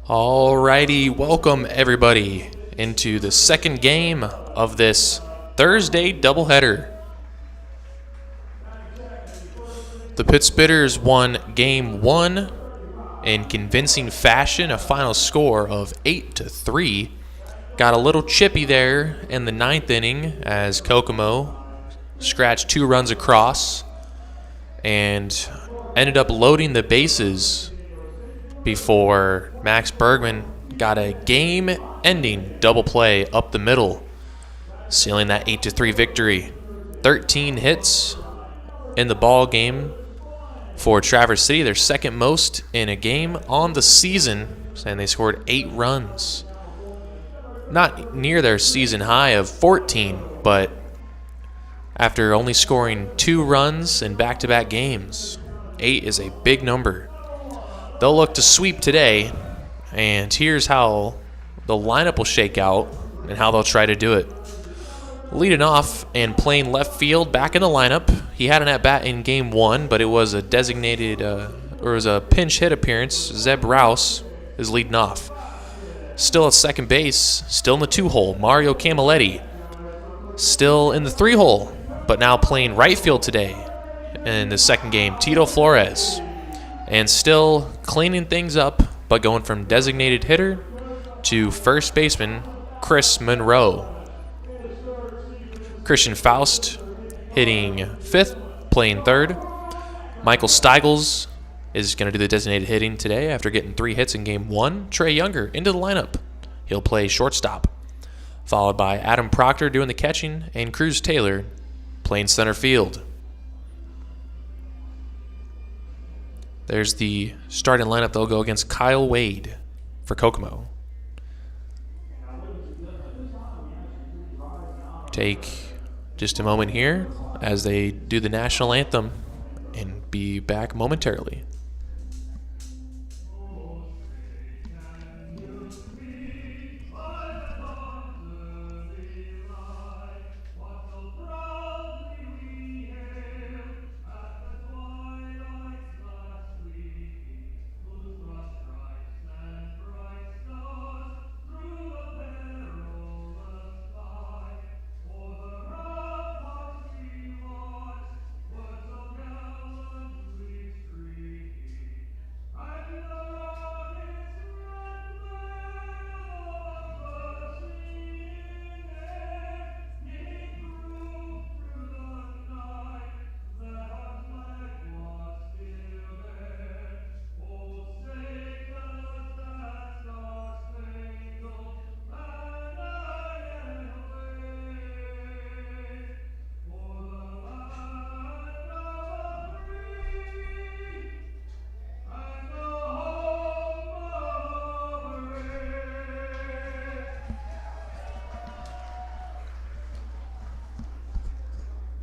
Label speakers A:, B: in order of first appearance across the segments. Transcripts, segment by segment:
A: Alrighty, welcome everybody into the second game of this Thursday doubleheader. The Pit Spitters won Game 1 in convincing fashion, a final score of 8-3. Got a little chippy there in the ninth inning as Kokomo scratched 2 runs across and ended up loading the bases before Max Bergman got a game-ending double play up the middle, sealing that 8-3 victory. 13 hits in the ball game for Traverse City, their second most in a game on the season, and they scored 8 runs. Not near their season high of 14, but after only scoring 2 runs in back-to-back games, 8 is a big number. They'll look to sweep today, and here's how the lineup will shake out and how they'll try to do it. Leading off and playing left field, back in the lineup. He had an at-bat in Game 1, but it was a designated, a pinch hit appearance. Zeb Rouse is leading off. Still at second base, still in the 2-hole, Mario Camilletti. Still in the 3-hole, but now playing right field today in the second game, Tito Flores. And still cleaning things up, but going from designated hitter to first baseman Chris Monroe. Christian Faust hitting fifth, playing third. Michael Steigels is going to do the designated hitting today after getting 3 hits in Game 1. Trey Younger into the lineup. He'll play shortstop. Followed by Adam Proctor doing the catching and Cruz Taylor playing center field. There's the starting lineup. They'll go against Kyle Wade for Kokomo. Take just a moment here as they do the national anthem and be back momentarily.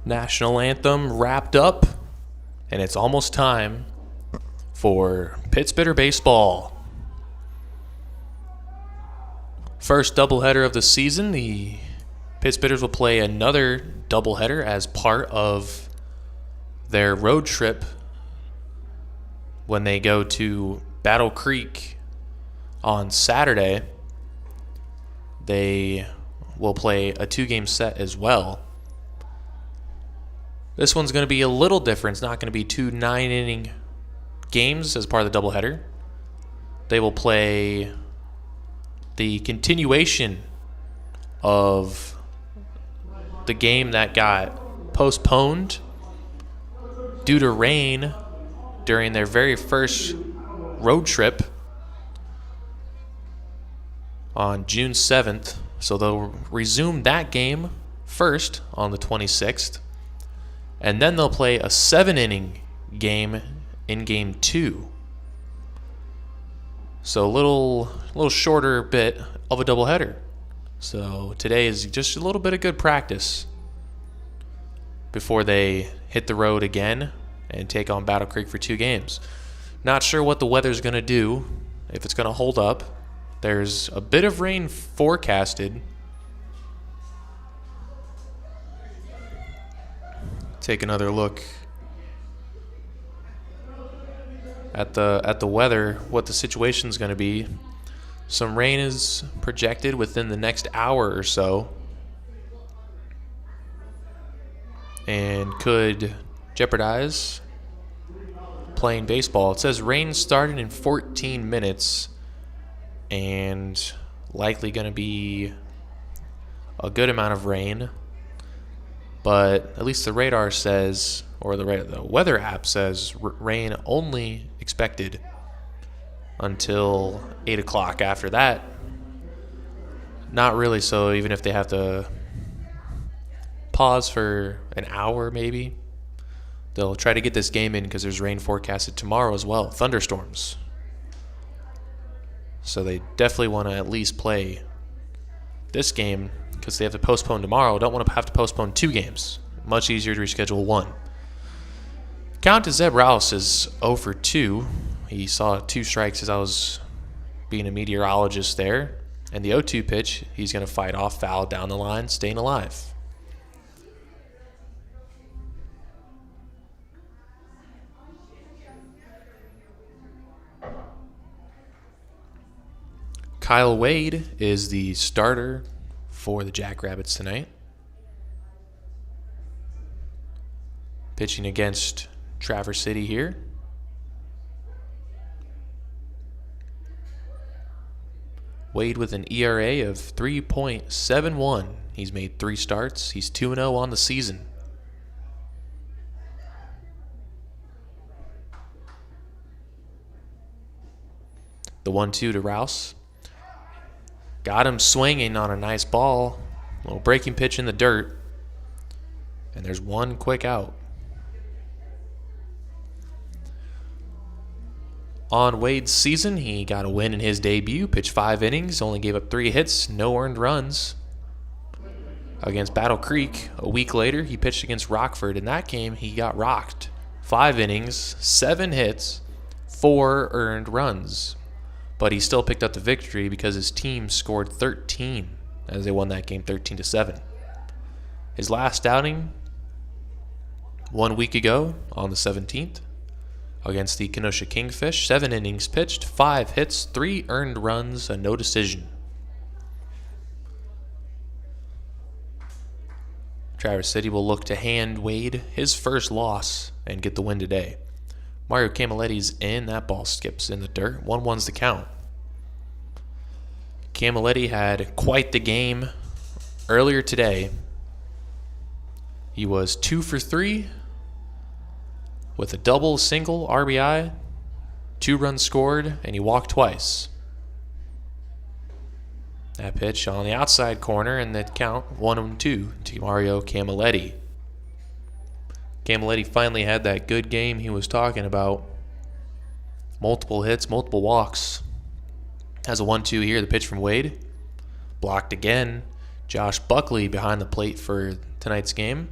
A: National anthem wrapped up, and it's almost time for Pit Spitter baseball. First doubleheader of the season, the Pit Spitters will play another doubleheader as part of their road trip when they go to Battle Creek on Saturday. They will play a 2-game set as well. This one's going to be a little different. It's not going to be 2 9-inning games as part of the doubleheader. They will play the continuation of the game that got postponed due to rain during their very first road trip on June 7th. So they'll resume that game first on the 26th. And then they'll play a 7-inning game in Game 2. So a little shorter bit of a doubleheader. So today is just a little bit of good practice before they hit the road again and take on Battle Creek for 2 games. Not sure what the weather's going to do, if it's going to hold up. There's a bit of rain forecasted. Take another look at the weather, what the situation's going to be. Some rain is projected within the next hour or so, and could jeopardize playing baseball. It says rain started in 14 minutes and likely going to be a good amount of rain, but at least the radar says, or the weather app says, rain only expected until 8 o'clock. After that, not really. So even if they have to pause for an hour maybe, they'll try to get this game in because there's rain forecasted tomorrow as well, thunderstorms. So they definitely want to at least play this game because they have to postpone tomorrow. Don't want to have to postpone 2 games. Much easier to reschedule 1. Count to Zeb Rouse is 0 for 2. He saw 2 strikes as I was being a meteorologist there. And the 0-2 pitch, he's going to fight off, foul down the line, staying alive. Kyle Wade is the starter for the Jackrabbits tonight. Pitching against Traverse City here. Wade with an ERA of 3.71. He's made 3 starts. He's 2-0 on the season. The 1-2 to Rouse. Got him swinging on a nice ball. A little breaking pitch in the dirt. And there's 1 quick out. On Wade's season, he got a win in his debut, pitched 5 innings, only gave up 3 hits, no earned runs. Against Battle Creek, a week later, he pitched against Rockford. In that game, he got rocked. 5 innings, 7 hits, 4 earned runs. But he still picked up the victory because his team scored 13 as they won that game 13-7. His last outing 1 week ago on the 17th against the Kenosha Kingfish, 7 innings pitched, 5 hits, 3 earned runs, and no decision. Traverse City will look to hand Wade his first loss and get the win today. Mario Camilletti's in. That ball skips in the dirt. 1-1's the count. Camilletti had quite the game earlier today. He was 2 for 3 with a double, single, RBI, 2 runs scored, and he walked twice. That pitch on the outside corner, and the count 1-2 to Mario Camilletti. Camilletti finally had that good game he was talking about. Multiple hits, multiple walks. Has a 1-2 here. The pitch from Wade. Blocked again. Josh Buckley behind the plate for tonight's game.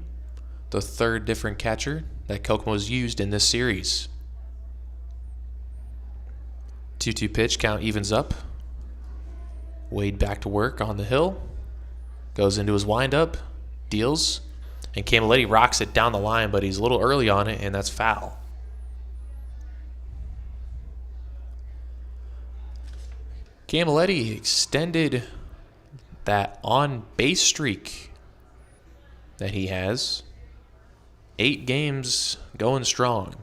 A: The 3rd different catcher that Kokomo has used in this series. 2-2 pitch. Count evens up. Wade back to work on the hill. Goes into his windup. Deals. And Camilletti rocks it down the line, but he's a little early on it, and that's foul. Camilletti extended that on-base streak that he has. 8 games going strong.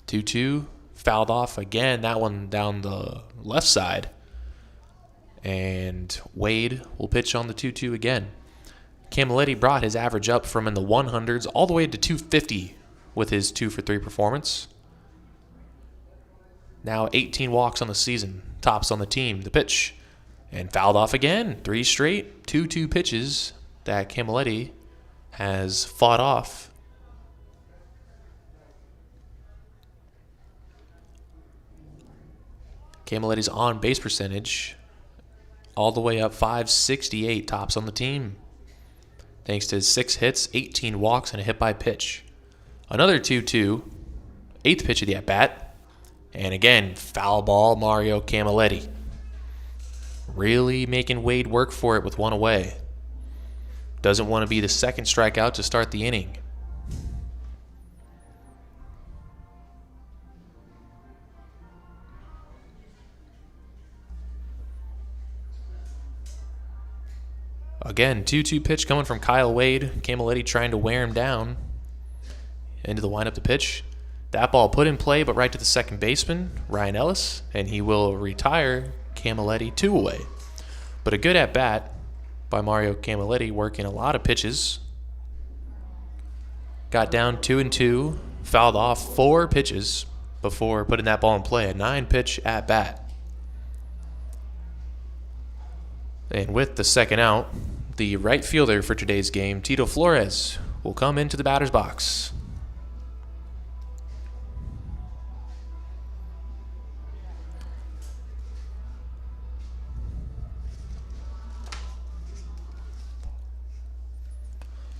A: 2-2, fouled off again, that one down the left side. And Wade will pitch on the 2-2 again. Camilletti brought his average up from in the 100s all the way to 250 with his 2 for 3 performance. Now 18 walks on the season, tops on the team. The pitch, and fouled off again. 3 straight 2-2 pitches that Camilletti has fought off. Camilletti's on-base percentage all the way up 568, tops on the team. Thanks to his 6 hits, 18 walks, and a hit by pitch. Another 2-2, 8th pitch of the at-bat. And again, foul ball, Mario Camilletti. Really making Wade work for it with 1 away. Doesn't want to be the 2nd strikeout to start the inning. Again, 2-2 pitch coming from Kyle Wade. Camilletti trying to wear him down. Into the windup to pitch. That ball put in play, but right to the second baseman, Ryan Ellis, and he will retire Camilletti 2 away. But a good at-bat by Mario Camilletti, working a lot of pitches. Got down 2-2, fouled off 4 pitches before putting that ball in play. A 9-pitch at-bat. And with the second out, the right fielder for today's game, Tito Flores, will come into the batter's box.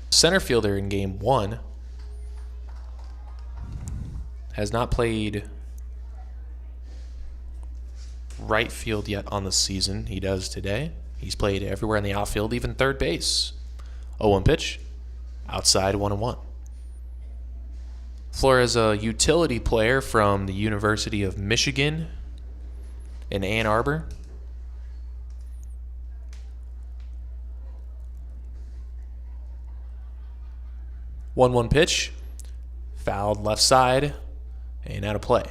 A: Center fielder in game 1 has not played right field yet on the season. He does today. He's played everywhere in the outfield, even third base. 0-1 pitch, outside 1-1. Flores, a utility player from the University of Michigan in Ann Arbor. One pitch, fouled left side, and out of play.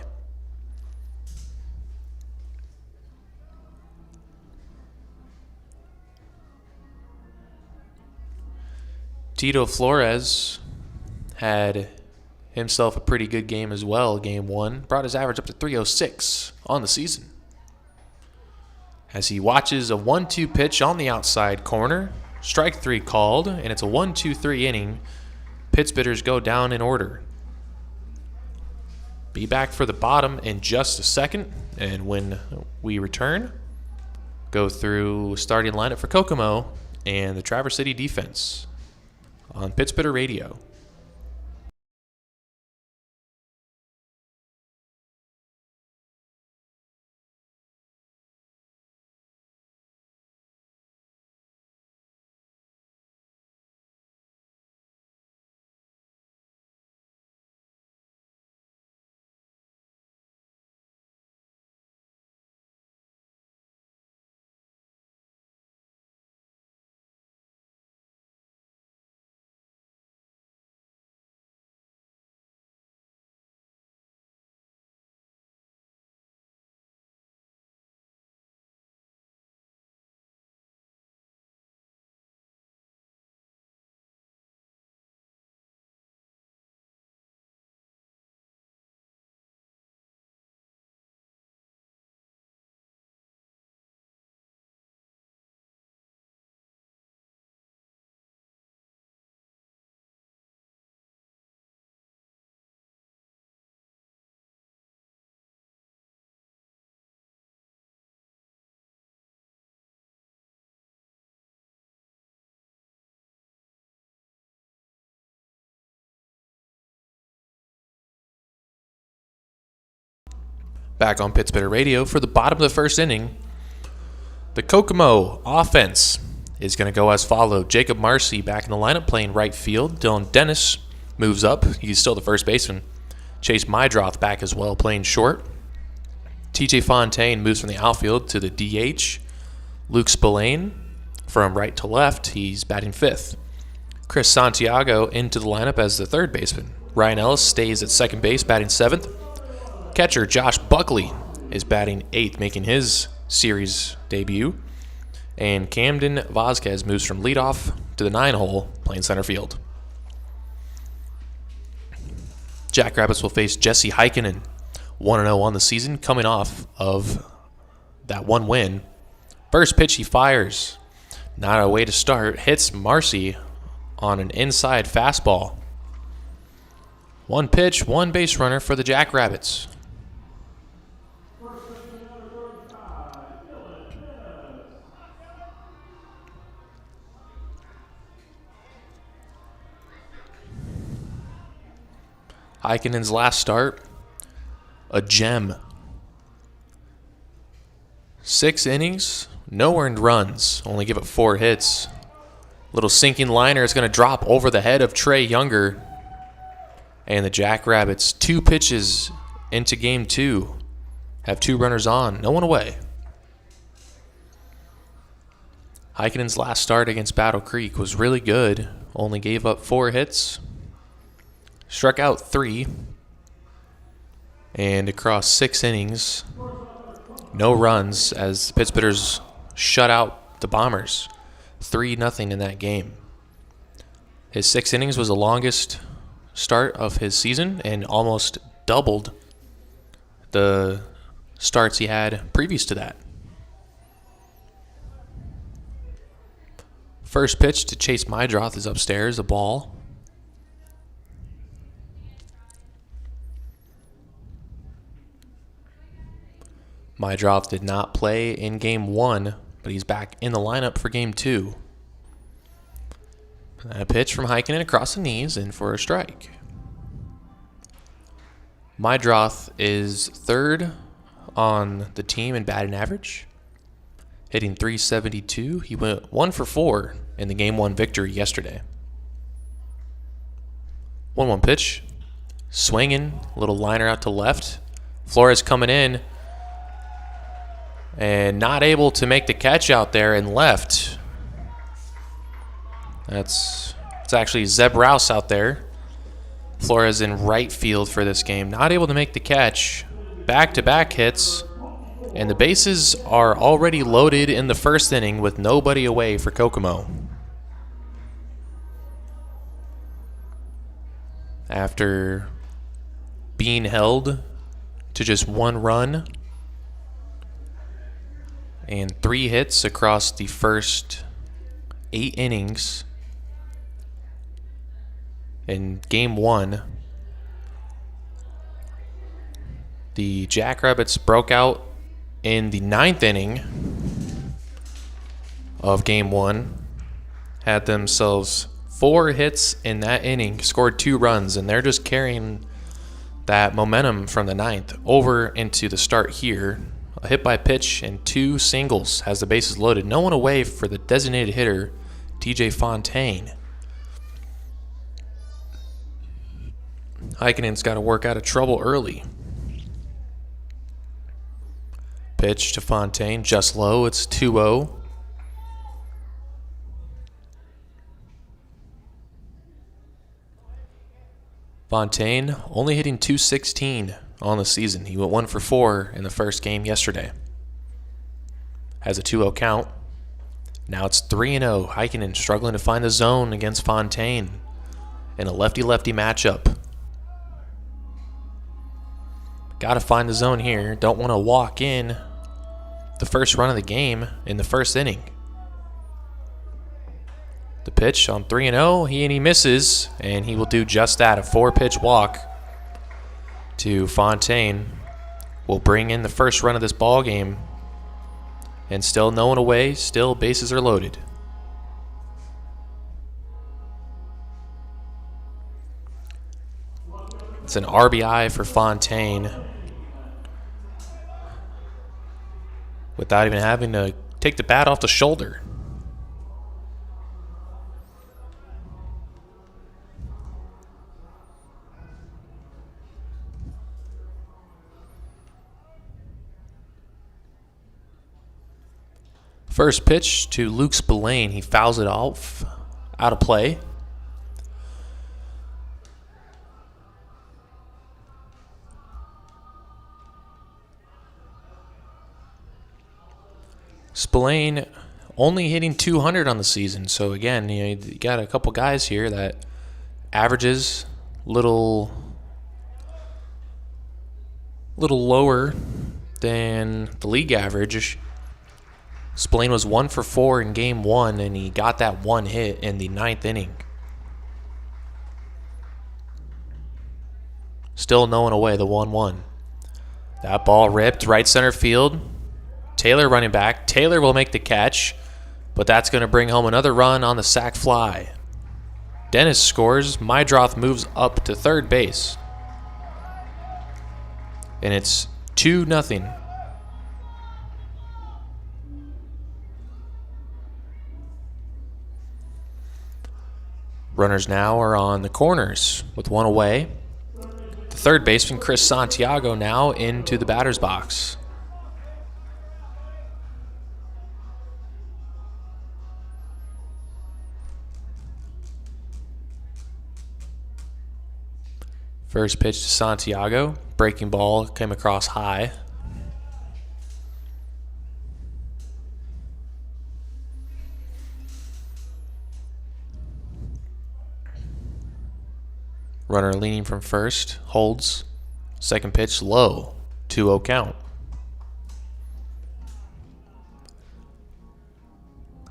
A: Tito Flores had himself a pretty good game as well. Game 1 brought his average up to 306 on the season. As he watches a 1-2 pitch on the outside corner, strike 3 called, and it's a 1-2-3 inning. Pitts bidders go down in order. Be back for the bottom in just a second, and when we return, go through starting lineup for Kokomo and the Traverse City defense on Pitts Bidder Radio. Back on Pitts Bidder Radio for the bottom of the first inning. The Kokomo offense is going to go as follows. Jacob Marcy back in the lineup playing right field. Dylan Dennis moves up. He's still the first baseman. Chase Mydroth back as well playing short. TJ Fontaine moves from the outfield to the DH. Luke Spillane from right to left. He's batting fifth. Chris Santiago into the lineup as the third baseman. Ryan Ellis stays at second base batting seventh. Catcher Josh Buckley is batting eighth, making his series debut. And Camden Vasquez moves from leadoff to the 9-hole, playing center field. Jackrabbits will face Jesse Heikkinen, 1-0 on the season, coming off of that one win. First pitch he fires. Not a way to start. Hits Marcy on an inside fastball. One pitch, one base runner for the Jackrabbits. Heikkinen's last start, a gem. 6 innings, no earned runs, only give up 4 hits. Little sinking liner is going to drop over the head of Trey Younger. And the Jackrabbits, 2 pitches into game 2, have 2 runners on, no one away. Heikkinen's last start against Battle Creek was really good. Only gave up 4 hits, struck out 3, and across 6 innings, no runs as the Pittsburghers shut out the Bombers 3-0 in that game. His 6 innings was the longest start of his season and almost doubled the starts he had previous to that. First pitch to Chase Mydroth is upstairs, a ball. Mydroth did not play in Game 1, but he's back in the lineup for Game 2. A pitch from Heikkinen across the knees and for a strike. Mydroth is 3rd on the team in batting average, hitting .372. He went 1 for 4 in the Game 1 victory yesterday. 1-1 pitch. Swinging. Little liner out to left. Flores coming in and not able to make the catch out there and left. It's actually Zeb Rouse out there. Flores in right field for this game. Not able to make the catch. Back-to-back hits. And the bases are already loaded in the first inning with nobody away for Kokomo. After being held to just 1 run and 3 hits across the first 8 innings in Game 1, the Jackrabbits broke out in the 9th inning of Game 1, had themselves 4 hits in that inning, scored 2 runs, and they're just carrying that momentum from the 9th over into the start here. A hit by pitch and 2 singles has the bases loaded. No one away for the designated hitter, TJ Fontaine. Heikkinen's got to work out of trouble early. Pitch to Fontaine, just low. It's 2-0. Fontaine only hitting .216 on the season. He went 1 for 4 in the first game yesterday. Has a 2-0 count. Now it's 3-0. Heikkinen struggling to find the zone against Fontaine in a lefty-lefty matchup. Got to find the zone here. Don't want to walk in the first run of the game in the first inning. The pitch on 3-0, he misses, and he will do just that. A 4-pitch walk to Fontaine will bring in the first run of this ball game, and still no one away, still bases are loaded. It's an RBI for Fontaine without even having to take the bat off the shoulder. First pitch to Luke Spillane. He fouls it off, out of play. Spillane only hitting .200 on the season. So again, you got a couple guys here that averages little lower than the league average. Spillane was 1 for 4 in Game 1, and he got that 1 hit in the 9th inning. Still no one away, the 1-1. That ball ripped right center field. Taylor running back. Taylor will make the catch, but that's going to bring home another run on the sac fly. Dennis scores. Mydroth moves up to third base. And it's 2-0. Runners now are on the corners with 1 away. The third baseman, Chris Santiago, now into the batter's box. First pitch to Santiago. Breaking ball came across high. Runner leaning from first. Holds. Second pitch low. 2-0 count.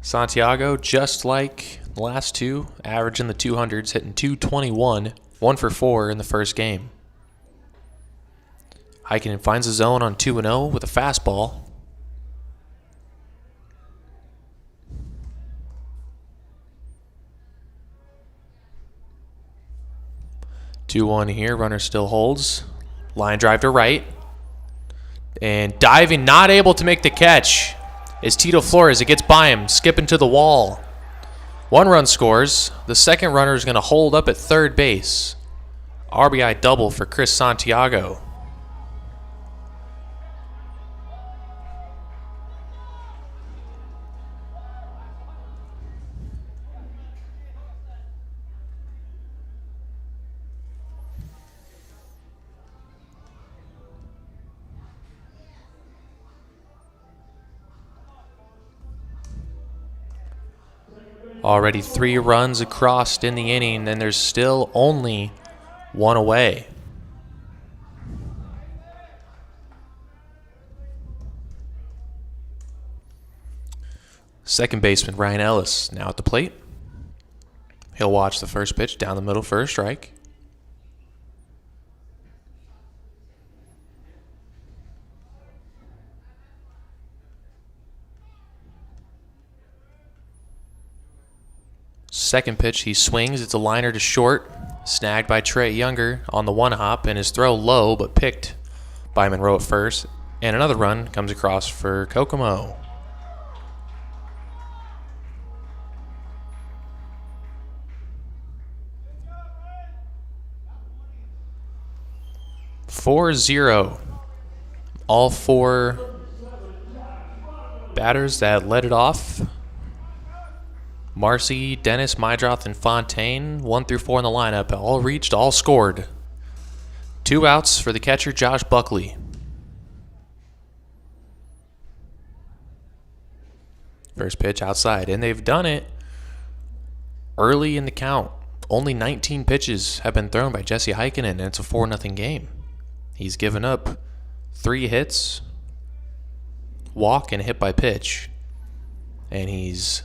A: Santiago, just like the last two, averaging the 200s, hitting 221, 1 for 4 in the first game. Heikkinen finds the zone on 2-0 with a fastball. Two one here. Runner still holds. Line drive to right. And diving, not able to make the catch, is Tito Flores. It gets by him, skipping to the wall. 1 run scores. The second runner is going to hold up at third base. RBI double for Chris Santiago. Already 3 runs across in the inning, and there's still only 1 away. Second baseman Ryan Ellis now at the plate. He'll watch the first pitch down the middle for a strike. Second pitch, he swings. It's a liner to short. Snagged by Trey Younger on the 1-hop, and his throw low, but picked by Monroe at first. And another run comes across for Kokomo. "4-0. All 4 batters that led it off. Marcy, Dennis, Mydroth, and Fontaine, 1 through 4 in the lineup, all reached, all scored. 2 outs for the catcher, Josh Buckley. First pitch outside, and they've done it early in the count. Only 19 pitches have been thrown by Jesse Heikkinen, and it's a 4-0 game. He's given up 3 hits, walk, and hit by pitch, and he's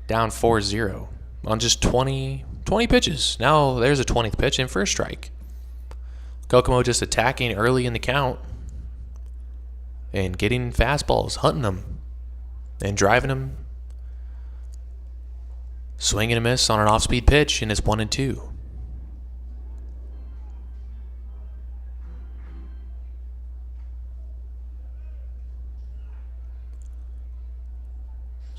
A: down 4-0 on just 20 pitches. Now there's a 20th pitch in for a strike. Kokomo just attacking early in the count and getting fastballs, hunting them, and driving them. Swing and a miss on an off-speed pitch, and it's 1-2.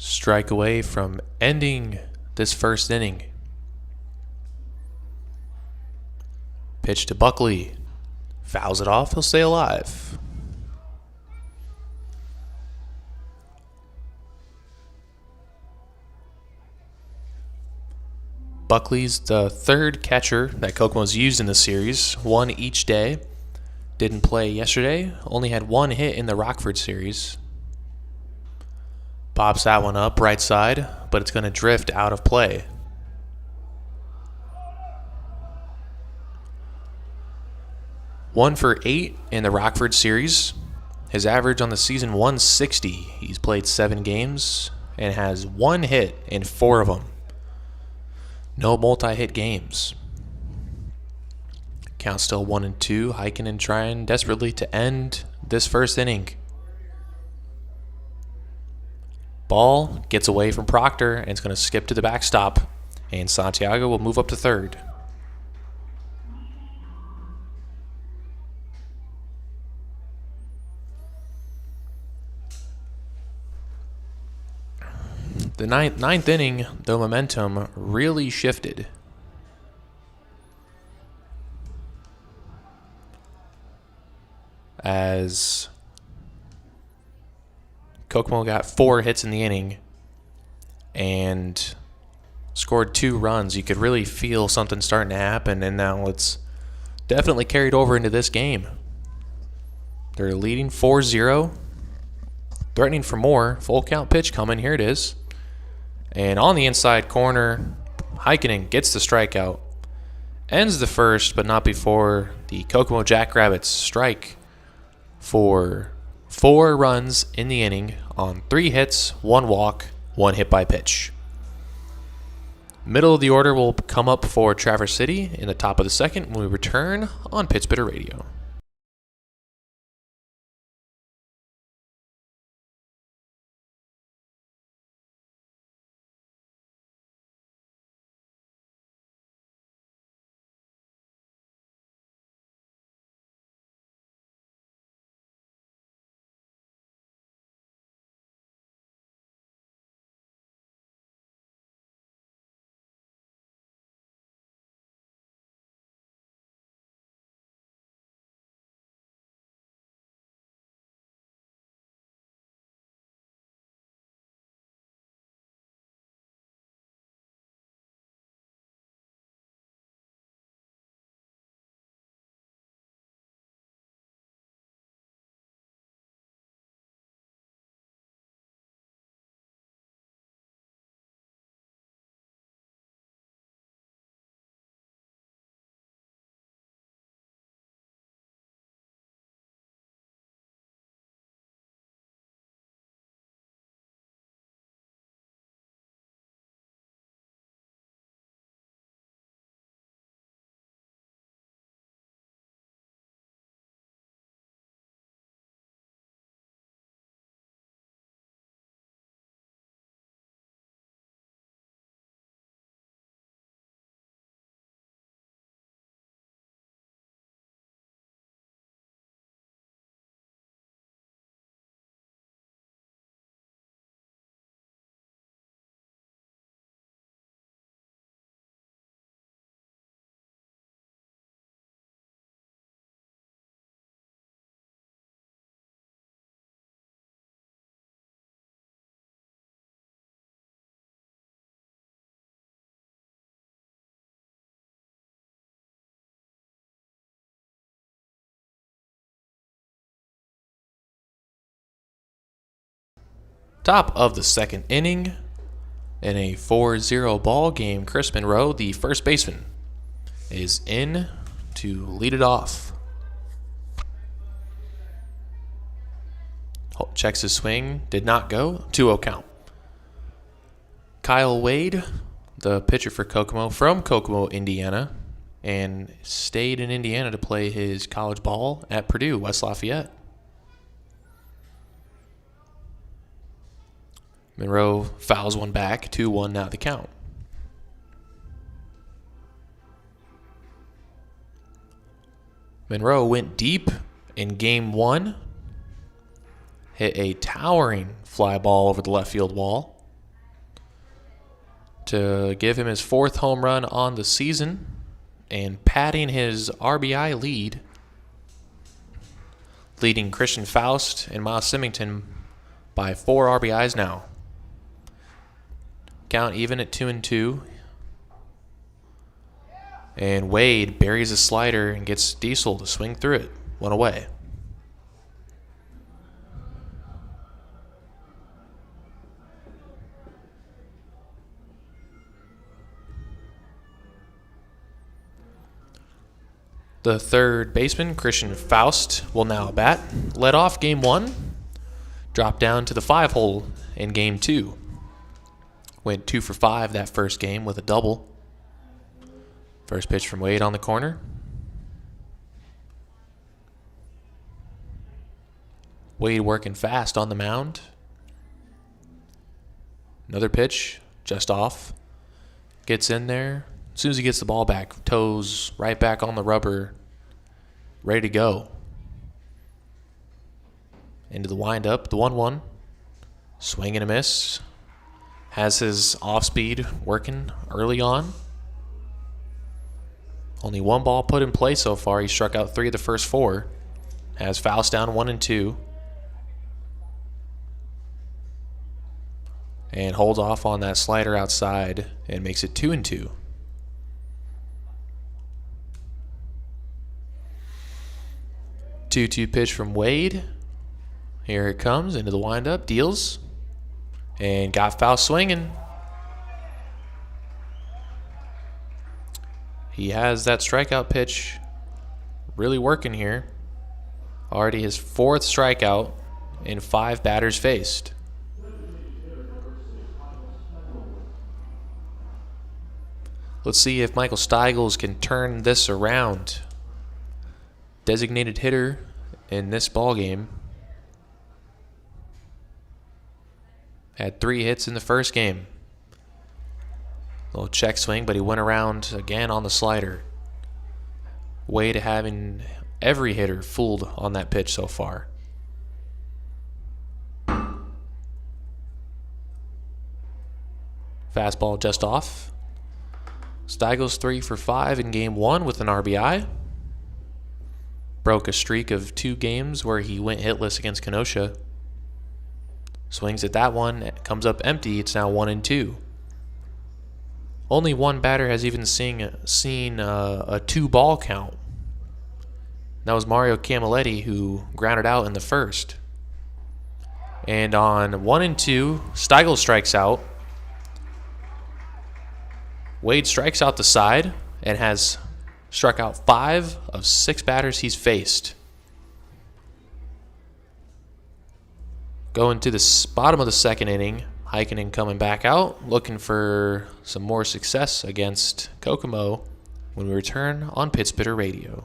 A: Strike away from ending this first inning. Pitch to Buckley. Fouls it off. He'll stay alive. Buckley's the 3rd catcher that Kokomo's used in the series. 1 each day. Didn't play yesterday. Only had 1 hit in the Rockford series. Pops that one up right side, but it's going to drift out of play. One for 8 in the Rockford series. His average on the season, 160. He's played 7 games and has 1 hit in 4 of them. No multi-hit games. Count still 1-2. Heikkinen trying desperately to end this first inning. Ball gets away from Proctor, and it's going to skip to the backstop, and Santiago will move up to third. The ninth inning, the momentum really shifted. As Kokomo got 4 hits in the inning and scored 2 runs. You could really feel something starting to happen, and now it's definitely carried over into this game. They're leading 4-0. Threatening for more. Full count pitch coming. Here it is. And on the inside corner, Heikkinen gets the strikeout. Ends the first, but not before the Kokomo Jackrabbits strike for 4 runs in the inning on 3 hits, 1 walk, 1 hit by pitch. Middle of the order will come up for Traverse City in the top of the second when we return on Pittsburgh Radio. Top of the second inning. In a 4-0 ball game, Chris Monroe, the first baseman, is in to lead it off. Checks his swing, did not go, 2-0 count. Kyle Wade, the pitcher for Kokomo, from Kokomo, Indiana, and stayed in Indiana to play his college ball at Purdue, West Lafayette. Monroe fouls one back, 2-1 now the count. Monroe went deep in game 1, hit a towering fly ball over the left field wall to give him his 4th home run on the season and padding his RBI lead, leading Christian Faust and Miles Symington by 4 RBIs now. Count even at 2-2. And Wade buries a slider and gets Diesel to swing through it. 1 away. The third baseman, Christian Faust, will now bat. Led off game 1. Dropped down to the 5-hole in game 2. Went 2 for 5 that first game with a double. First pitch from Wade on the corner. Wade working fast on the mound. Another pitch, just off. Gets in there. As soon as he gets the ball back, toes right back on the rubber, ready to go. Into the windup, the 1-1. Swing and a miss. Has his off-speed working early on. Only 1 ball put in play so far. He struck out 3 of the first 4. Has Faust down 1-2. And holds off on that slider outside and makes it 2-2. 2-2 pitch from Wade. Here it comes into the windup. Deals. And got foul swinging. He has that strikeout pitch really working here. Already his 4th strikeout in 5 batters faced. Let's see if Michael Steigels can turn this around. Designated hitter in this ball game. Had 3 hits in the first game. Little check swing, but he went around again on the slider. Way to having every hitter fooled on that pitch so far. Fastball just off. Steigels 3 for 5 in game 1 with an RBI. Broke a streak of 2 games where he went hitless against Kenosha. Swings at that one, comes up empty. It's now 1-2. Only one batter has even seen a 2-ball count. That was Mario Camilletti, who grounded out in the first. And on 1-2, Steigels strikes out. Wade strikes out the side and has struck out 5 of 6 batters he's faced. Going to the bottom of the second inning, Heikkinen coming back out, looking for some more success against Kokomo when we return on Pittsburgh Radio.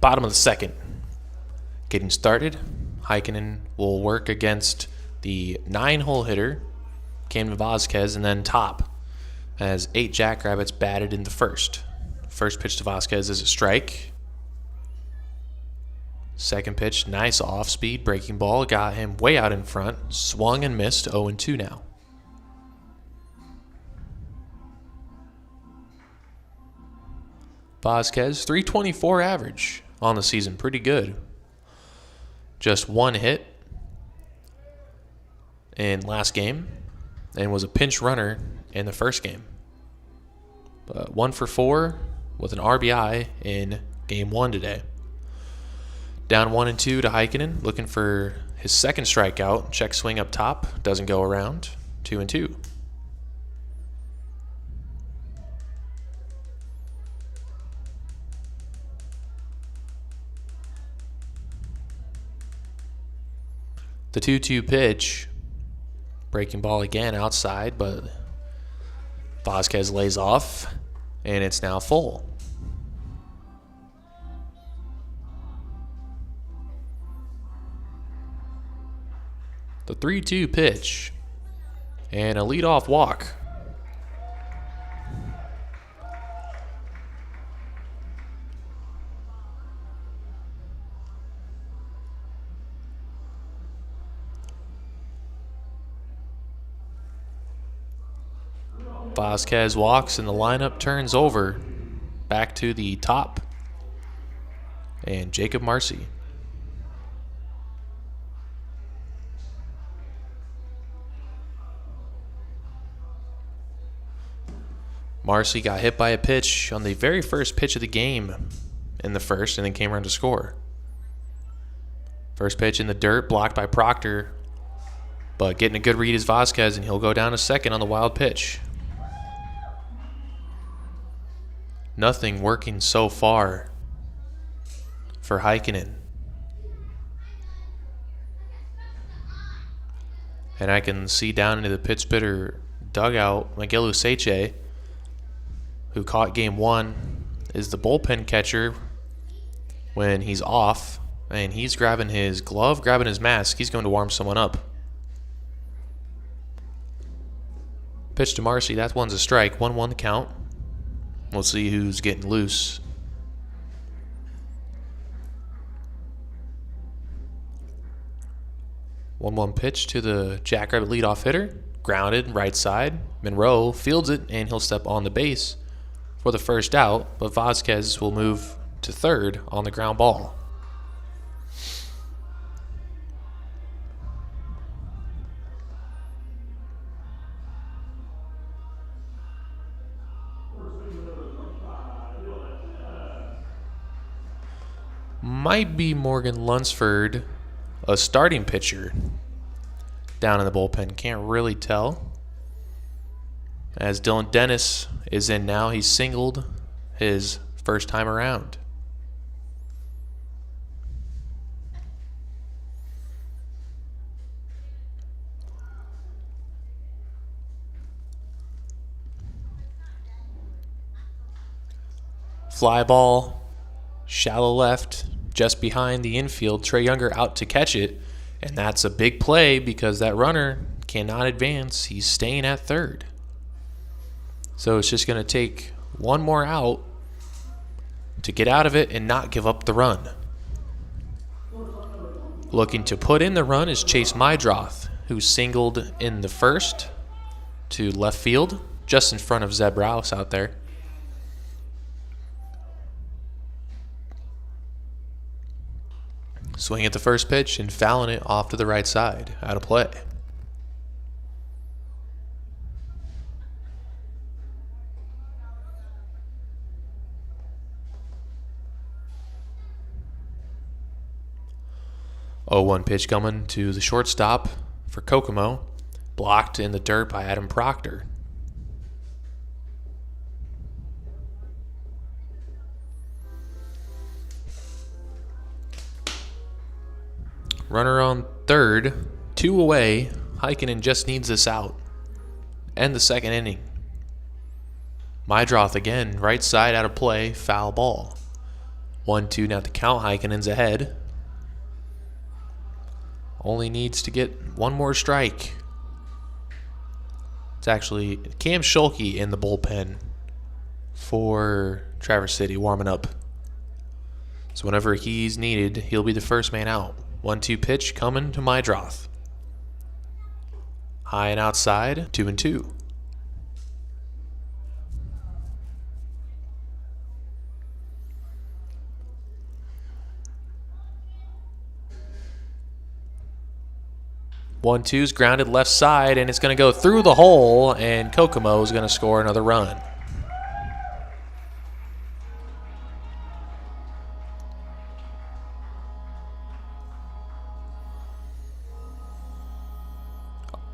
A: Bottom of the second. Getting started. Heikkinen will work against the 9-hole hitter, Camden Vasquez, and then top as 8 Jackrabbits batted in the first. First pitch to Vasquez is a strike. Second pitch, nice off-speed breaking ball. Got him way out in front. Swung and missed. 0-2 now. Vasquez, 324 average on the season. Pretty good. Just 1 hit in last game and was a pinch runner in the first game. But 1 for 4 with an RBI in game 1 today. Down 1-2 to Heikkinen, looking for his second strikeout. Check swing up top, doesn't go around. 2-2. The 2-2 pitch, breaking ball again outside, but Vasquez lays off, and it's now full. The 3-2 pitch, and a leadoff walk. Vasquez walks and the lineup turns over. Back to the top. And Jacob Marcy. Marcy got hit by a pitch on the very first pitch of the game in the first and then came around to score. First pitch in the dirt, blocked by Proctor. But getting a good read is Vasquez, and he'll go down to second on the wild pitch. Nothing working so far for Heikkinen. And I can see down into the pitch spitter dugout, Miguel Useche, who caught game one, is the bullpen catcher when he's off. And he's grabbing his glove, grabbing his mask. He's going to warm someone up. Pitch to Marcy. That one's a strike. 1-1 the count. We'll see who's getting loose. One pitch to the Jackrabbit leadoff hitter. Grounded, right side. Monroe fields it, and he'll step on the base for the first out. But Vasquez will move to third on the ground ball. Might be Morgan Lunsford, a starting pitcher down in the bullpen. Can't really tell. As Dylan Dennis is in now, he's singled his first time around. Fly ball, shallow left, just behind the infield. Trey Younger out to catch it, and that's a big play because that runner cannot advance. He's staying at third. So it's just going to take one more out to get out of it and not give up the run. Looking to put in the run is Chase Mydroth, who singled in the first to left field, just in front of Zeb Rouse out there. Swing at the first pitch and fouling it off to the right side. Out of play. Oh, 1 pitch coming to the shortstop for Kokomo. Blocked in the dirt by Adam Proctor. Runner on third, 2 away. Heikkinen just needs this out. End the second inning. Mydroth again, right side out of play, foul ball. 1-2 now to count. Heikkinen's ahead. Only needs to get one more strike. It's actually Cam Schulke in the bullpen for Traverse City warming up. So whenever he's needed, he'll be the first man out. 1-2 pitch coming to Mydroth. High and outside, 2-2. One two's grounded left side, and it's going to go through the hole, and Kokomo is going to score another run.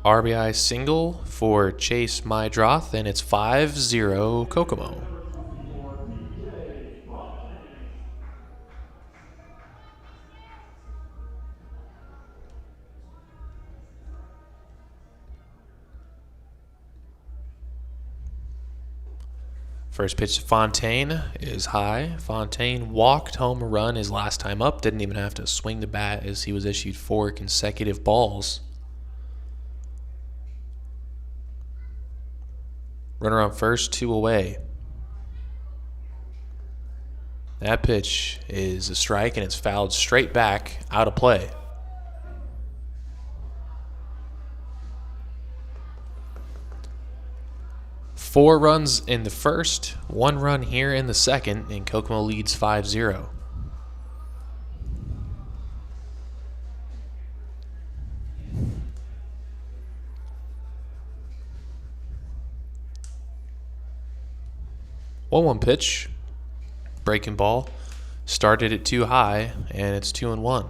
A: RBI single for Chase Mydroth, and it's 5-0 Kokomo. First pitch to Fontaine is high. Fontaine walked home a run his last time up. Didn't even have to swing the bat as he was issued 4 consecutive balls. Runner on first, 2 away. That pitch is a strike, and it's fouled straight back, out of play. 4 runs in the first, 1 run here in the second, and Kokomo leads 5-0. One pitch, breaking ball, started it too high, and it's 2-1.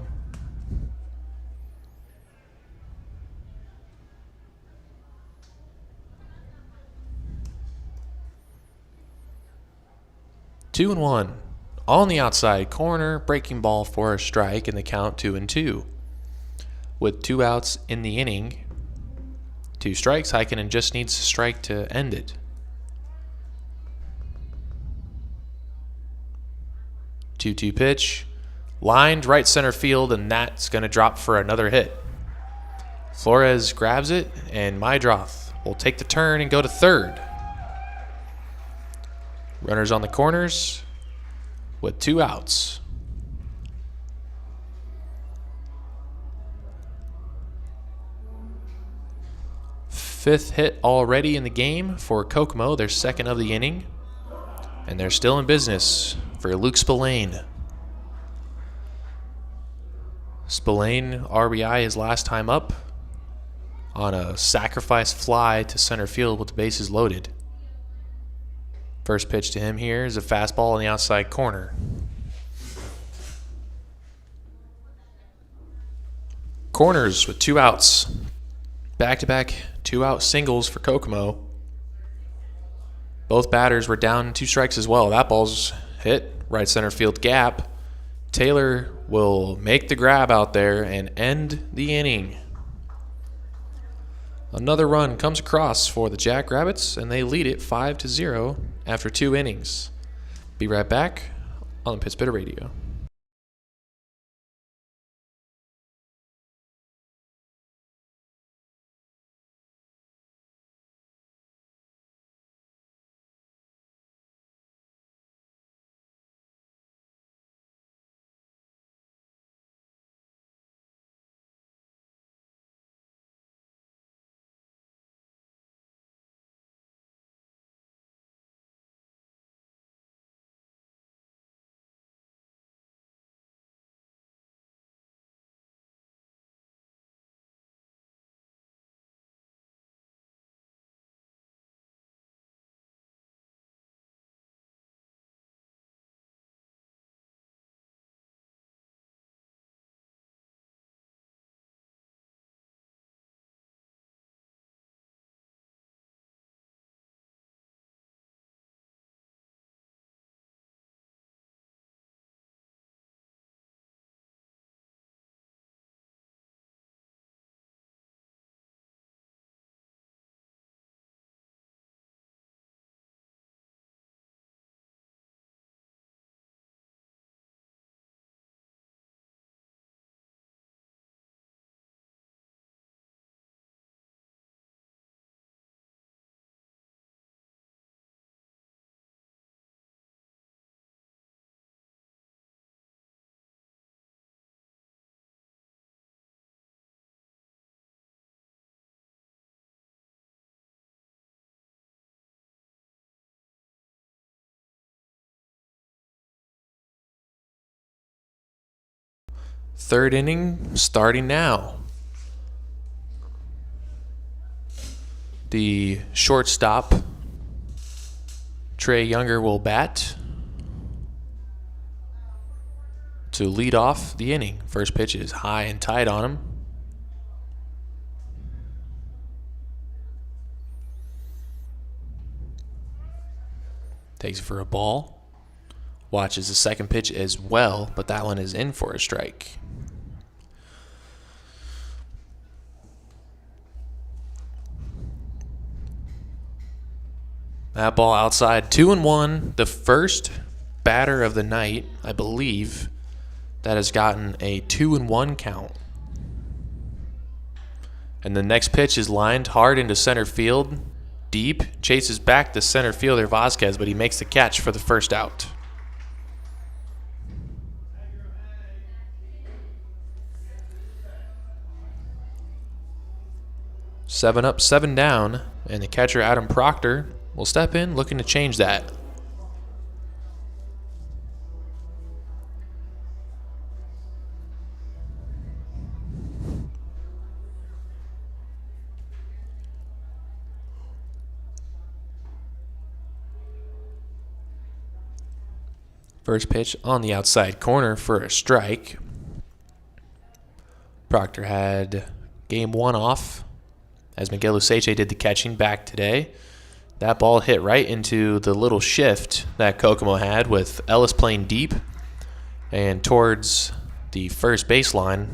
A: Two and one. On the outside corner, breaking ball for a strike, and the count 2-2. With 2 outs in the inning, 2 strikes, Heikkinen just needs to strike to end it. 2-2 pitch, lined right center field, and that's going to drop for another hit. Flores grabs it, and Mydroth will take the turn and go to third. Runners on the corners with 2 outs. Fifth hit already in the game for Kokomo, their second of the inning. And they're still in business for Luke Spillane. Spillane RBI his last time up on a sacrifice fly to center field with the bases loaded. First pitch to him here is a fastball on the outside corner. Corners with 2 outs. Back-to-back 2-out singles for Kokomo. Both batters were down 2 strikes as well. That ball's hit right center field gap. Taylor will make the grab out there and end the inning. Another run comes across for the Jackrabbits, and they lead it 5-0 after 2 innings. Be right back on the Pittsburgh Radio. Third inning starting now. The shortstop, Trey Younger, will bat to lead off the inning. First pitch is high and tight on him. Takes it for a ball. Watches the second pitch as well, but that one is in for a strike. That ball outside, 2-1. The first batter of the night, I believe, that has gotten a 2-1 count. And the next pitch is lined hard into center field. Deep, chases back the center fielder Vasquez, but he makes the catch for the first out. Seven up, 7 down, and the catcher Adam Proctor will step in looking to change that. First pitch on the outside corner for a strike. Proctor had game 1 off as Miguel Useche did the catching back today. That ball hit right into the little shift that Kokomo had with Ellis playing deep and towards the first baseline,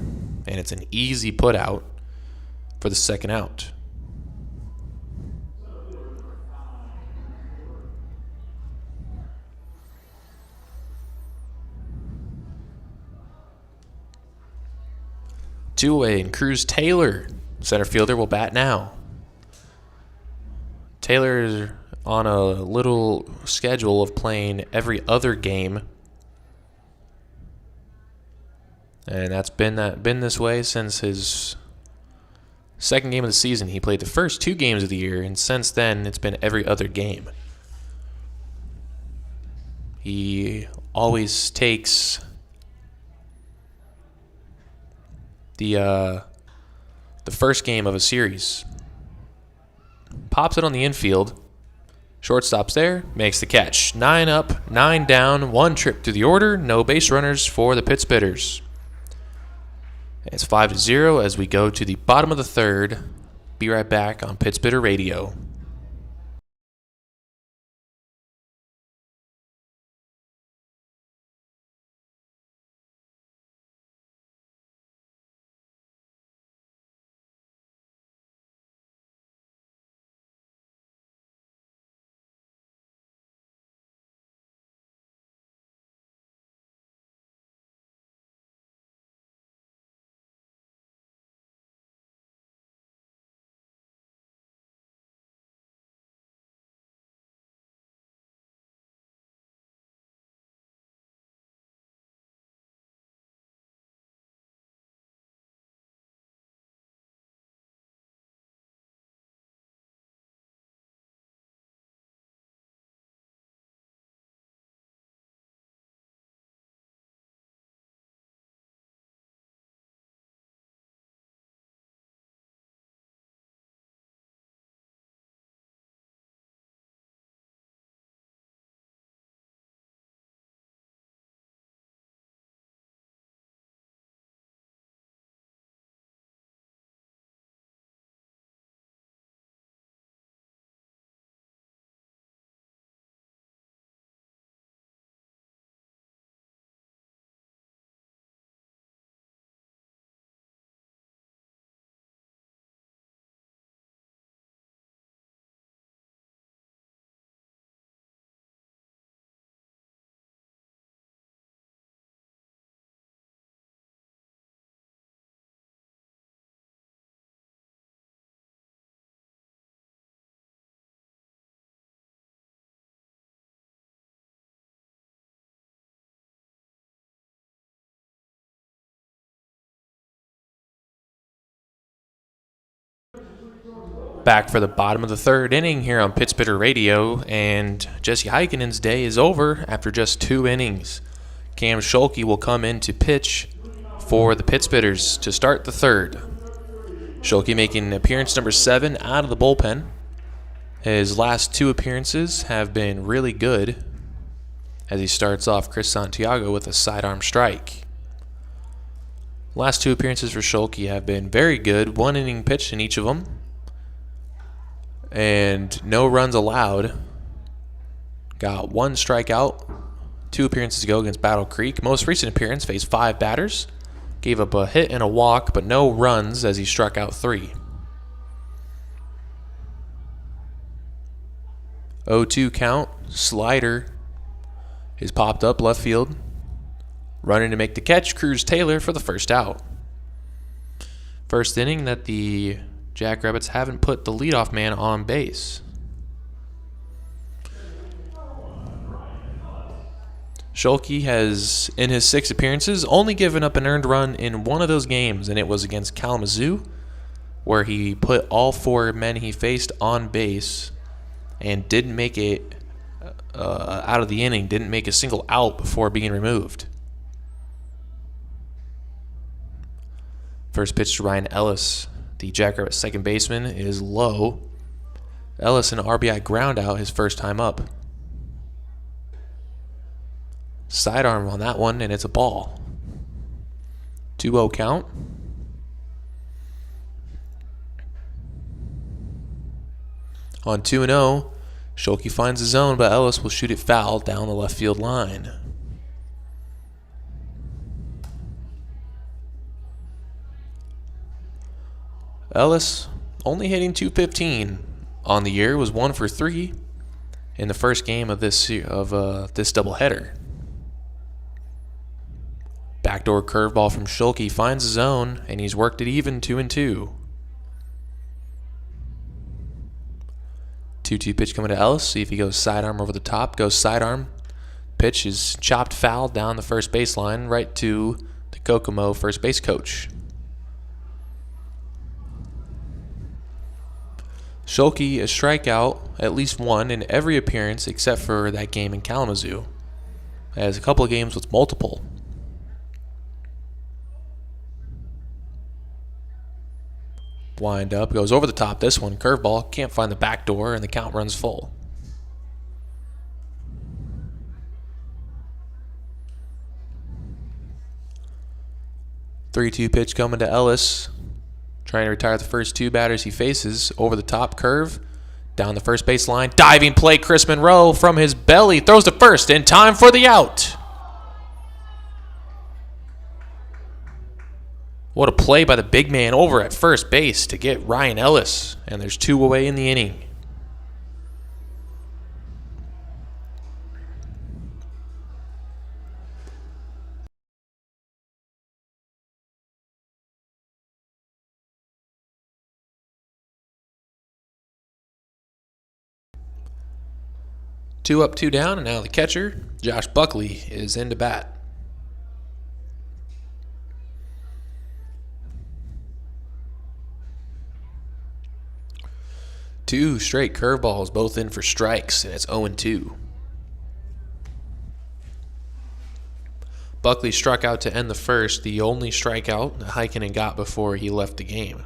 A: and it's an easy put out for the second out. Two-away, and Cruz Taylor, center fielder, will bat now. Taylor is on a little schedule of playing every other game, and that's been this way since his second game of the season. He played the first 2 games of the year, and since then it's been every other game. He always takes the first game of a series, pops it on the infield, shortstop's there, makes the catch. 9 up, 9 down, 1 trip through the order, no base runners for the Pitt Spitters. It's 5-0 as we go to the bottom of the third. Be right back on Pitt Spitter Radio. Back for the bottom of the third inning here on Pitt Spitter Radio, and Jesse Heikkinen's day is over after just 2 innings. Cam Schulke will come in to pitch for the Pitt Spitters to start the third. Schulke making appearance number 7 out of the bullpen. His last 2 appearances have been really good as he starts off Chris Santiago with a sidearm strike. Last 2 appearances for Schulke have been very good, 1 inning pitched in each of them, and no runs allowed. Got 1 strikeout 2 appearances ago against Battle Creek. Most recent appearance faced 5 batters, gave up a hit and a walk, but no runs as he struck out 3. 0-2 count, slider is popped up left field. Running to make the catch, Cruz Taylor for the first out. First inning that the Jackrabbits haven't put the leadoff man on base. Schulke has, in his 6 appearances, only given up an earned run in one of those games, and it was against Kalamazoo, where he put all 4 men he faced on base and didn't make it out of the inning, didn't make a single out before being removed. First pitch to Ryan Ellis, the Jackrabbits second baseman, is low. Ellis an RBI ground out his first time up. Sidearm on that one, and it's a ball. 2-0 count. On 2-0, Schulke finds the zone, but Ellis will shoot it foul down the left field line. Ellis only hitting .215 on the year, was 1 for 3 in the first game of this doubleheader. Backdoor curveball from Schulke finds the zone, and he's worked it even 2-2. 2-2 pitch coming to Ellis. See if he goes sidearm over the top. Goes sidearm. Pitch is chopped foul down the first baseline, right to the Kokomo first base coach. Schulke a strikeout, at least one in every appearance except for that game in Kalamazoo. Has a couple of games with multiple. Wind up, goes over the top. This one, curveball, can't find the back door, and the count runs full. Three-two pitch coming to Ellis. Trying to retire the first two batters he faces. Over the top curve. Down the first base line. Diving play, Chris Monroe from his belly. Throws to first in time for the out. What a play by the big man over at first base to get Ryan Ellis. And there's 2 away in the inning. Two up, 2 down, and now the catcher, Josh Buckley, is in to bat. Two straight curveballs, both in for strikes, and it's 0-2. Buckley struck out to end the first, the only strikeout that Heikkinen got before he left the game.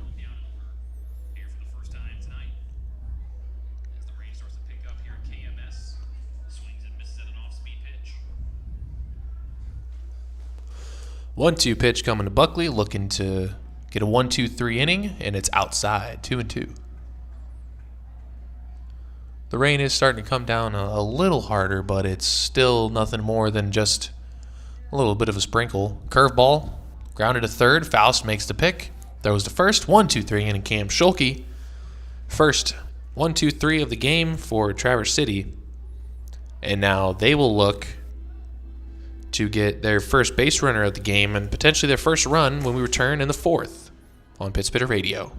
A: 1-2 pitch coming to Buckley, looking to get a 1-2-3 inning, and it's outside, 2-2. The rain is starting to come down a little harder, but it's still nothing more than just a little bit of a sprinkle. Curveball, grounded to third. Faust makes the pick. Throws to first. 1-2-3 inning. Cam Schulke. First 1-2-3 of the game for Traverse City. And now they will look to get their first base runner of the game and potentially their first run when we return in the fourth on Pit Spitter Radio.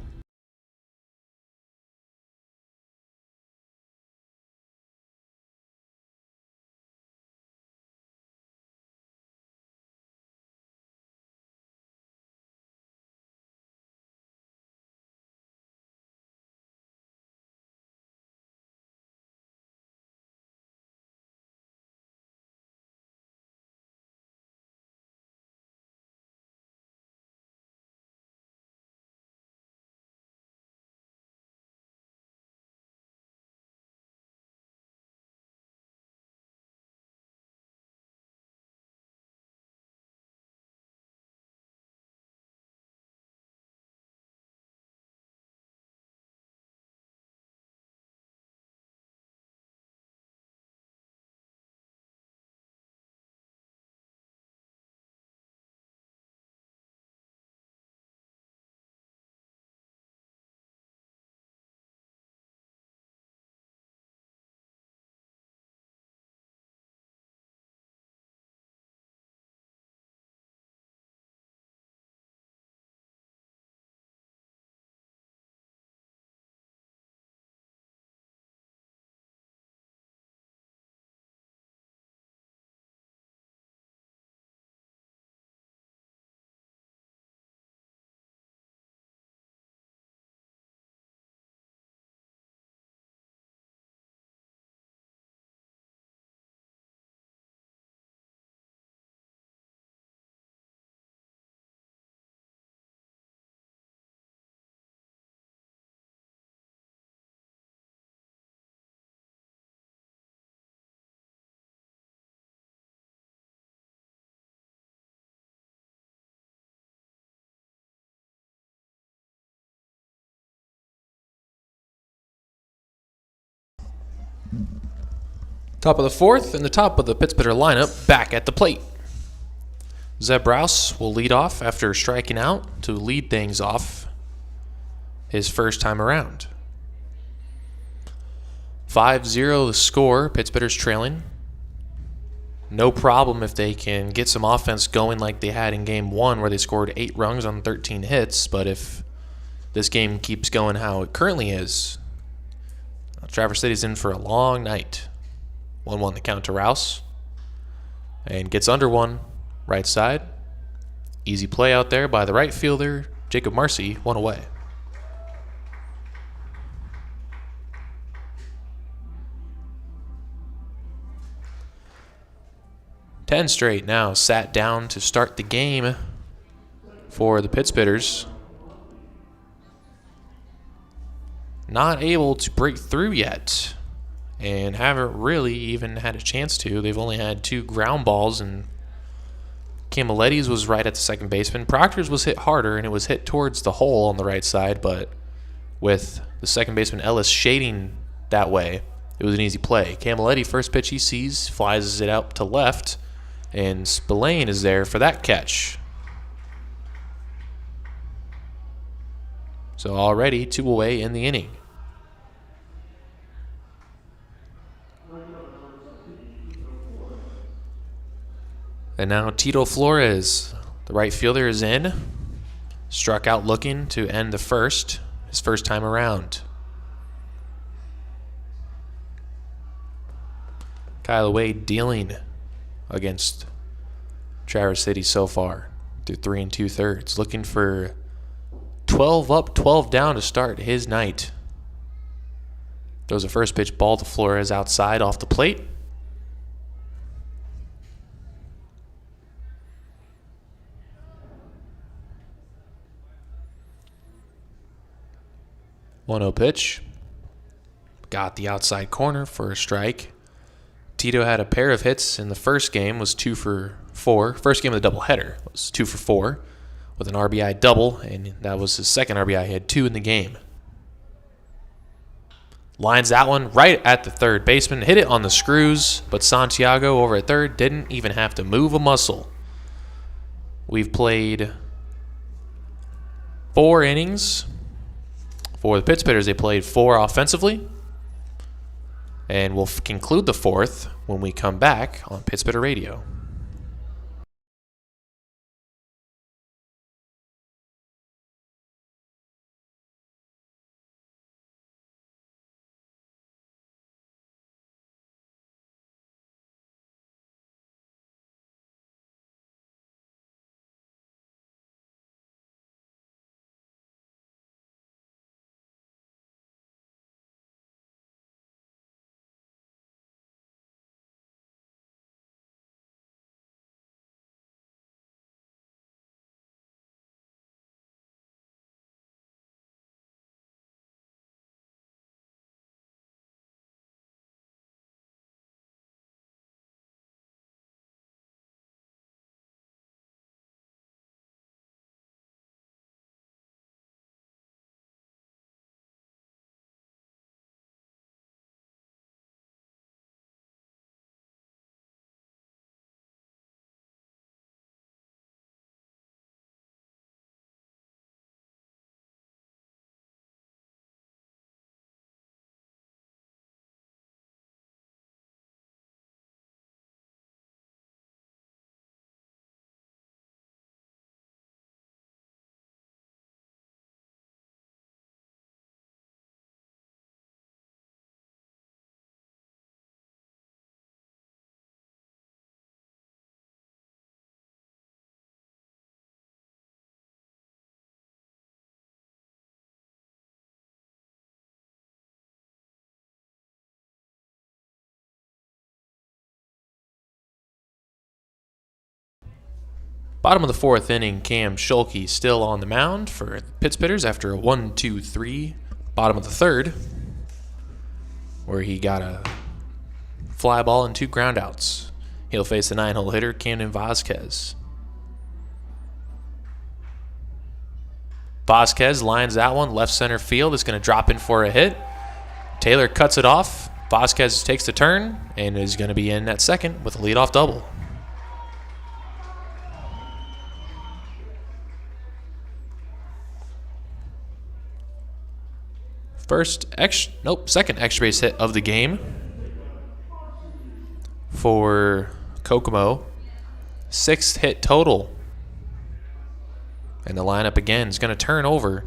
A: Top of the fourth and the top of the Pittsburgh lineup back at the plate. Zeb Rouse will lead off after striking out to lead things off his first time around. 5-0 the score. Pittsburgh's trailing. No problem if they can get some offense going like they had in Game 1 where they scored 8 runs on 13 hits. But if this game keeps going how it currently is, Traverse City's in for a long night. 1-1 the count to Rouse. And gets under one. Right side. Easy play out there by the right fielder, Jacob Marcy, 1 away. Ten straight now sat down to start the game for the Pittsburghers. Not able to break through yet and haven't really even had a chance to. They've only had 2 ground balls, and Camilletti was right at the second baseman. Proctor's was hit harder, and it was hit towards the hole on the right side, but with the second baseman Ellis shading that way, it was an easy play. Camilletti, first pitch he sees, flies it out to left, and Spillane is there for that catch. So already 2 away in the inning. And now Tito Flores, the right fielder, is in. Struck out looking to end the first, his first time around. Kyle Wade dealing against Traverse City so far through 3 2/3. Looking for 12 up, 12 down to start his night. Throws a first pitch ball to Flores outside off the plate. One-0 pitch. Got the outside corner for a strike. Tito had a pair of hits in the first game, was 2 for 4. First game of the doubleheader was 2 for 4 with an RBI double, and that was his second RBI. He had 2 in the game. Lines that one right at the third baseman. Hit it on the screws, but Santiago over at third didn't even have to move a muscle. We've played 4 innings. For the Pittsburghers, they played 4 offensively. And we'll conclude the 4th when we come back on Pittsburgh Radio. Bottom of the 4th inning, Cam Schulke still on the mound for the Pittsburghers after a 1-2-3 bottom of the 3rd, where he got a fly ball and 2 groundouts. He'll face the 9-hole hitter, Camden Vasquez. Vasquez lines that one left center field. It's going to drop in for a hit. Taylor cuts it off Vasquez takes the turn and is going to be in at second with a leadoff double. Second extra base hit of the game for Kokomo. 6th hit total. And the lineup again is going to turn over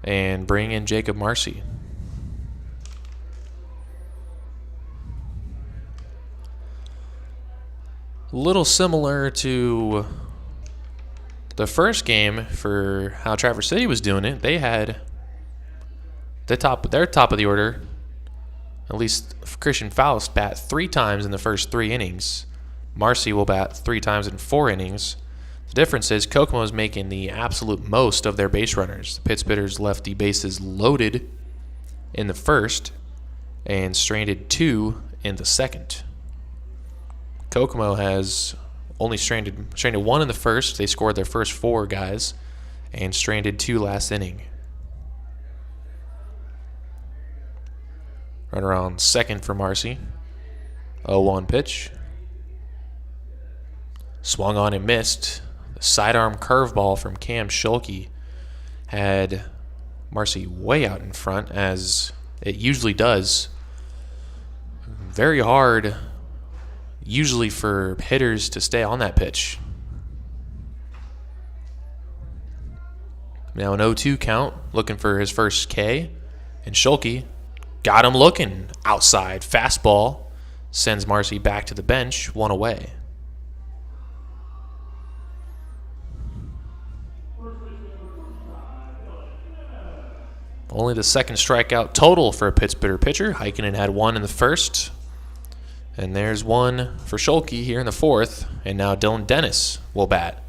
A: and bring in Jacob Marcy. A little similar to the first game for how Traverse City was doing it. They had their top of the order, at least Christian Faust, bat 3 times in the first 3 innings. Marcy will bat 3 times in 4 innings. The difference is Kokomo is making the absolute most of their base runners. The Pittsburghers left the bases loaded in the first and stranded 2 in the second. Kokomo has only stranded 1 in the first. They scored their first 4 guys and stranded 2 last inning. Runner on second for Marcy. 0-1 pitch. Swung on and missed. The sidearm curveball from Cam Schulke had Marcy way out in front, as it usually does. Very hard usually for hitters to stay on that pitch. Now an 0-2 count, looking for his first K. And Schulke got him looking outside. Fastball sends Marcy back to the bench, 1 away. Only the second strikeout total for a Pittsburgh pitcher. Heikkinen had 1 in the first. And there's 1 for Schulke here in the 4th. And now Dylan Dennis will bat.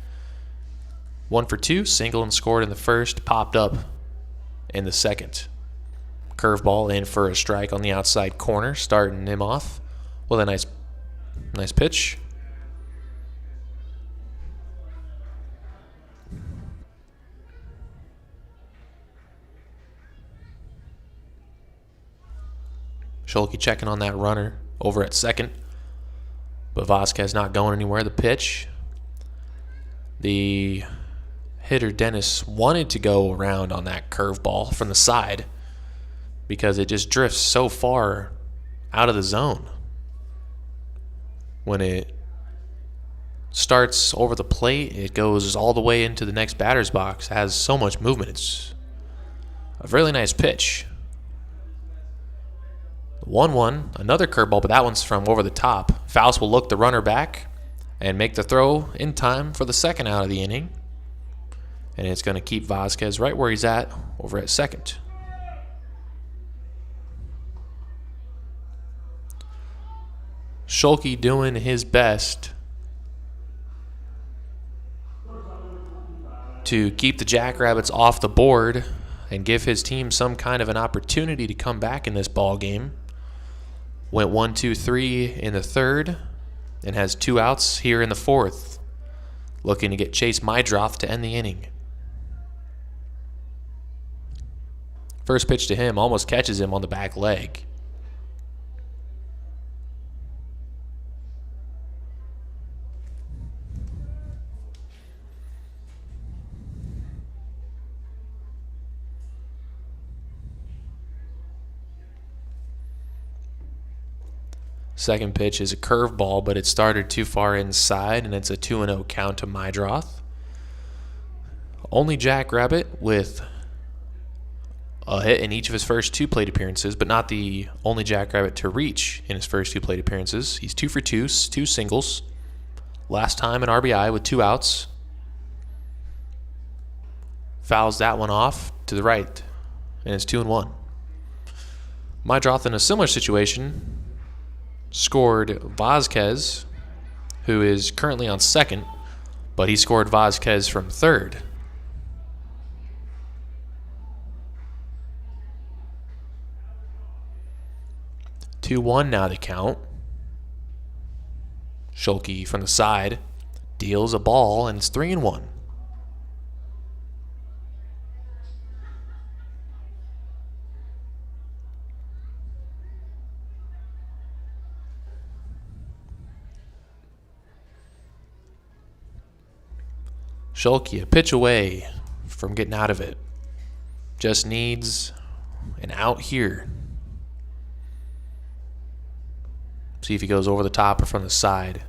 A: 1 for 2, single and scored in the first, popped up in the second. Curveball in for a strike on the outside corner, starting him off with a nice pitch. Schulke checking on that runner over at second. But Vasquez not going anywhere. The pitch. The hitter Dennis wanted to go around on that curveball from the side because it just drifts so far out of the zone. When it starts over the plate, it goes all the way into the next batter's box. It has so much movement. It's a really nice pitch. 1-1, another curveball, but that one's from over the top. Faust will look the runner back and make the throw in time for the second out of the inning. And it's going to keep Vasquez right where he's at, over at second. Schulke doing his best to keep the Jackrabbits off the board and give his team some kind of an opportunity to come back in this ball game. Went 1-2-3 in the third and has 2 outs here in the 4th. Looking to get Chase Mydroth to end the inning. First pitch to him almost catches him on the back leg. Second pitch is a curveball, but it started too far inside, and it's a 2-0 count to Mydroth. Only Jackrabbit with a hit in each of his first 2 plate appearances, but not the only Jackrabbit to reach in his first 2 plate appearances. He's 2 for 2, 2 singles. Last time an RBI with 2 outs. Fouls that one off to the right, and it's 2-1. Mydroth in a similar situation scored Vasquez, who is currently on second, but he scored Vasquez from third. Two-one now to count. Schulke from the side deals a ball, and it's 3-1. Schulke a pitch away from getting out of it. Just needs an out here. See if he goes over the top or from the side.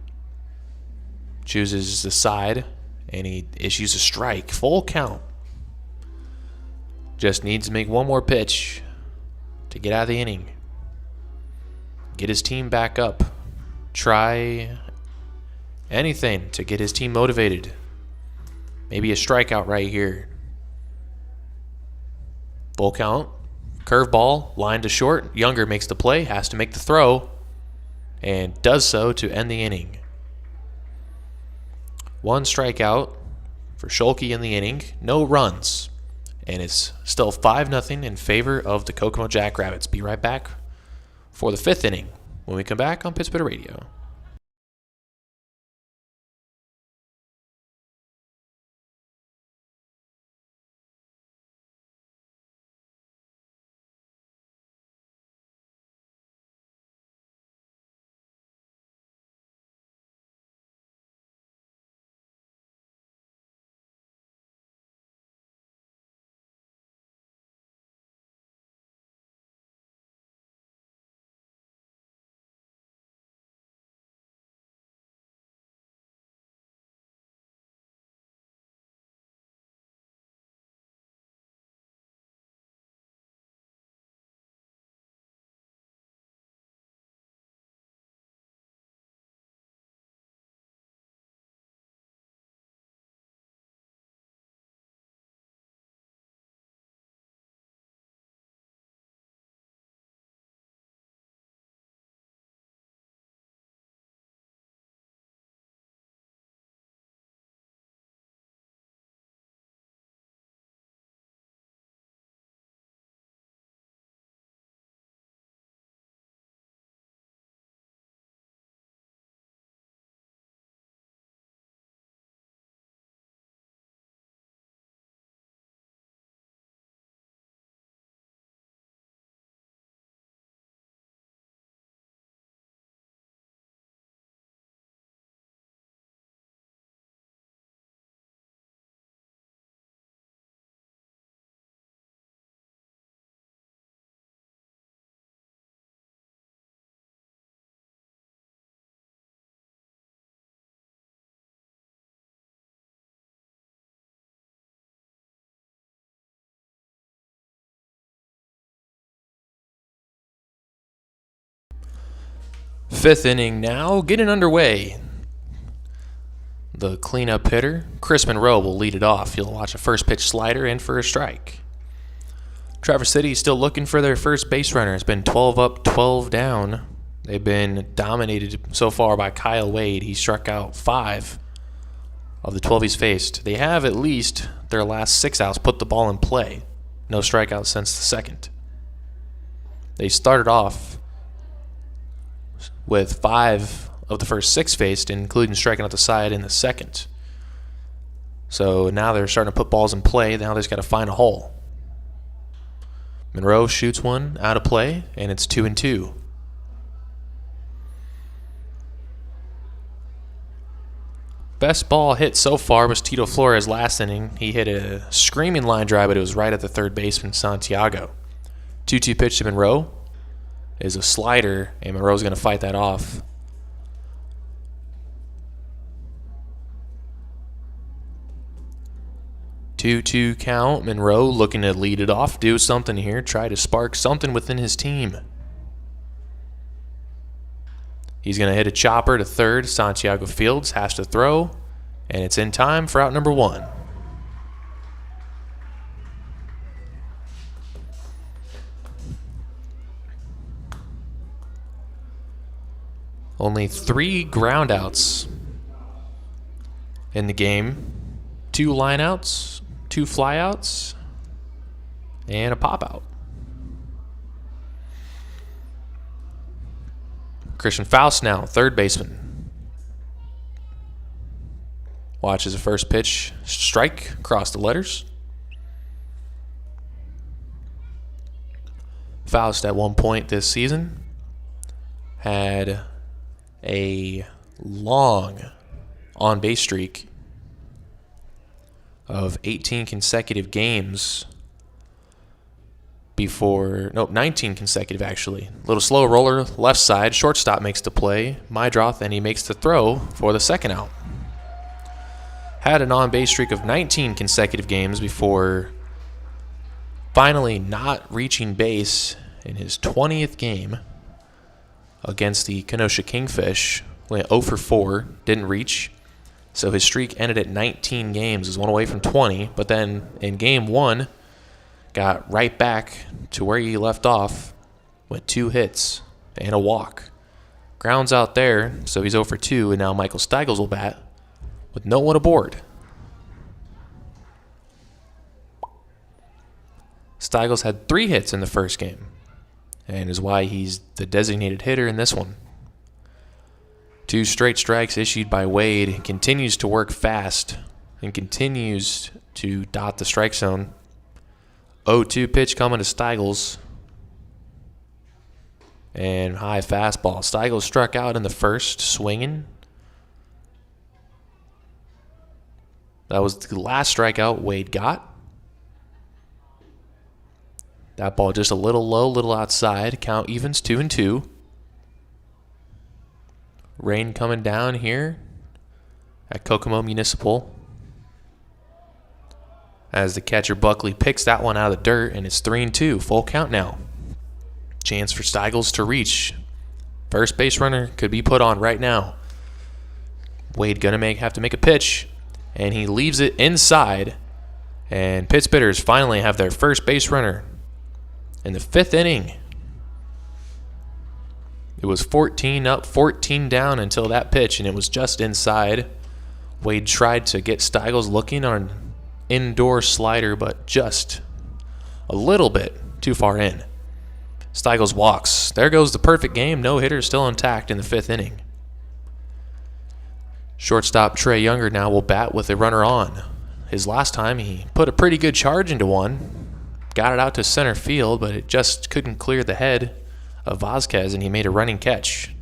A: Chooses the side, and he issues a strike. Full count. Just needs to make one more pitch to get out of the inning. Get his team back up. Try anything to get his team motivated. Maybe a strikeout right here. Full count. Curveball, line to short. Younger makes the play, has to make the throw, and does so to end the inning. One strikeout for Schulke in the inning. No runs. And it's still 5-0 in favor of the Kokomo Jackrabbits. Be right back for the 5th inning when we come back on Pittsburgh Radio. Fifth inning now, getting underway. The cleanup hitter, Chris Monroe, will lead it off. He'll watch a first pitch slider in for a strike. Traverse City is still looking for their first base runner. It's been 12 up, 12 down. They've been dominated so far by Kyle Wade. He struck out 5 of the 12 he's faced. They have at least their last 6 outs put the ball in play. No strikeouts since the second. They started off with 5 of the first 6 faced, including striking out the side in the second. So now they're starting to put balls in play. Now they've got to find a hole. Monroe shoots one out of play, and it's 2-2. Best ball hit so far was Tito Flores last inning. He hit a screaming line drive, but it was right at the third baseman, Santiago. 2-2 pitch to Monroe is a slider, and Monroe's going to fight that off. Two count. Monroe looking to lead it off, do something here, try to spark something within his team. He's going to hit a chopper to third. Santiago Fields has to throw, and it's in time for out number 1. Only 3 groundouts in the game. 2 lineouts, 2 flyouts, and a pop-out. Christian Faust now, third baseman. Watches the first pitch strike across the letters. Faust at one point this season had a long on-base streak of 18 consecutive games before, nope, 19 consecutive actually. Little slow roller, left side, shortstop makes the play, Mydroth, and he makes the throw for the second out. Had an on-base streak of 19 consecutive games before finally not reaching base in his 20th game against the Kenosha Kingfish. Went 0 for 4, didn't reach. So his streak ended at 19 games, was one away from 20. But then in game 1, got right back to where he left off with 2 hits and a walk. Grounds out there, so he's 0 for 2, and now Michael Steigels will bat with no one aboard. Steigels had 3 hits in the first game, and is why he's the designated hitter in this one. 2 straight strikes issued by Wade. He continues to work fast and continues to dot the strike zone. 0-2 pitch coming to Steigels. And high fastball. Steigels struck out in the first, swinging. That was the last strikeout Wade got. That ball just a little low, little outside. Count evens 2-2. Rain coming down here at Kokomo Municipal as the catcher Buckley picks that one out of the dirt, and it's 3-2. Full count now. Chance for Steigels to reach. First base runner could be put on right now. Wade gonna have to make a pitch, and he leaves it inside. And Pitt Spitters finally have their first base runner in the 5th inning. It was 14 up, 14 down until that pitch, and it was just inside. Wade tried to get Steigels looking on an indoor slider, but just a little bit too far in. Steigels walks. There goes the perfect game. No hitter still intact in the 5th inning. Shortstop Trey Younger now will bat with a runner on. His last time he put a pretty good charge into one. Got it out to center field, but it just couldn't clear the head of Vasquez, and he made a running catch.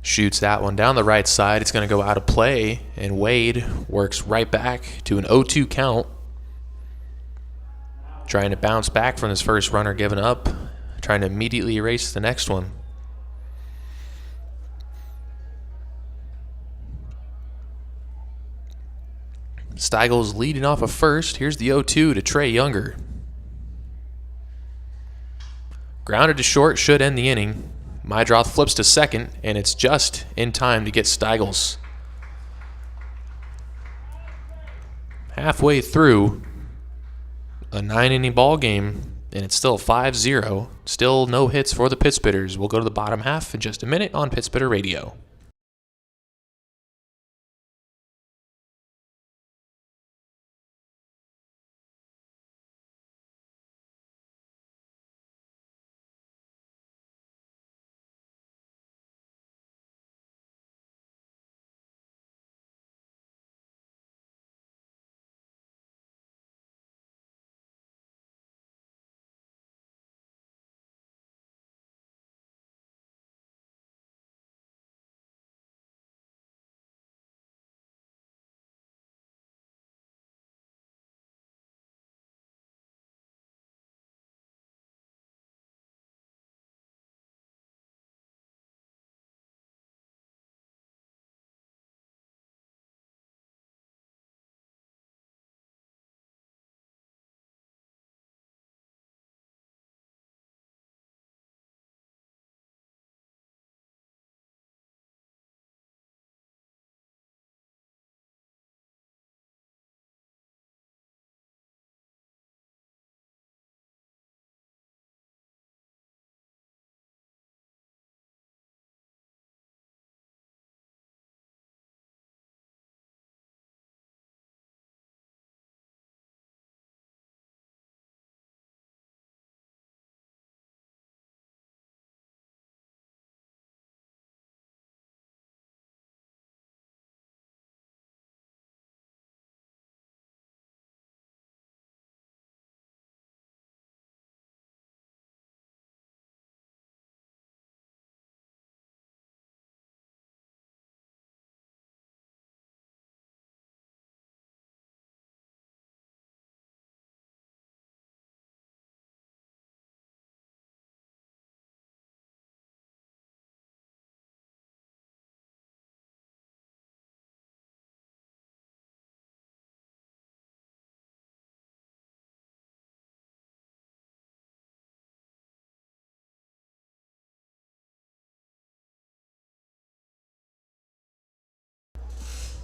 A: Shoots that one down the right side. It's going to go out of play, and Wade works right back to an 0-2 count. Trying to bounce back from his first runner given up. Trying to immediately erase the next one. Steigels leading off of first. Here's the 0-2 to Trey Younger. Grounded to short, should end the inning. Mydroth flips to second, and it's just in time to get Steigels. Halfway through a 9-inning ball game, and it's still 5-0. Still no hits for the Pitt Spitters. We'll go to the bottom half in just a minute on Pitt Spitter Radio.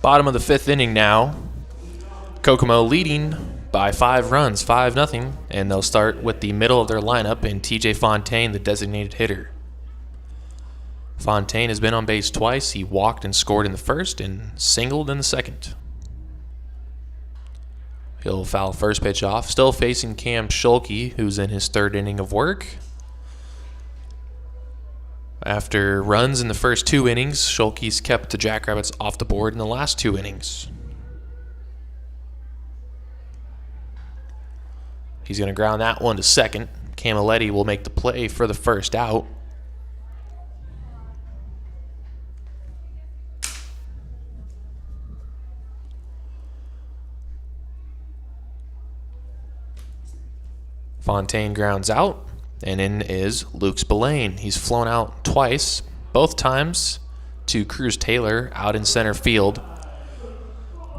A: Bottom of the 5th inning now. Kokomo leading by 5 runs, 5-0, and they'll start with the middle of their lineup in TJ Fontaine, the designated hitter. Fontaine has been on base twice. He walked and scored in the first and singled in the second. He'll foul first pitch off. Still facing Cam Schulke, who's in his 3rd inning of work. After runs in the first 2 innings, Schulke's kept the Jackrabbits off the board in the last 2 innings. He's going to ground that one to second. Camilletti will make the play for the first out. Fontaine grounds out, and in is Luke Spillane. He's flown out twice, both times to Cruz Taylor out in center field.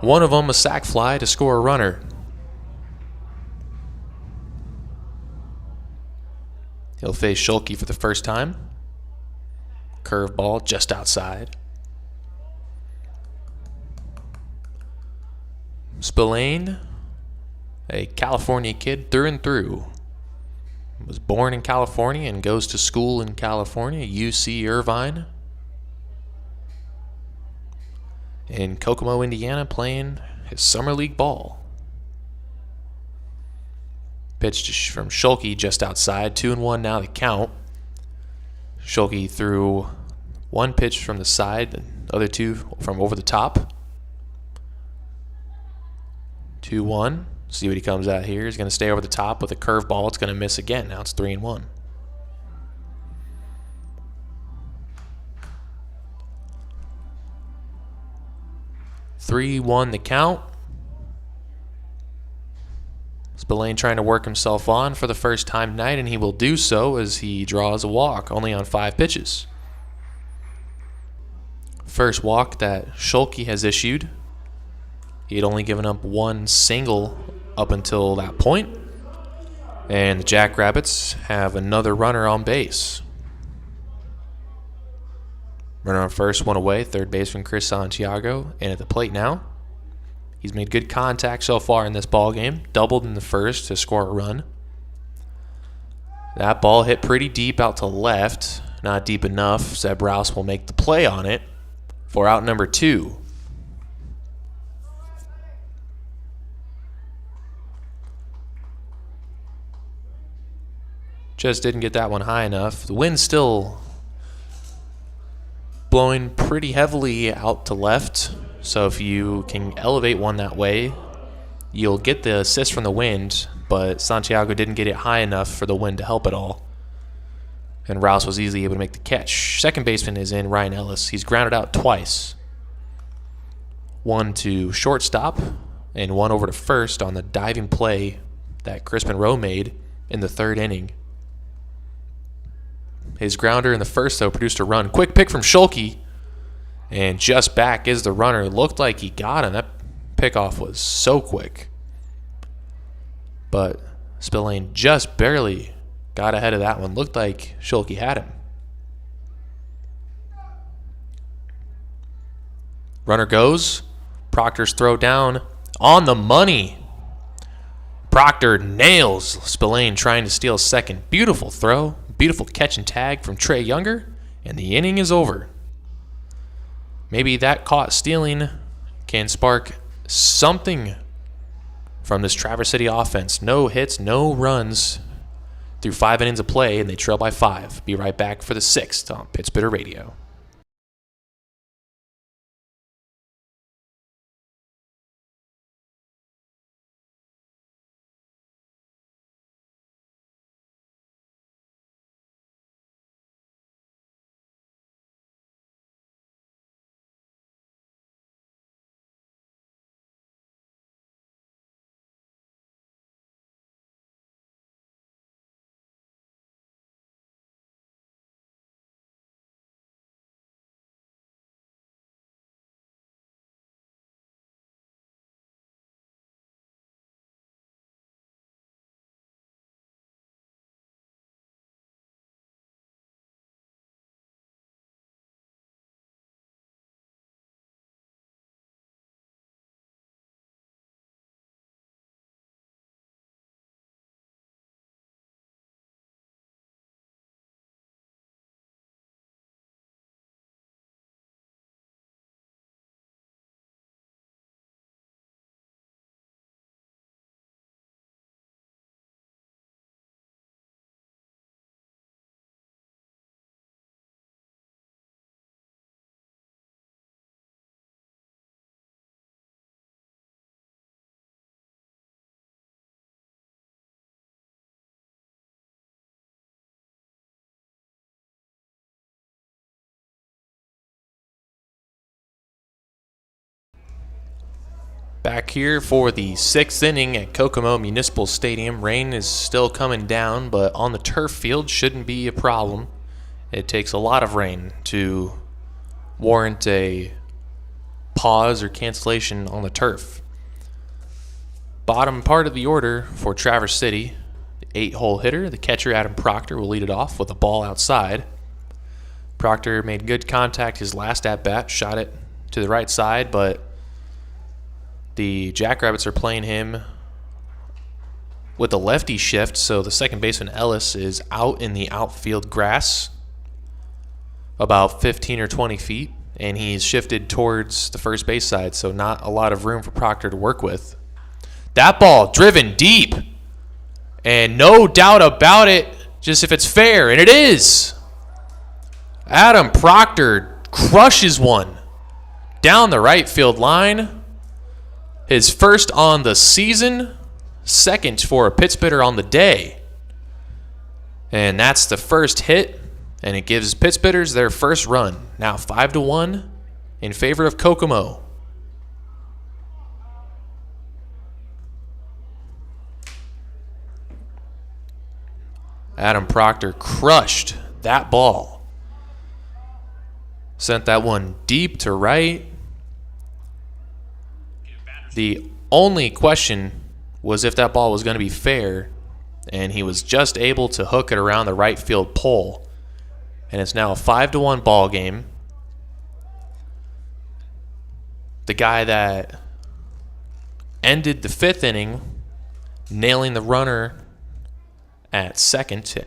A: One of them a sac fly to score a runner. He'll face Schulke for the first time. Curveball just outside. Spillane, a California kid through and through. Was born in California and goes to school in California, UC Irvine. In Kokomo, Indiana, playing his summer league ball. Pitch from Schulke just outside, 2-1 now the count. Schulke threw one pitch from the side, the other 2 from over the top. 2-1. See what he comes out here. He's going to stay over the top with a curveball. It's going to miss again. Now it's 3-1. The count. Spillane trying to work himself on for the first time tonight, and he will do so as he draws a walk, only on 5 pitches. First walk that Schulke has issued. He had only given up 1 single up until that point. And the Jackrabbits have another runner on base. Runner on first, 1 away, third baseman Chris Santiago. And at the plate now, he's made good contact so far in this ball game. Doubled in the first to score a run. That ball hit pretty deep out to left. Not deep enough. Zeb Rouse will make the play on it for out number 2. Just didn't get that one high enough. The wind's still blowing pretty heavily out to left. So if you can elevate one that way, you'll get the assist from the wind. But Santiago didn't get it high enough for the wind to help at all. And Rouse was easily able to make the catch. Second baseman is in Ryan Ellis. He's grounded out twice. 1 to shortstop and 1 over to first on the diving play that Crispin Rowe made in the 3rd inning. His grounder in the first, though, produced a run. Quick pick from Schulke. And just back is the runner. It looked like he got him. That pickoff was so quick. But Spillane just barely got ahead of that one. Looked like Schulke had him. Runner goes. Proctor's throw down on the money. Proctor nails Spillane trying to steal second. Beautiful throw. Beautiful catch and tag from Trey Younger. And the inning is over. Maybe that caught stealing can spark something from this Traverse City offense. No hits, no runs through 5 innings of play, and they trail by 5. Be right back for the 6th on Pittsburgh Radio. Back here for the 6th inning at Kokomo Municipal Stadium. Rain is still coming down, but on the turf field shouldn't be a problem. It takes a lot of rain to warrant a pause or cancellation on the turf. Bottom part of the order for Traverse City, the 8-hole hitter, the catcher Adam Proctor, will lead it off with a ball outside. Proctor made good contact his last at-bat, shot it to the right side, but the Jackrabbits are playing him with a lefty shift, so the second baseman Ellis is out in the outfield grass about 15 or 20 feet, and he's shifted towards the first base side, so not a lot of room for Proctor to work with. That ball driven deep, and no doubt about it, just if it's fair, and it is. Adam Proctor crushes one down the right field line. His first on the season, second for a Pittsburgher on the day. And that's the first hit, and it gives Pittsburghers their first run. Now 5-1 in favor of Kokomo. Adam Proctor crushed that ball. Sent that one deep to right. The only question was if that ball was going to be fair, and he was just able to hook it around the right field pole. And it's now a 5-1 ball game. The guy that ended the 5th inning, nailing the runner at second,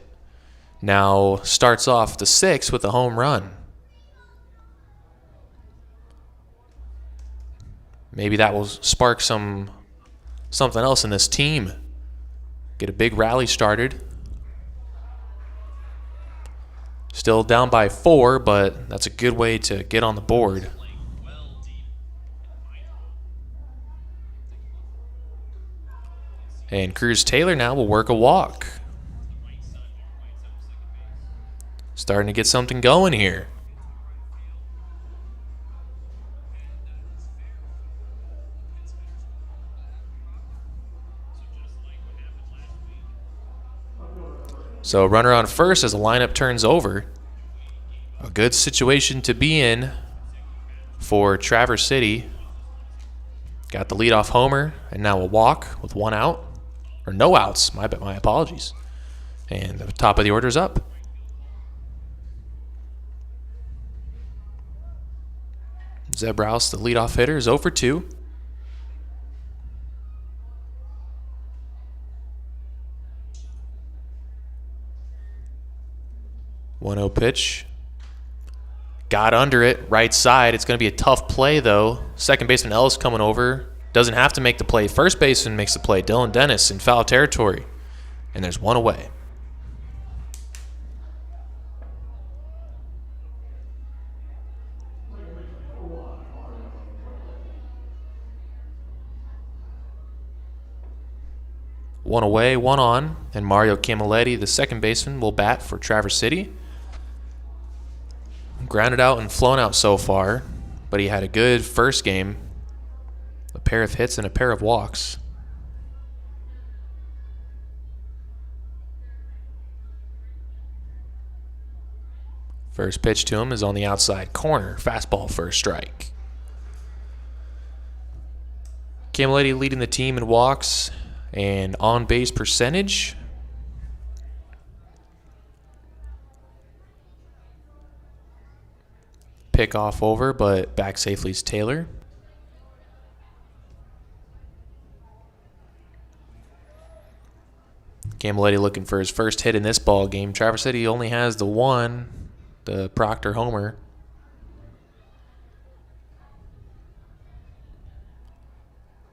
A: now starts off the 6th with a home run. Maybe that will spark something else in this team. Get a big rally started. Still down by 4, but that's a good way to get on the board. And Cruz Taylor now will work a walk. Starting to get something going here. So runner on first as the lineup turns over. A good situation to be in for Traverse City. Got the leadoff homer, and now a walk with 1 out. Or no outs, my apologies. And the top of the order is up. Zeb Rouse, the leadoff hitter, is 0 for 2. One-zero pitch. Got under it, right side. It's going to be a tough play, though. Second baseman Ellis coming over. Doesn't have to make the play. First baseman makes the play. Dylan Dennis in foul territory. And there's 1 away. One away, 1 on. And Mario Camilletti, the second baseman, will bat for Traverse City. Grounded out and flown out so far, but he had a good first game. A pair of hits and a pair of walks. First pitch to him is on the outside corner. Fastball for a strike. Camilletti leading the team in walks and on-base percentage. Pick off over, but back safely is Taylor. Camilletti looking for his first hit in this ball game. Traverse City only has the 1, the Proctor homer.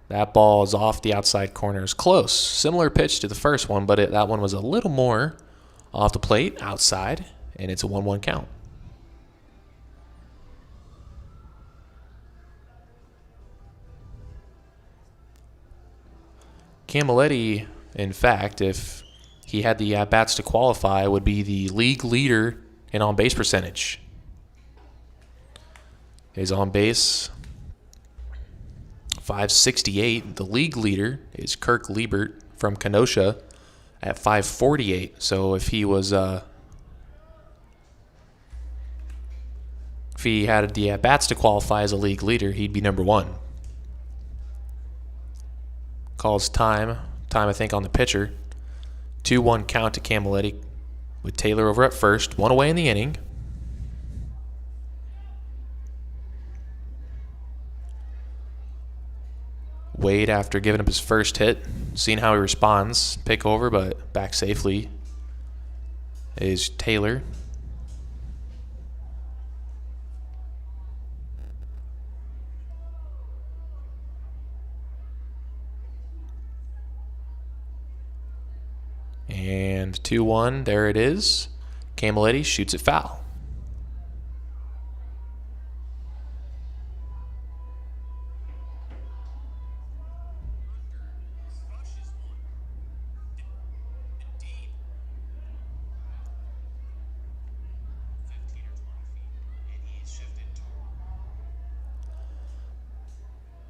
A: That ball is off the outside corner. It's close. Similar pitch to the first one, but that one was a little more off the plate, outside, and it's a 1-1 count. Camilletti, in fact, if he had the at-bats to qualify, would be the league leader in on-base percentage. His on-base 568. The league leader is Kirk Liebert from Kenosha at 548. So if he was if he had the at-bats to qualify as a league leader, he'd be number 1. Calls time I think on the pitcher. 2-1 count to Camilletti with Taylor over at first, 1 away in the inning. Wade, after giving up his first hit, seeing how he responds, pick over, but back safely is Taylor. And 2-1, there it is. Camilletti shoots it foul.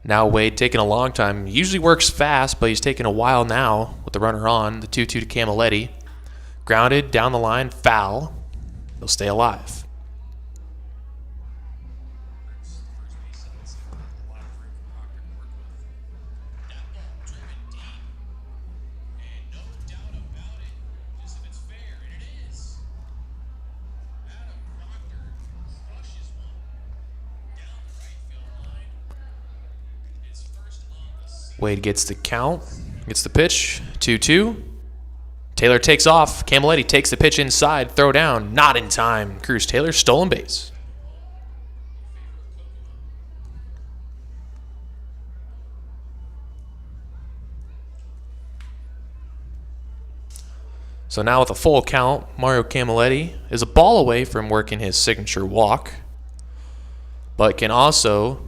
A: Now Wade taking a long time. Usually works fast, but he's taking a while now with the runner on. The 2-2 to Camilletti. Grounded, down the line, foul. They'll stay alive. Wade gets the count, gets the pitch, 2-2. Taylor takes off. Camilletti takes the pitch inside, throw down, not in time. Cruz Taylor, stolen base. So now with a full count, Mario Camilletti is a ball away from working his signature walk, but can also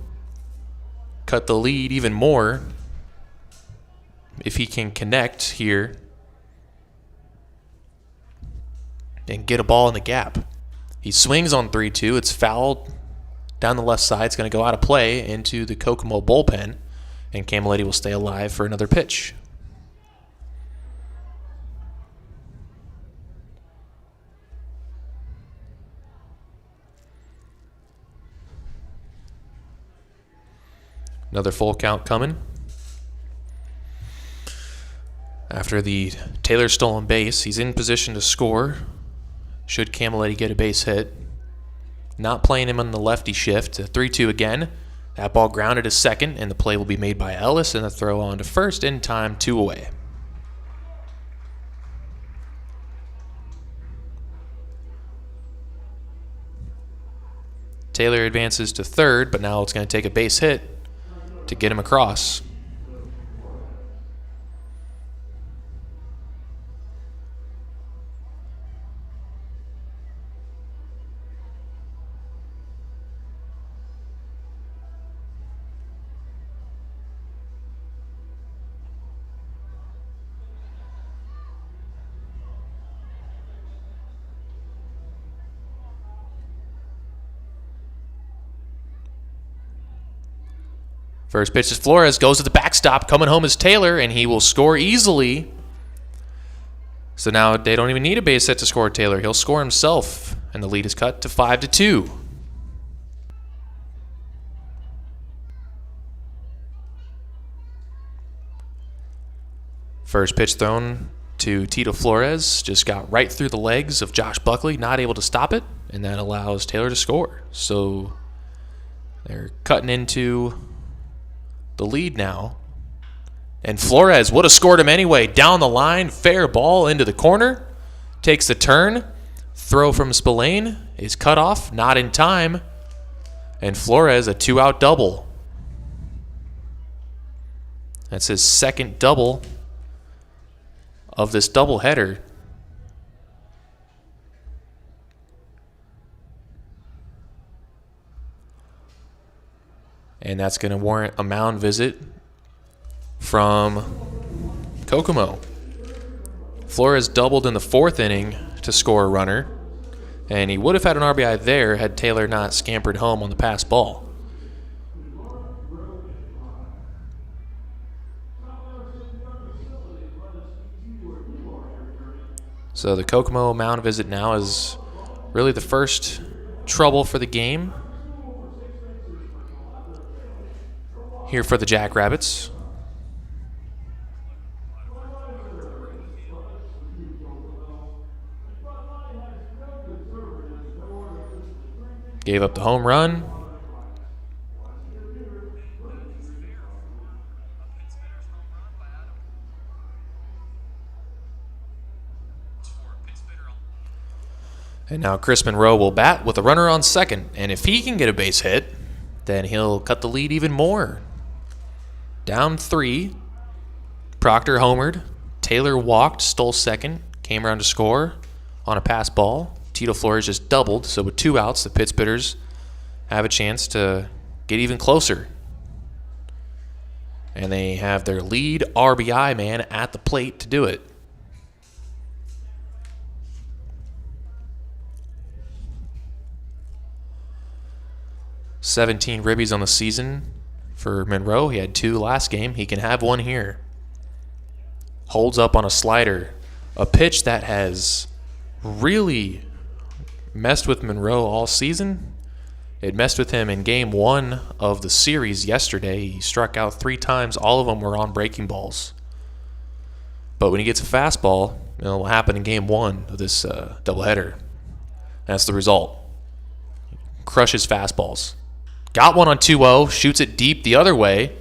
A: cut the lead even more if he can connect here and get a ball in the gap. He swings on 3-2. It's fouled down the left side. It's going to go out of play into the Kokomo bullpen, and Camilletti will stay alive for another pitch. Another full count coming. After the Taylor stolen base, he's in position to score. Should Camilletti get a base hit. Not playing him on the lefty shift. A 3-2 again. That ball grounded to second, and the play will be made by Ellis, and the throw on to first in time, 2 away. Taylor advances to third, but now it's going to take a base hit to get him across. First pitch is Flores, goes to the backstop. Coming home is Taylor, and he will score easily. So now they don't even need a base hit to score Taylor. He'll score himself, and the lead is cut to 5-2. First pitch thrown to Tito Flores. Just got right through the legs of Josh Buckley, not able to stop it, and that allows Taylor to score. So they're cutting into the lead now. And Flores would have scored him anyway. Down the line, fair ball into the corner. Takes the turn. Throw from Spillane is cut off, not in time. And Flores, a 2-out double. That's his second double of this doubleheader. And that's going to warrant a mound visit from Kokomo. Flores doubled in the 4th inning to score a runner, and he would have had an RBI there had Taylor not scampered home on the pass ball. So the Kokomo mound visit now is really the first trouble for the game here for the Jackrabbits. Gave up the home run. And now Chris Monroe will bat with a runner on second. And if he can get a base hit, then he'll cut the lead even more. Down 3. Proctor homered. Taylor walked, stole second, came around to score on a pass ball. Tito Flores just doubled, so with 2 outs, the Pittsburghers have a chance to get even closer. And they have their lead RBI man at the plate to do it. "17 ribbies on the season for Monroe. He had 2 last game. He can have 1 here. Holds up on a slider. A pitch that has really messed with Monroe all season. It messed with him in game 1 of the series yesterday. He struck out 3 times. All of them were on breaking balls. But when he gets a fastball, it will happen in game 1 of this doubleheader. That's the result. Crushes fastballs. Got one on 2-0, shoots it deep the other way,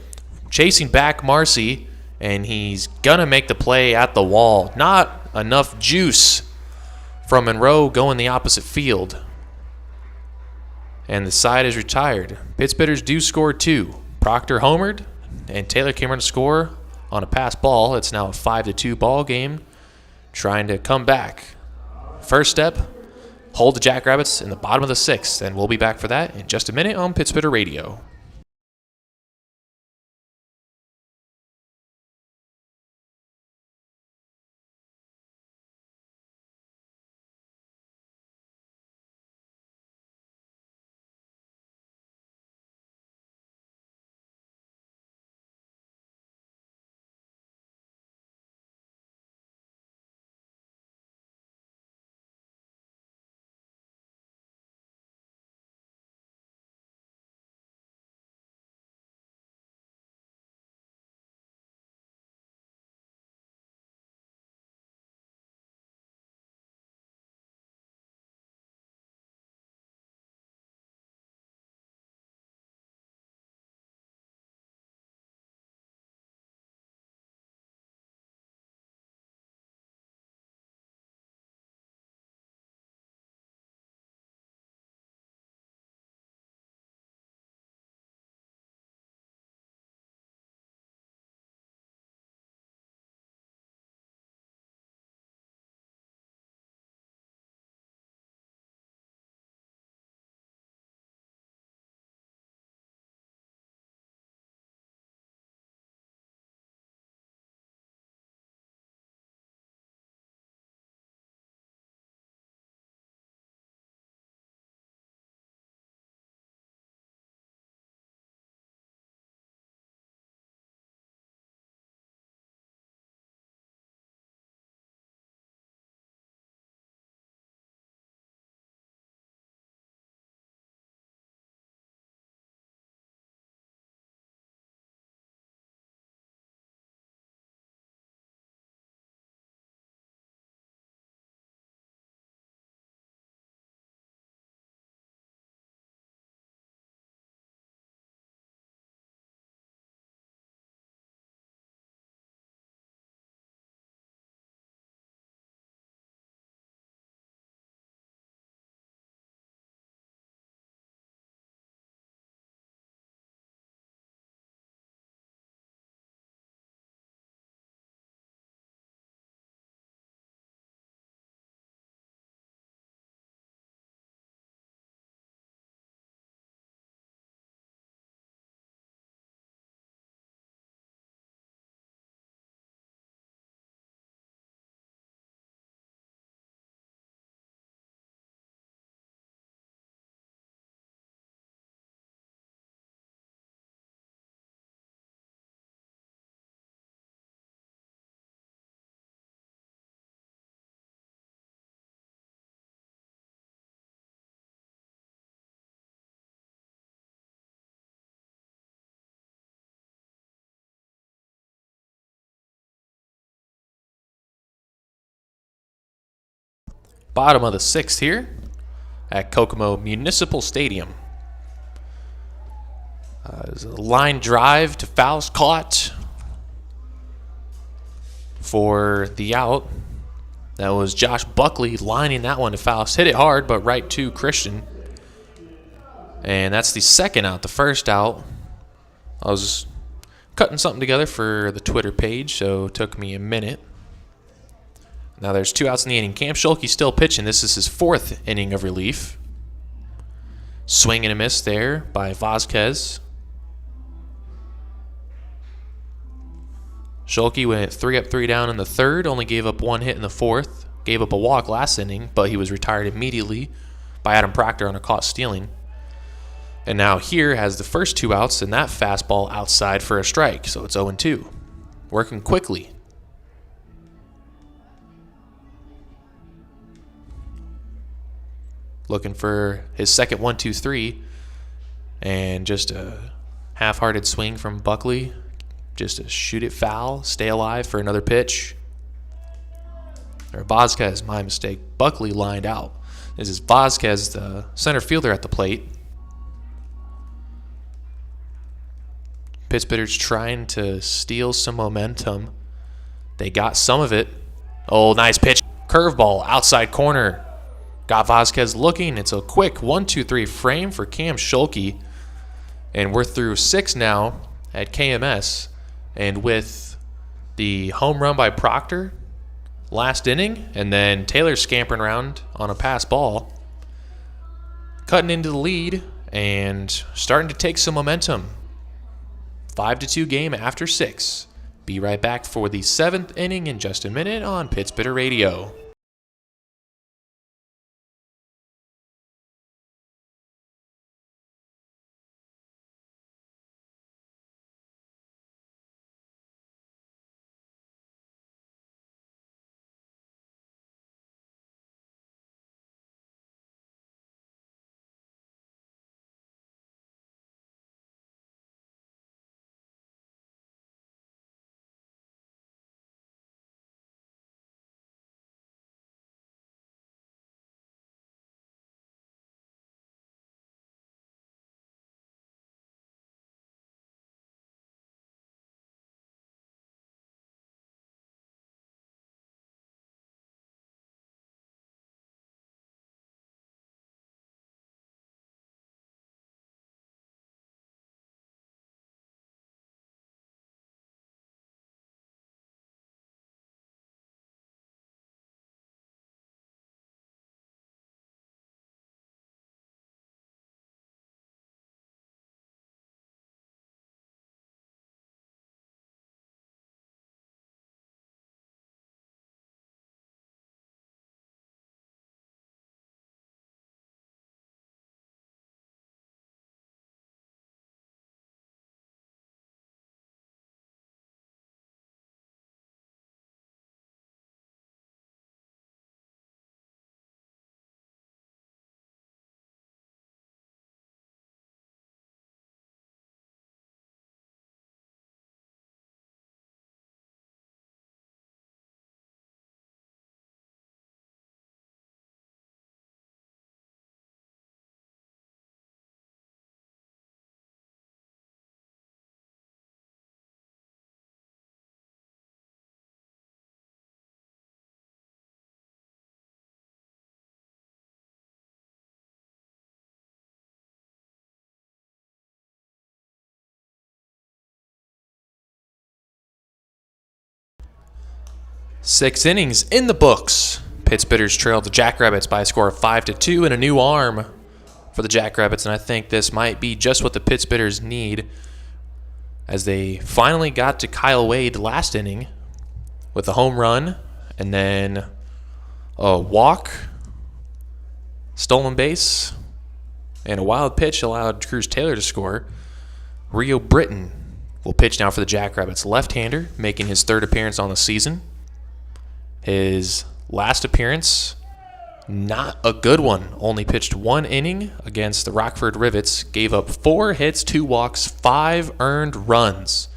A: chasing back Marcy, and he's going to make the play at the wall. Not enough juice from Monroe going the opposite field. And the side is retired. Pittsburghers do score 2. Proctor homered, and Taylor came around to score on a pass ball. It's now a 5-2 ball game, trying to come back. First step, hold the Jackrabbits in the bottom of the 6th, and we'll be back for that in just a minute on Pittsburgh Radio. Bottom of the 6th here at Kokomo Municipal Stadium. There's a line drive to Fouls caught for the out. That was Josh Buckley lining that one to Faust. Hit it hard, but right to Christian. And that's the second out. The first out, I was cutting something together for the Twitter page, so it took me a minute. Now there's 2 outs in the inning. Cam Schulke still pitching. This is his 4th inning of relief. Swing and a miss there by Vazquez. Schulke went 3 up, 3 down in the 3rd, only gave up 1 hit in the 4th, gave up a walk last inning, but he was retired immediately by Adam Proctor on a caught stealing. And now here has the first 2 outs, and that fastball outside for a strike, so it's 0-2. Working quickly. Looking for his second 1-2-3, and just a half-hearted swing from Buckley. Just to shoot it foul, stay alive for another pitch. Or Vazquez, my mistake. Buckley lined out. This is Vazquez, the center fielder at the plate. Pittsburgh's trying to steal some momentum. They got some of it. Oh, nice pitch. Curveball, outside corner. Got Vazquez looking. It's a quick 1-2-3 frame for Cam Schulke. And we're through 6 now at KMS. And with the home run by Proctor last inning, and then Taylor scampering around on a pass ball, cutting into the lead and starting to take some momentum. 5-2 game after 6. Be right back for the 7th inning in just a minute on Pittsburgh Radio. Six innings in the books. Pittsburgh's trailed the Jackrabbits by a score of 5-2 and a new arm for the Jackrabbits, and I think this might be just what the Pittsburghs need, as they finally got to Kyle Wade last inning with a home run and then a walk, stolen base, and a wild pitch allowed Cruz Taylor to score. Rio Britton will pitch now for the Jackrabbits, left-hander, making his 3rd appearance on the season. His last appearance, not a good one. Only pitched 1 inning against the Rockford Rivets. Gave up 4 hits, 2 walks, 5 earned runs.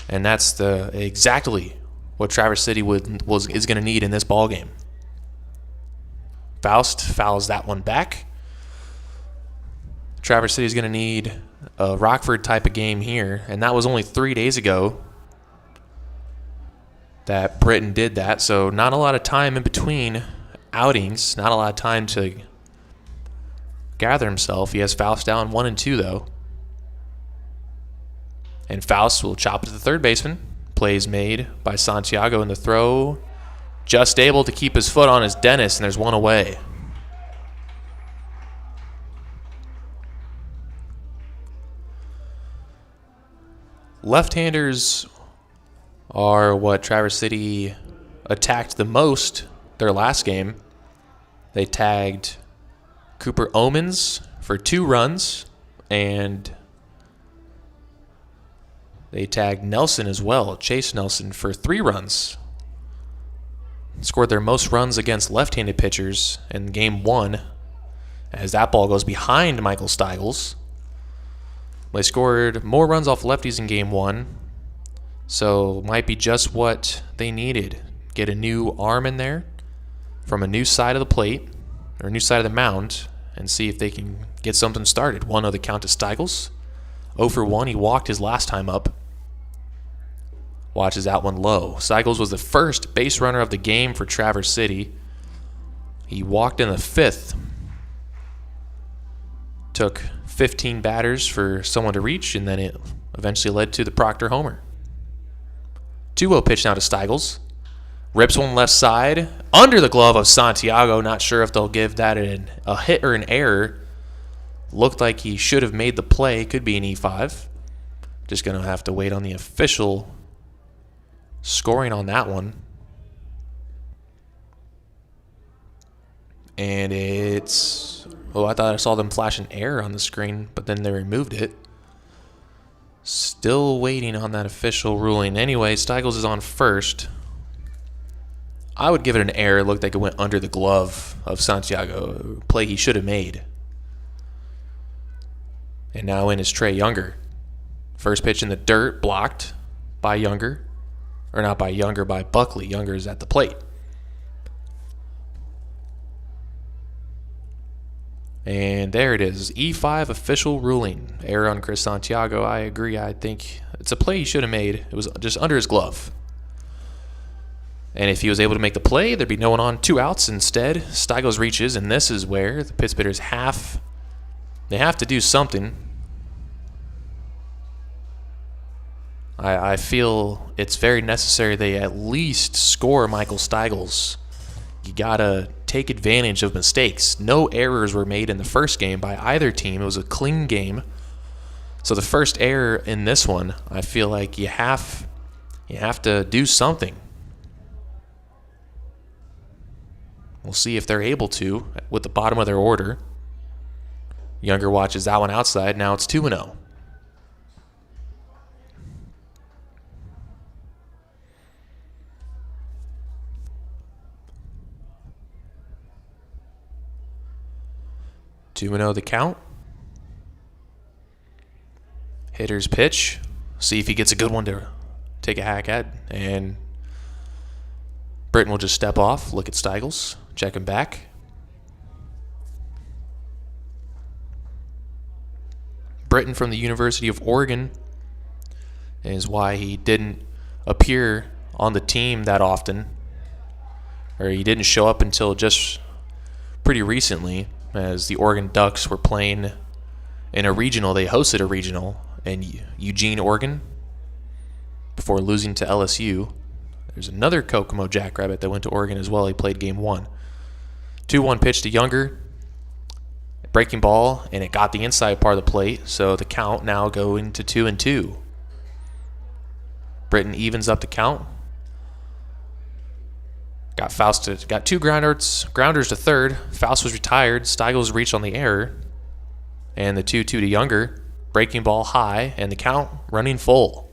A: And that's exactly what Traverse City is going to need in this ballgame. Faust fouls that one back. Traverse City is going to need a Rockford type of game here, and that was only 3 days ago that Britton did that, so not a lot of time in between outings, not a lot of time to gather himself. He has Faust down 1 and 2, though. And Faust will chop it to the third baseman. Plays made by Santiago in the throw. Just able to keep his foot on his Dennis, and there's one away. Left-handers are what Traverse City attacked the most their last game. They tagged Cooper Omens for 2 runs, and they tagged Nelson as well, Chase Nelson, for 3 runs. Scored their most runs against left-handed pitchers in game 1, as that ball goes behind Michael Steigels. They scored more runs off lefties in game 1, so might be just what they needed. Get a new arm in there from a new side of the plate, or a new side of the mound, and see if they can get something started. 1-0 the count to Steigels. 0 for 1, he walked his last time up. Watches that one low. Steigels was the first base runner of the game for Traverse City. He walked in the 5th. Took 15 batters for someone to reach, and then it eventually led to the Proctor homer. 2-0 pitch now to Steigels. Rips one left side, under the glove of Santiago. Not sure if they'll give that a hit or an error. Looked like he should have made the play. Could be an E5. Just going to have to wait on the official scoring on that one. And it's... Oh, I thought I saw them flash an error on the screen, but then they removed it. Still waiting on that official ruling. Anyway, Steigels is on first. I would give it an error. It looked like it went under the glove of Santiago. Play he should have made. And now in is Trey Younger. First pitch in the dirt, blocked by Younger. Or not by Younger, by Buckley. Younger is at the plate. And there it is. E5 official ruling. Error on Chris Santiago. I agree. I think it's a play he should have made. It was just under his glove. And if he was able to make the play, there'd be no one on, 2 outs. Instead, Steigels reaches, and this is where the Pitts Bitters have to do something. I feel it's very necessary they at least score Michael Steigels. You got to take advantage of mistakes. No errors were made in the first game by either team. It was a clean game. So the first error in this one, I feel like you have to do something. We'll see if they're able to with the bottom of their order. Younger watches that one outside. Now it's 2-0. The count. Hitter's pitch. See if he gets a good one to take a hack at. And Britton will just step off, look at Steigels, check him back. Britton from the University of Oregon is why he didn't appear on the team that often, or he didn't show up until just pretty recently, as the Oregon Ducks were playing in a regional. They hosted a regional in Eugene, Oregon, before losing to LSU. There's another Kokomo Jackrabbit that went to Oregon as well. He played game 1. 2-1 pitch to Younger. Breaking ball, and it got the inside part of the plate, so the count now going to 2-2. Britton evens up the count. Got 2 grounders to third. Faust was retired. Steigels reached on the error. And the 2-2 to Younger. Breaking ball high, and the count running full.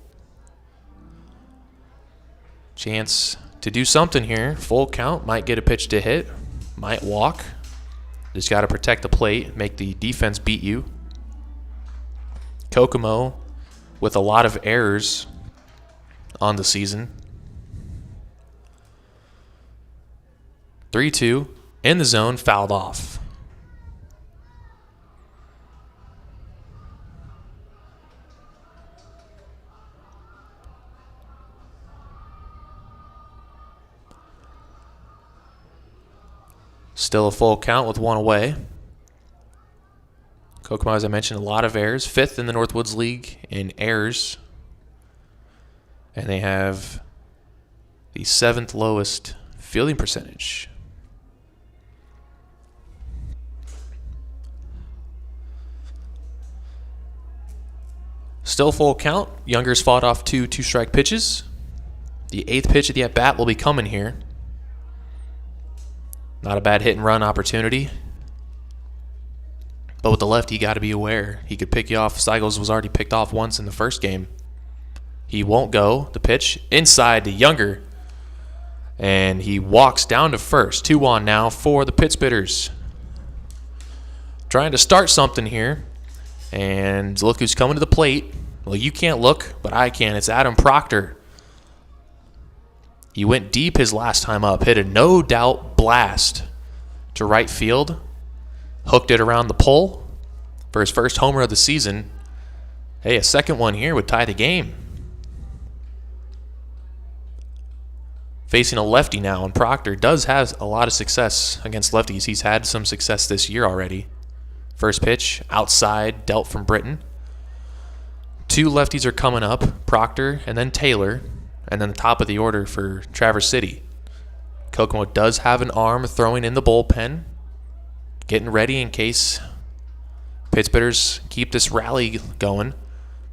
A: Chance to do something here. Full count. Might get a pitch to hit. Might walk. Just got to protect the plate. Make the defense beat you. Kokomo with a lot of errors on the season. 3-2. in the zone, fouled off. Still a full count with one away. Kokomo, as I mentioned, a lot of errors. 5th in the Northwoods League in errors. And they have the 7th lowest fielding percentage. Still full count. Younger's fought off 2 two-strike pitches. The 8th pitch of the at-bat will be coming here. Not a bad hit and run opportunity. But with the lefty, you got to be aware. He could pick you off. Steigels was already picked off once in the first game. He won't go. The pitch inside to Younger. And he walks down to first. 2-1 now for the Pit Spitters. Trying to start something here. And look who's coming to the plate. Well, you can't look, but I can. It's Adam Proctor. He went deep his last time up, hit a no-doubt blast to right field, hooked it around the pole for his first homer of the season. Hey, a second one here would tie the game. Facing a lefty now, and Proctor does have a lot of success against lefties. He's had some success this year already. First pitch, outside, dealt from Britton. 2 lefties are coming up, Proctor and then Taylor. And then the top of the order for Traverse City. Kokomo does have an arm throwing in the bullpen. Getting ready in case Pit Spitters keep this rally going.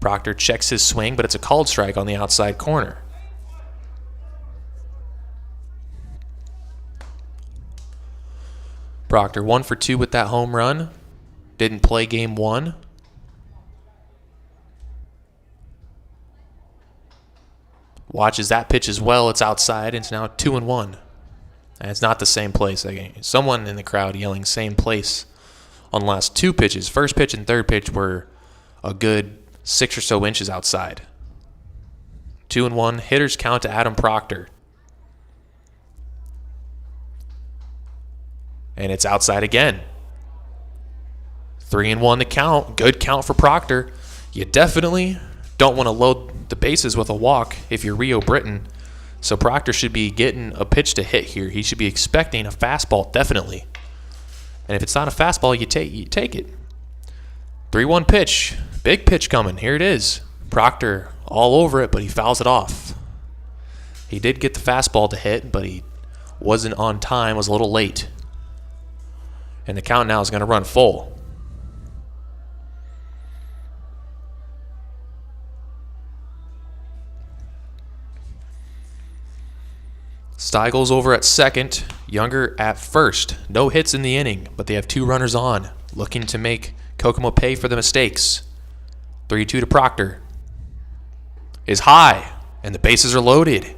A: Proctor checks his swing, but it's a called strike on the outside corner. Proctor 1 for 2 with that home run. Didn't play game 1. Watches that pitch as well. It's outside. It's now 2-1. And it's not the same place. Someone in the crowd yelling same place on the last 2 pitches. First pitch and third pitch were a good 6 or so inches outside. 2-1. Hitters count to Adam Proctor. And it's outside again. 3-1 to count. Good count for Proctor. You definitely don't want to load the bases with a walk if you're Rio Britton. So Proctor should be getting a pitch to hit here. He should be expecting a fastball, definitely. And if it's not a fastball, you take it. 3-1 pitch. Big pitch coming. Here it is. Proctor all over it, but he fouls it off. He did get the fastball to hit, but he wasn't on time, was a little late. And the count now is going to run full. Steigels over at second, Younger at first. No hits in the inning, but they have 2 runners on, looking to make Kokomo pay for the mistakes. 3-2 to Proctor. Is high, and the bases are loaded.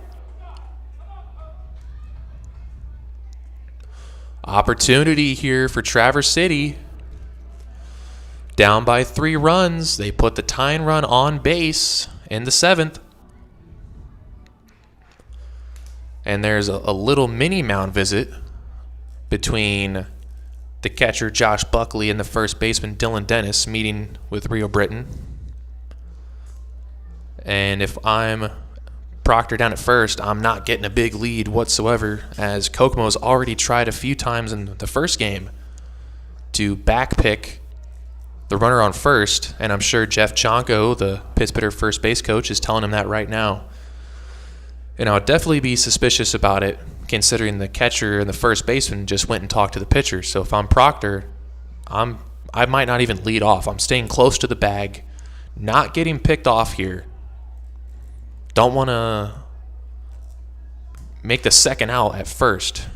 A: Opportunity here for Traverse City. Down by 3 runs. They put the tying run on base in the 7th. And there's a little mini mound visit between the catcher Josh Buckley and the first baseman Dylan Dennis meeting with Rio Britton. And if I'm Proctor down at first, I'm not getting a big lead whatsoever, as Kokomo's already tried a few times in the first game to backpick the runner on first, and I'm sure Jeff Chonko, the Pit Spitter first base coach, is telling him that right now. And I would definitely be suspicious about it, considering the catcher and the first baseman just went and talked to the pitcher. So if I'm Proctor, I might not even lead off. I'm staying close to the bag, not getting picked off here. Don't want to make the second out at first.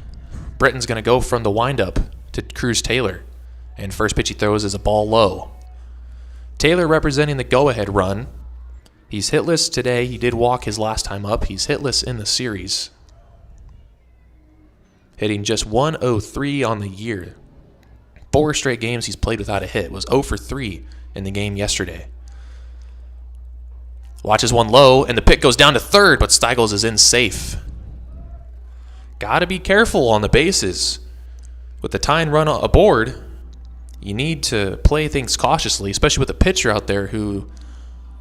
A: Britton's going to go from the windup to Cruz Taylor, and first pitch he throws is a ball low. Taylor representing the go-ahead run. He's hitless today. He did walk his last time up. He's hitless in the series. Hitting just 103 on the year. 4 straight games he's played without a hit. Was 0 for 3 in the game yesterday. Watches one low, and the pick goes down to third, but Steigels is in safe. Got to be careful on the bases. With the tying run aboard, you need to play things cautiously, especially with a pitcher out there who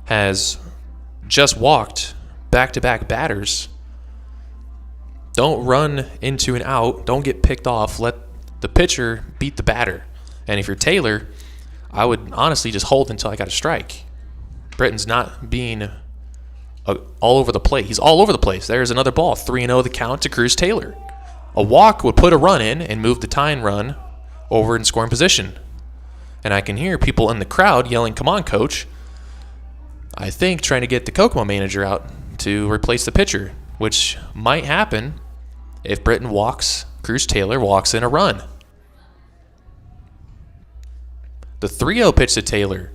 A: has just walked back-to-back batters. Don't run into an out. Don't get picked off. Let the pitcher beat the batter. And if you're Taylor, I would honestly just hold until I got a strike. Britton's not being all over the plate. He's all over the place. There's another ball. 3-0 the count to Cruz Taylor. A walk would put a run in and move the tying run over in scoring position. And I can hear people in the crowd yelling, "Come on, coach." I think trying to get the Kokomo manager out to replace the pitcher, which might happen if Cruz Taylor walks in a run. The 3-0 pitch to Taylor.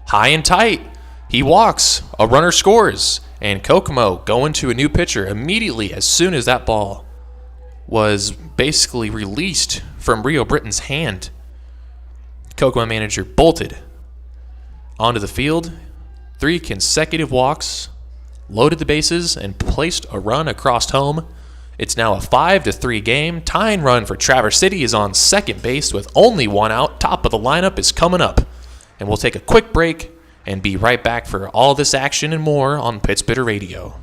A: High and tight. He walks. A runner scores. And Kokomo going to a new pitcher immediately as soon as that ball was basically released from Rio Britton's hand. Kokomo manager bolted onto the field. 3 consecutive walks, loaded the bases, and placed a run across home. It's now a 5-3 game. Tying run for Traverse City is on second base with only 1 out. Top of the lineup is coming up. And we'll take a quick break and be right back for all this action and more on Pittsburgh Radio.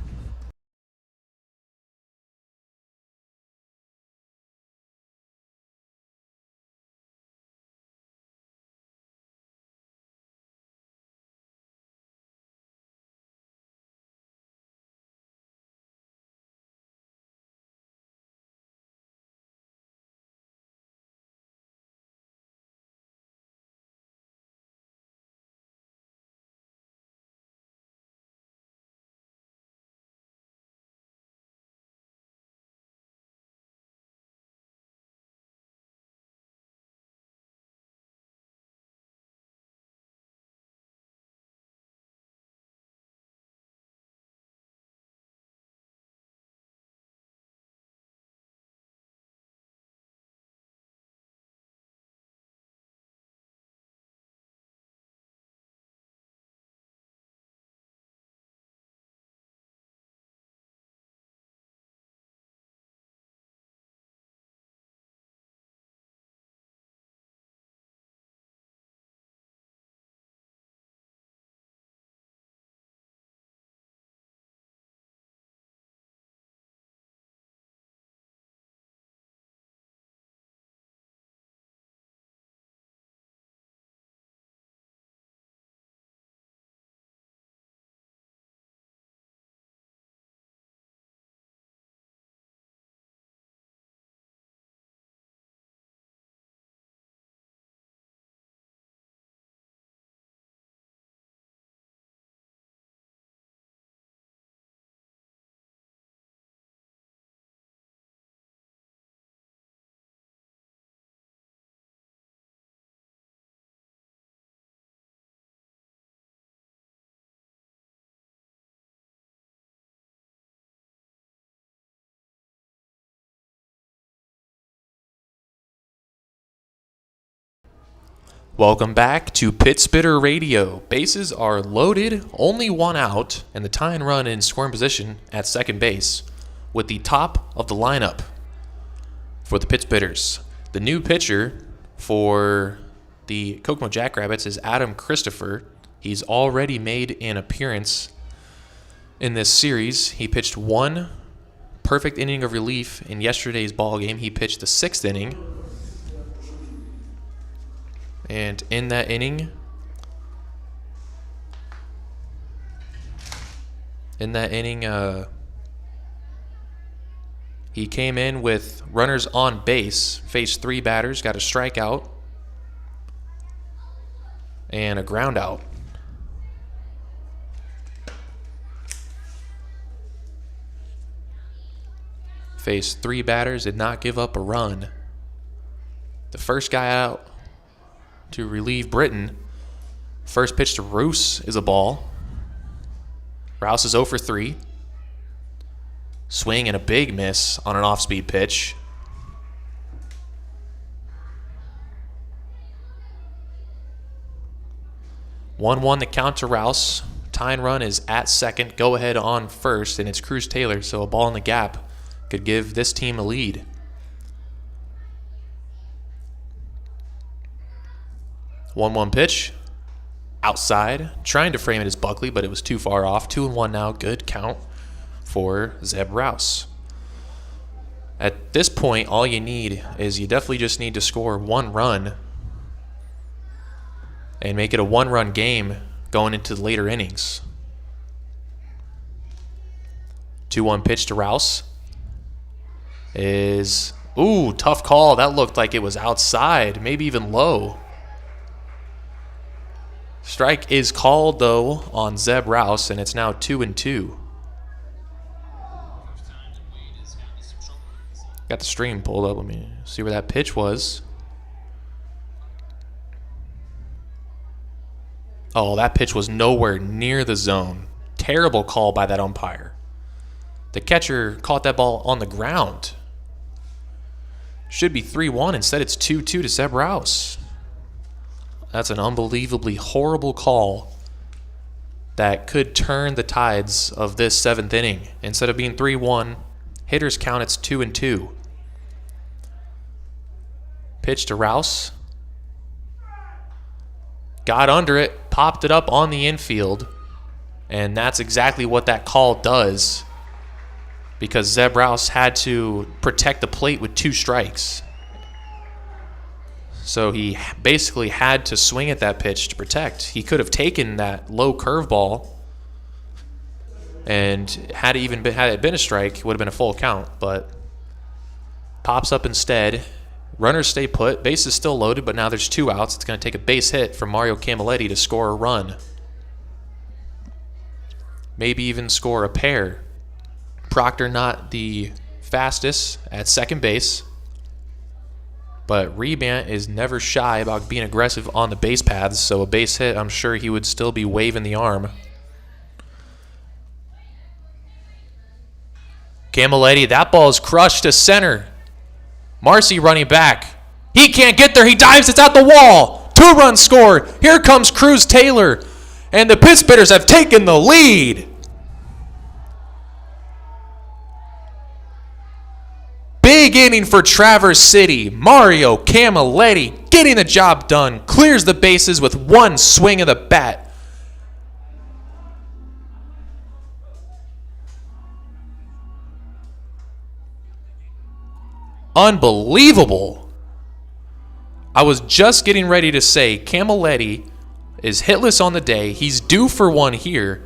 A: Welcome back to Pittsburgh Radio. Bases are loaded, only 1 out, and the tying run in scoring position at second base with the top of the lineup for the Pittsburghers. The new pitcher for the Kokomo Jackrabbits is Adam Christopher. He's already made an appearance in this series. He pitched 1 perfect inning of relief in yesterday's ball game. He pitched the 6th inning. And in that inning, he came in with runners on base, faced 3 batters, got a strikeout, and a ground out. Faced 3 batters, did not give up a run. The first guy out to relieve Britton. First pitch to Roos is a ball. Rouse is 0 for 3. Swing and a big miss on an off-speed pitch. One the count to Rouse. Tying run is at second. Go ahead on first, and it's Cruz Taylor, so a ball in the gap could give this team a lead. 1-1 pitch. Outside. Trying to frame it as Buckley, but it was too far off. 2-1 now. Good count for Zeb Rouse. At this point, all you need is you definitely just need to score 1 run and make it a 1-run game going into the later innings. 2-1 pitch to Rouse is, ooh, tough call. That looked like it was outside, maybe even low. Strike is called, though, on Zeb Rouse, and it's now 2-2. Got the stream pulled up. Let me see where that pitch was. Oh, that pitch was nowhere near the zone. Terrible call by that umpire. The catcher caught that ball on the ground. Should be 3-1. Instead, it's 2-2 to Zeb Rouse. That's an unbelievably horrible call that could turn the tides of this 7th inning. Instead of being 3-1, hitters count it's 2-2. Pitch to Rouse. Got under it, popped it up on the infield, and that's exactly what that call does, because Zeb Rouse had to protect the plate with 2 strikes. So he basically had to swing at that pitch to protect. He could have taken that low curveball, and had it been a strike, it would have been a full count, but pops up instead. Runners stay put. Base is still loaded, but now there's 2 outs. It's going to take a base hit from Mario Camilletti to score a run. Maybe even score a pair. Proctor not the fastest at second base, but Rebant is never shy about being aggressive on the base paths, so a base hit, I'm sure he would still be waving the arm. Camilletti, that ball is crushed to center. Marcy running back. He can't get there. He dives. It's at the wall. 2-run score. Here comes Cruz Taylor. And the Pitt Spitters have taken the lead. Big inning for Traverse City. Mario Camilletti getting the job done. Clears the bases with 1 swing of the bat. Unbelievable. I was just getting ready to say Camilletti is hitless on the day. He's due for 1 here,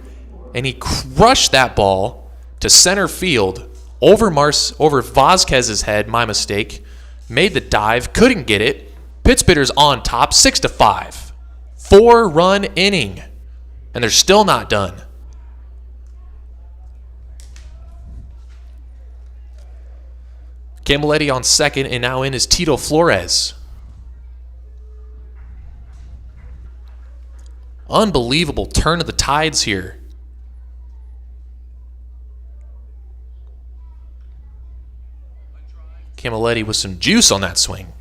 A: and he crushed that ball to center field over Vasquez's head. My mistake. Made the dive, couldn't get it. Pitt Spitters on top, 6-5. 4-run inning, and they're still not done. Camilletti on second, and now in is Tito Flores. Unbelievable turn of the tides here. Camilletti with some juice on that swing.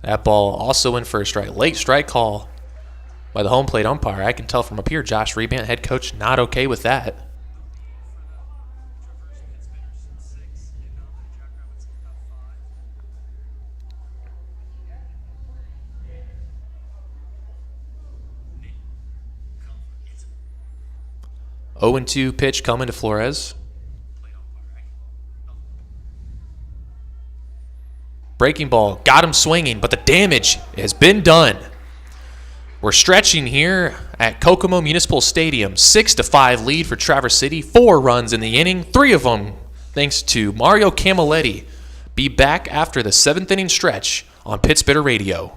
A: That ball also in for a strike. Late strike call by the home plate umpire. I can tell from up here, Josh Rebant, head coach, not okay with that. Oh and 2 pitch coming to Flores. Breaking ball, got him swinging, but the damage has been done. We're stretching here at Kokomo Municipal Stadium. 6-5 lead for Traverse City. 4 runs in the inning, 3 of them thanks to Mario Camilletti. Be back after the 7th inning stretch on Pitt Spitter Radio.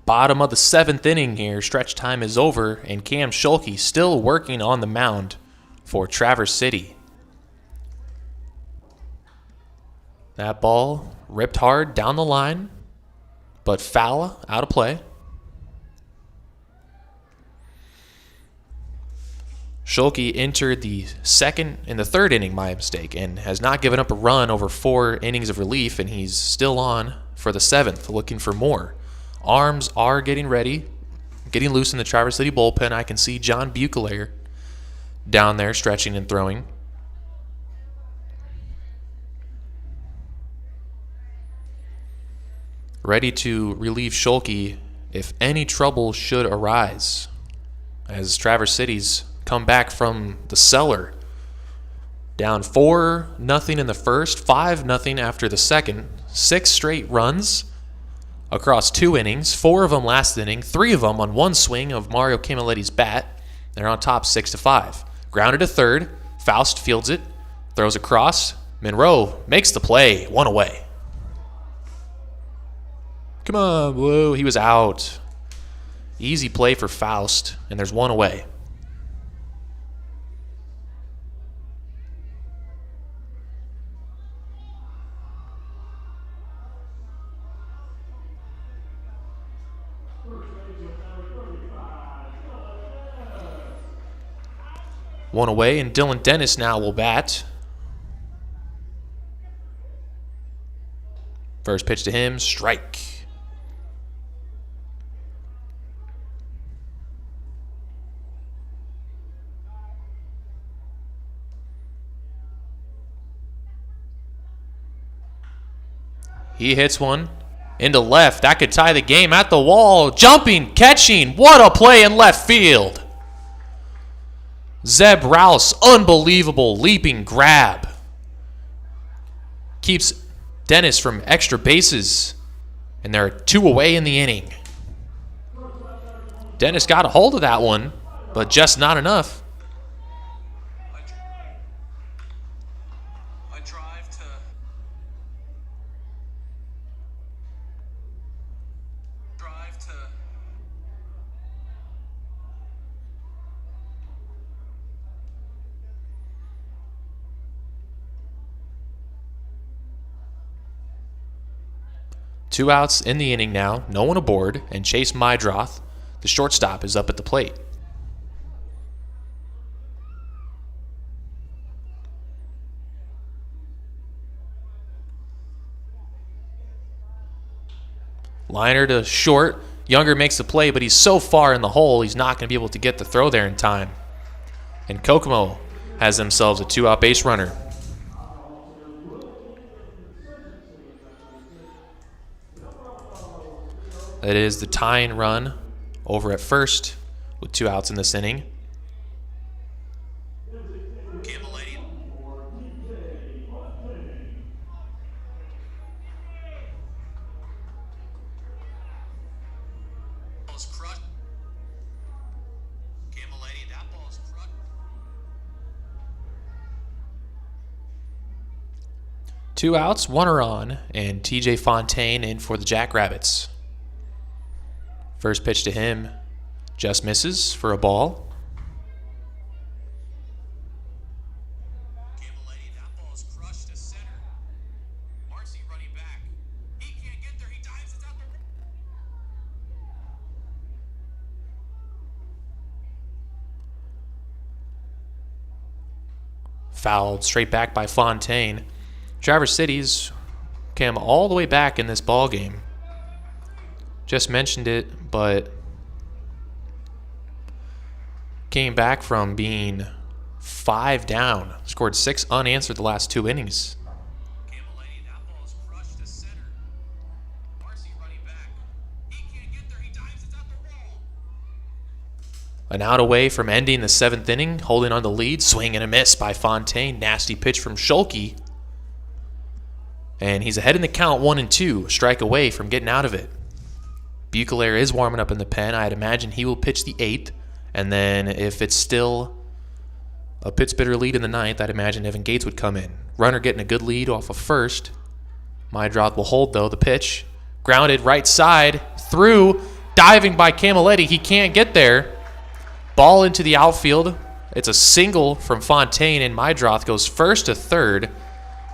A: Bottom of the 7th inning here. Stretch time is over, and Cam Schulke still working on the mound for Traverse City. That ball ripped hard down the line, but foul, out of play. Schulke entered the 3rd inning, my mistake, and has not given up a run over 4 innings of relief, and he's still on for the 7th, looking for more. Arms are getting ready, getting loose in the Traverse City bullpen. I can see John Buechler down there stretching and throwing. Ready to relieve Schulke if any trouble should arise, as Traverse City's come back from the cellar. Down 4-0 in the first, 5-0 after the second. 6 straight runs across 2 innings, 4 of them last inning, 3 of them on one swing of Mario Camilletti's bat. They're on top 6-5. Grounded to third. Faust fields it, throws across. Monroe makes the play, 1 away. Come on, Blue. He was out. Easy play for Faust, and there's 1 away. One away, and Dylan Dennis now will bat. First pitch to him, strike. He hits one into left. That could tie the game at the wall. Jumping, catching. What a play in left field. Zeb Rouse, unbelievable leaping grab. Keeps Dennis from extra bases. And there are 2 away in the inning. Dennis got a hold of that one, but just not enough. Two outs in the inning now, no one aboard, and Chase Mydroth, the shortstop, is up at the plate. Liner to short. Younger makes the play, but he's so far in the hole, he's not going to be able to get the throw there in time. And Kokomo has themselves a 2-out base runner. It is the tying run over at first with 2 outs in this inning. Two outs, 1 are on, and TJ Fontaine in for the Jackrabbits. First pitch to him just misses for a ball. That ball is crushed to center. Marcy running back. He can't get there. He dives. It's out the... Fouled straight back by Fontaine. Traverse City's came all the way back in this ball game. Just mentioned it, but came back from being 5 down. Scored 6 unanswered the last 2 innings. An out away from ending the 7th inning, holding on the lead. Swing and a miss by Fontaine. Nasty pitch from Schulke. And he's ahead in the count, 1-2. Strike away from getting out of it. Buechler is warming up in the pen. I'd imagine he will pitch the 8th. And then if it's still a Pittsburgh lead in the 9th, I'd imagine Evan Gates would come in. Runner getting a good lead off of first. Mydroth will hold, though, the pitch. Grounded right side, through. Diving by Camilletti. He can't get there. Ball into the outfield. It's a single from Fontaine, and Mydroth goes first to third.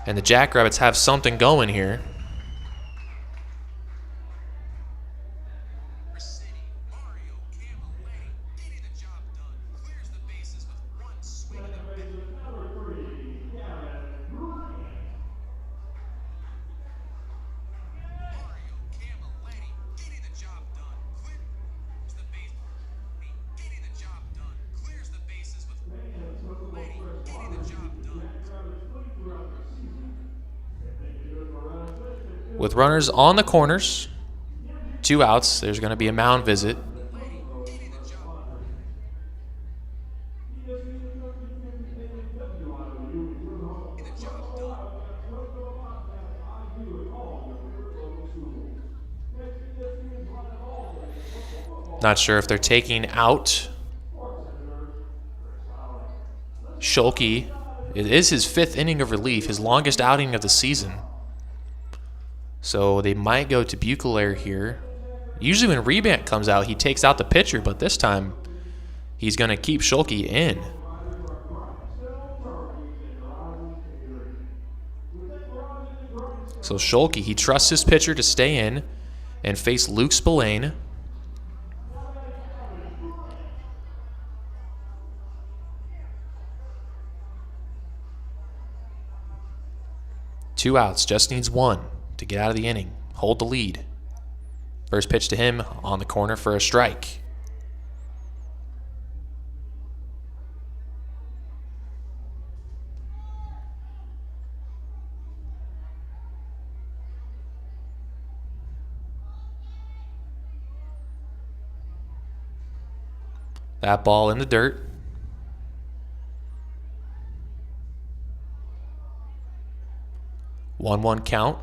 A: And the Jackrabbits have something going here. With runners on the corners, 2 outs, there's going to be a mound visit. Not sure if they're taking out Schulke. It is his 5th inning of relief, his longest outing of the season. So they might go to Buechler here. Usually when Rebant comes out, he takes out the pitcher, but this time he's going to keep Schulke in. So Schulke, he trusts his pitcher to stay in and face Luke Spillane. Two outs, just needs one to get out of the inning, hold the lead. First pitch to him on the corner for a strike. That ball in the dirt. One count.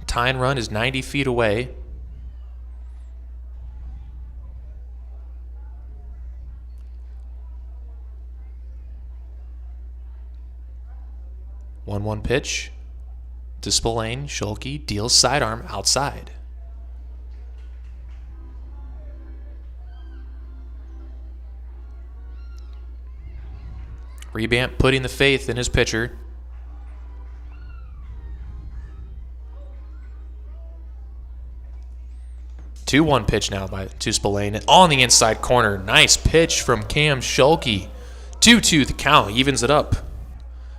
A: Tying run is 90 feet away. One pitch to Spillane. Schulke deals sidearm outside. Rebant putting the faith in his pitcher. Two one pitch now to Spillane on the inside corner. Nice pitch from Cam Schulke. 2-2 the count, evens it up.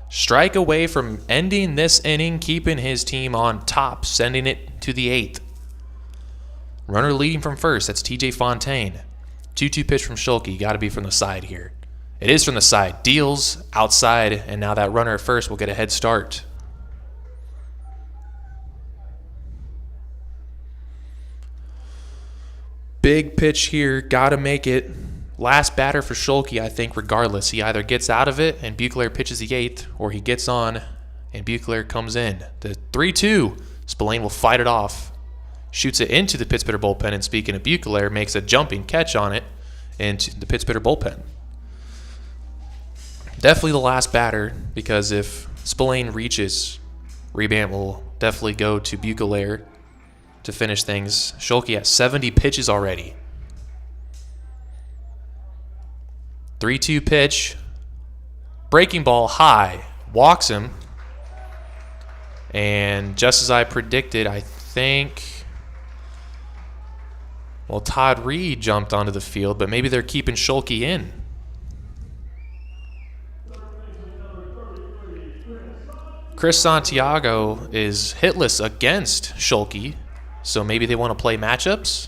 A: Strike away from ending this inning, keeping his team on top, sending it to the 8th. Runner leading from first, that's TJ Fontaine. 2-2 pitch from Schulke, got to be from the side here. It is from the side, deals outside, and now that runner at first will get a head start. Big pitch here, got to make it. Last batter for Schulke, I think, regardless. He either gets out of it and Buechler pitches the 8th, or he gets on and Buechler comes in. The 3-2, Spillane will fight it off. Shoots it into the Pittsburgh bullpen, and speaking of Buechler, makes a jumping catch on it into the Pittsburgh bullpen. Definitely the last batter, because if Spillane reaches, Rebant will definitely go to Buechler to finish things. Schulke has 70 pitches already. 3-2 pitch. Breaking ball high. Walks him. And just as I predicted, I think, well, Todd Reed jumped onto the field, but maybe they're keeping Schulke in. Chris Santiago is hitless against Schulke, so maybe they want to play matchups.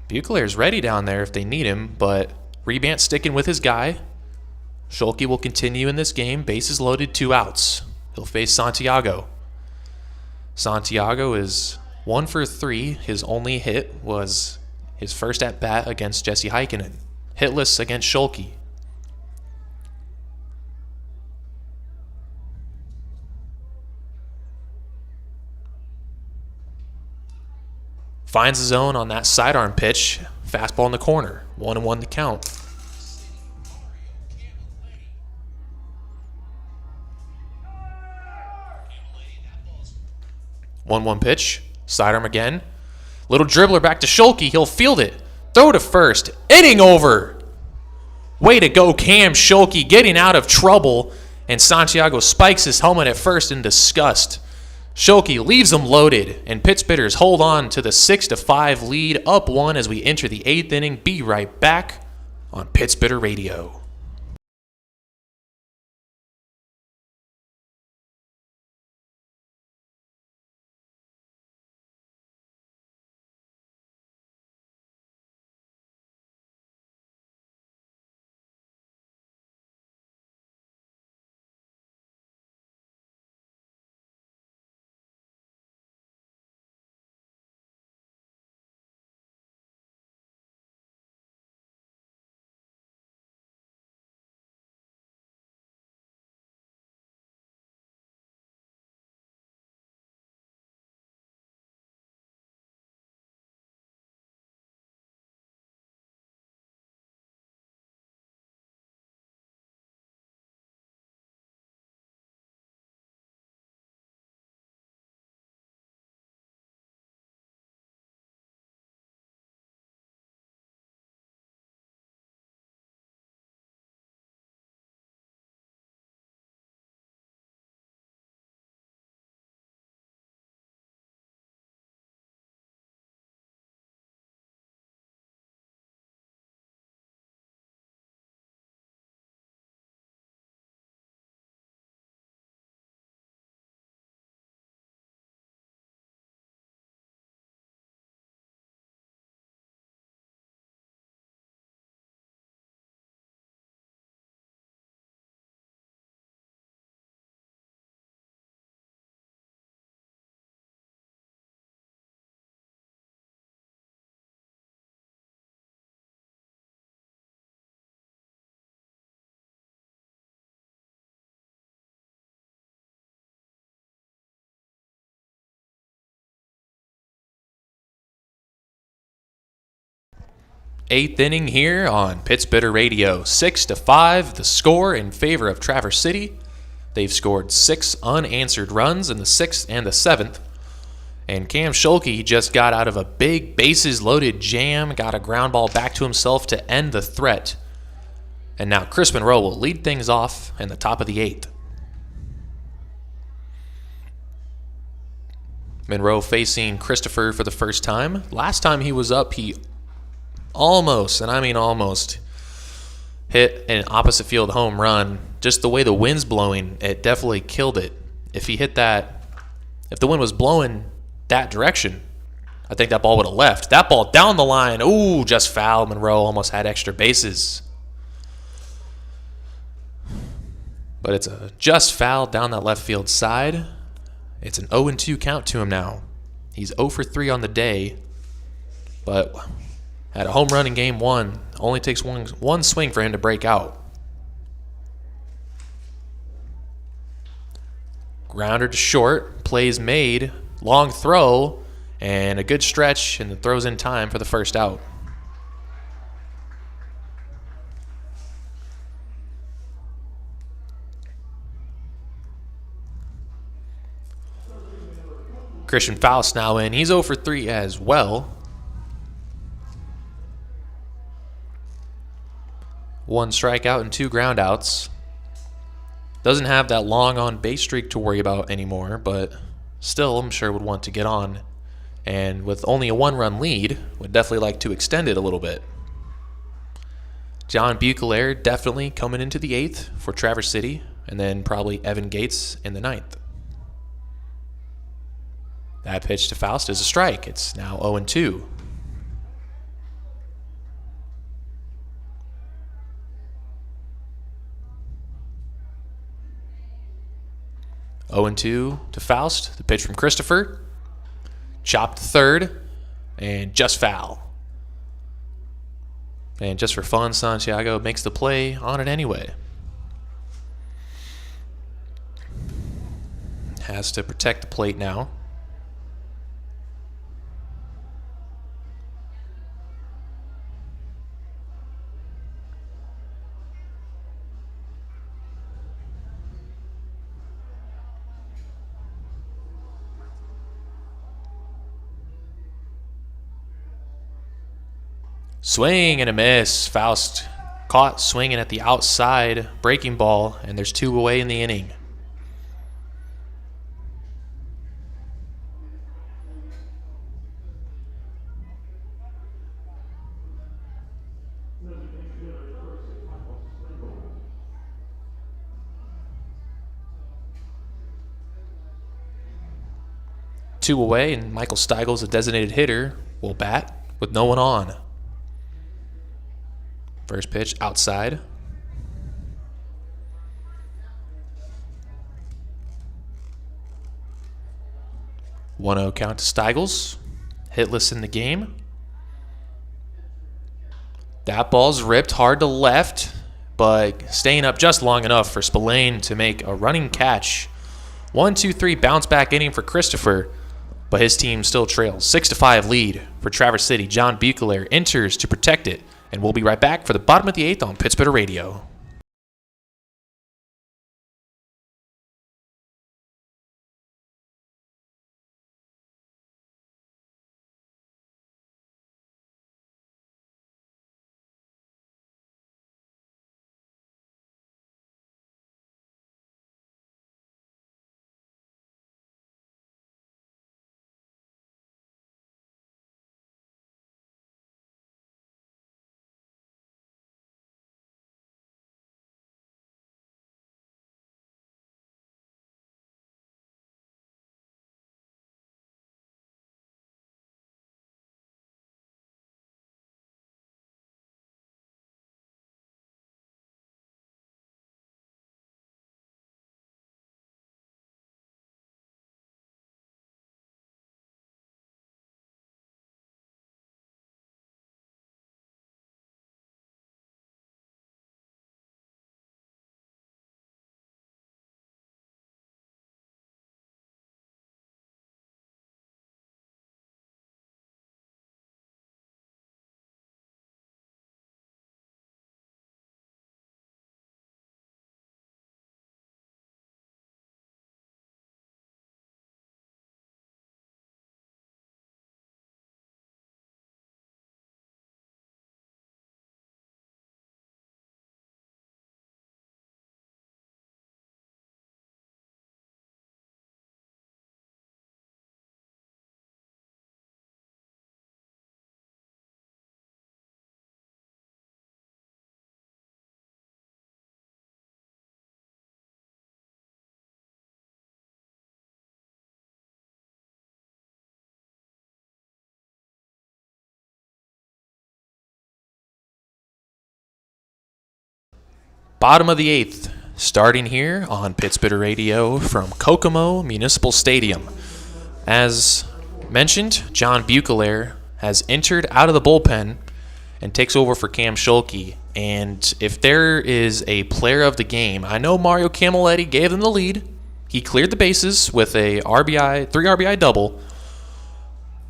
A: Buechler's ready down there if they need him, but Rebant sticking with his guy. Schulke will continue in this game. Bases loaded, 2 outs. He'll face Santiago. Santiago is 1 for 3. His only hit was his first at-bat against Jesse Heikkinen. Hitless against Schulke. Finds the zone on that sidearm pitch. Fastball in the corner. 1-1 the count. 1-1 pitch. Sidearm again. Little dribbler back to Schulke. He'll field it. Throw to first. Inning over. Way to go, Cam Schulke, getting out of trouble. And Santiago spikes his helmet at first in disgust. Schulke leaves them loaded, and Pitt Spitters hold on to the 6-5 lead, up 1 as we enter the 8th inning. Be right back on Pitt Spitter Radio. Eighth inning here on Pitt Spitter Radio. 6-5, the score in favor of Traverse City. They've scored 6 unanswered runs in the 6th and the 7th. And Cam Schulke just got out of a big bases-loaded jam, got a ground ball back to himself to end the threat. And now Chris Monroe will lead things off in the top of the 8th. Monroe facing Christopher for the first time. Last time he was up, he almost, and I mean almost, hit an opposite field home run. Just the way the wind's blowing, it definitely killed it. If he hit that, if the wind was blowing that direction, I think that ball would have left. That ball down the line, ooh, just foul. Monroe almost had extra bases. But it's a just foul down that left field side. It's an 0-2 count to him now. He's 0 for 3 on the day, but had a home run in game 1. Only takes one swing for him to break out. Grounder to short, plays made, long throw, and a good stretch, and the throw's in time for the first out. Christian Faust now in. He's 0 for 3 as well. 1 strikeout and 2 groundouts. Doesn't have that long on base streak to worry about anymore, but still I'm sure would want to get on. And with only a 1-run lead, would definitely like to extend it a little bit. John Buechelaer definitely coming into the 8th for Traverse City, and then probably Evan Gates in the 9th. That pitch to Faust is a strike. It's now 0-2. To Faust. The pitch from Christopher. Chopped to third. And just foul. And just for fun, Santiago makes the play on it anyway. Has to protect the plate now. Swing and a miss. Faust caught swinging at the outside breaking ball, and there's 2 away in the inning. Two away, and Michael Steigels, a designated hitter, will bat with no one on. First pitch outside. 1-0 count to Steigels. Hitless in the game. That ball's ripped hard to left, but staying up just long enough for Spillane to make a running catch. 1-2-3 bounce back inning for Christopher, but his team still trails. 6-5 lead for Traverse City. John Buechler enters to protect it, and we'll be right back for the bottom of the 8th on Pittsburgh Radio. Bottom of the 8th, starting here on Pittsburgh Radio from Kokomo Municipal Stadium. As mentioned, John Buechler has entered out of the bullpen and takes over for Cam Schulke. And if there is a player of the game, I know Mario Camilletti gave them the lead. He cleared the bases with a 3 RBI double.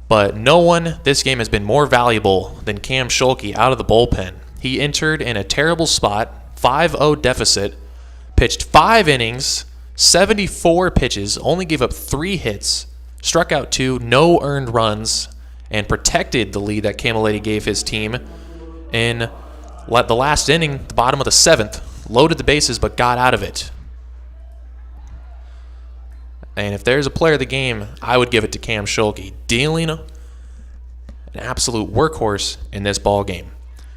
A: But no one this game has been more valuable than Cam Schulke out of the bullpen. He entered in a terrible spot. 5-0 deficit, pitched 5 innings, 74 pitches, only gave up 3 hits, struck out 2, no earned runs, and protected the lead that Camilletti gave his team in the last inning, the bottom of the 7th, loaded the bases but got out of it. And if there's a player of the game, I would give it to Cam Schulke, dealing an absolute workhorse in this ball game.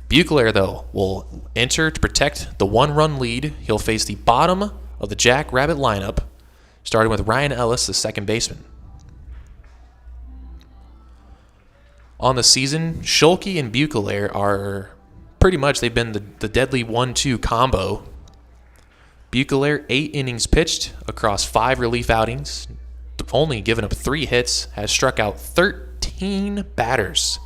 A: Buechler, though, will enter to protect the 1-run lead. He'll face the bottom of the Jackrabbit lineup, starting with Ryan Ellis, the second baseman. On the season, Schulke and Buechler are pretty much, they've been the deadly 1-2 combo. Buechler, 8 innings pitched across 5 relief outings, only given up 3 hits, has struck out 13 batters.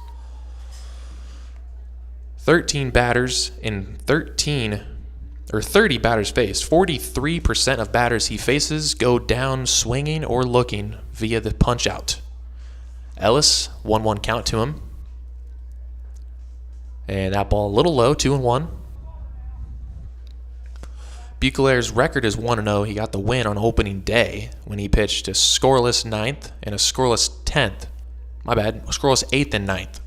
A: 13 batters in 30 batters faced. 43% of batters he faces go down swinging or looking via the punch-out. Ellis, 1-1 count to him. And that ball a little low, 2-1. Buechler's record is 1-0. He got the win on opening day when he pitched a scoreless 9th and a scoreless 10th. A scoreless 8th and 9th.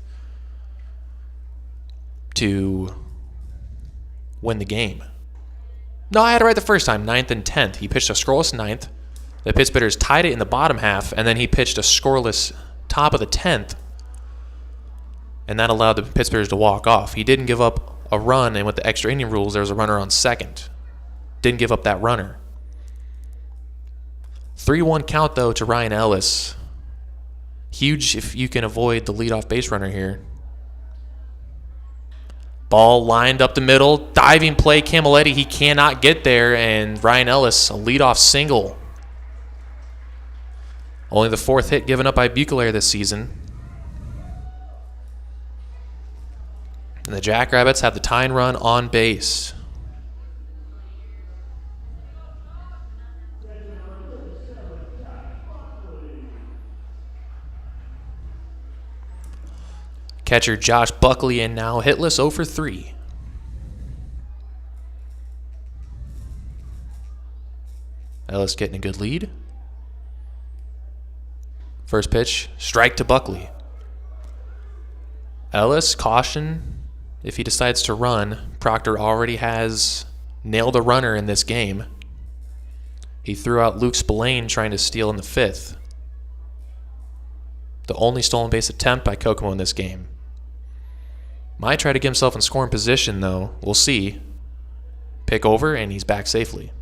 A: to win the game. No, I had it right the first time, 9th and 10th. He pitched a scoreless 9th. The Pittsburghers tied it in the bottom half, and then he pitched a scoreless top of the 10th, and that allowed the Pittsburghers to walk off. He didn't give up a run, and with the extra inning rules, there was a runner on second. Didn't give up that runner. 3-1 count, though, to Ryan Ellis. Huge if you can avoid the leadoff base runner here. Ball lined up the middle. Diving play, Camilletti. He cannot get there, and Ryan Ellis, a leadoff single. Only the 4th hit given up by Buechler this season. And the Jackrabbits have the tying run on base. Catcher Josh Buckley in now, hitless 0 for 3. Ellis getting a good lead. First pitch, strike to Buckley. Ellis, caution if he decides to run. Proctor already has nailed a runner in this game. He threw out Luke Spillane trying to steal in the 5th. The only stolen base attempt by Kokomo in this game. Might try to get himself in scoring position, though. We'll see. Pick over, and he's back safely.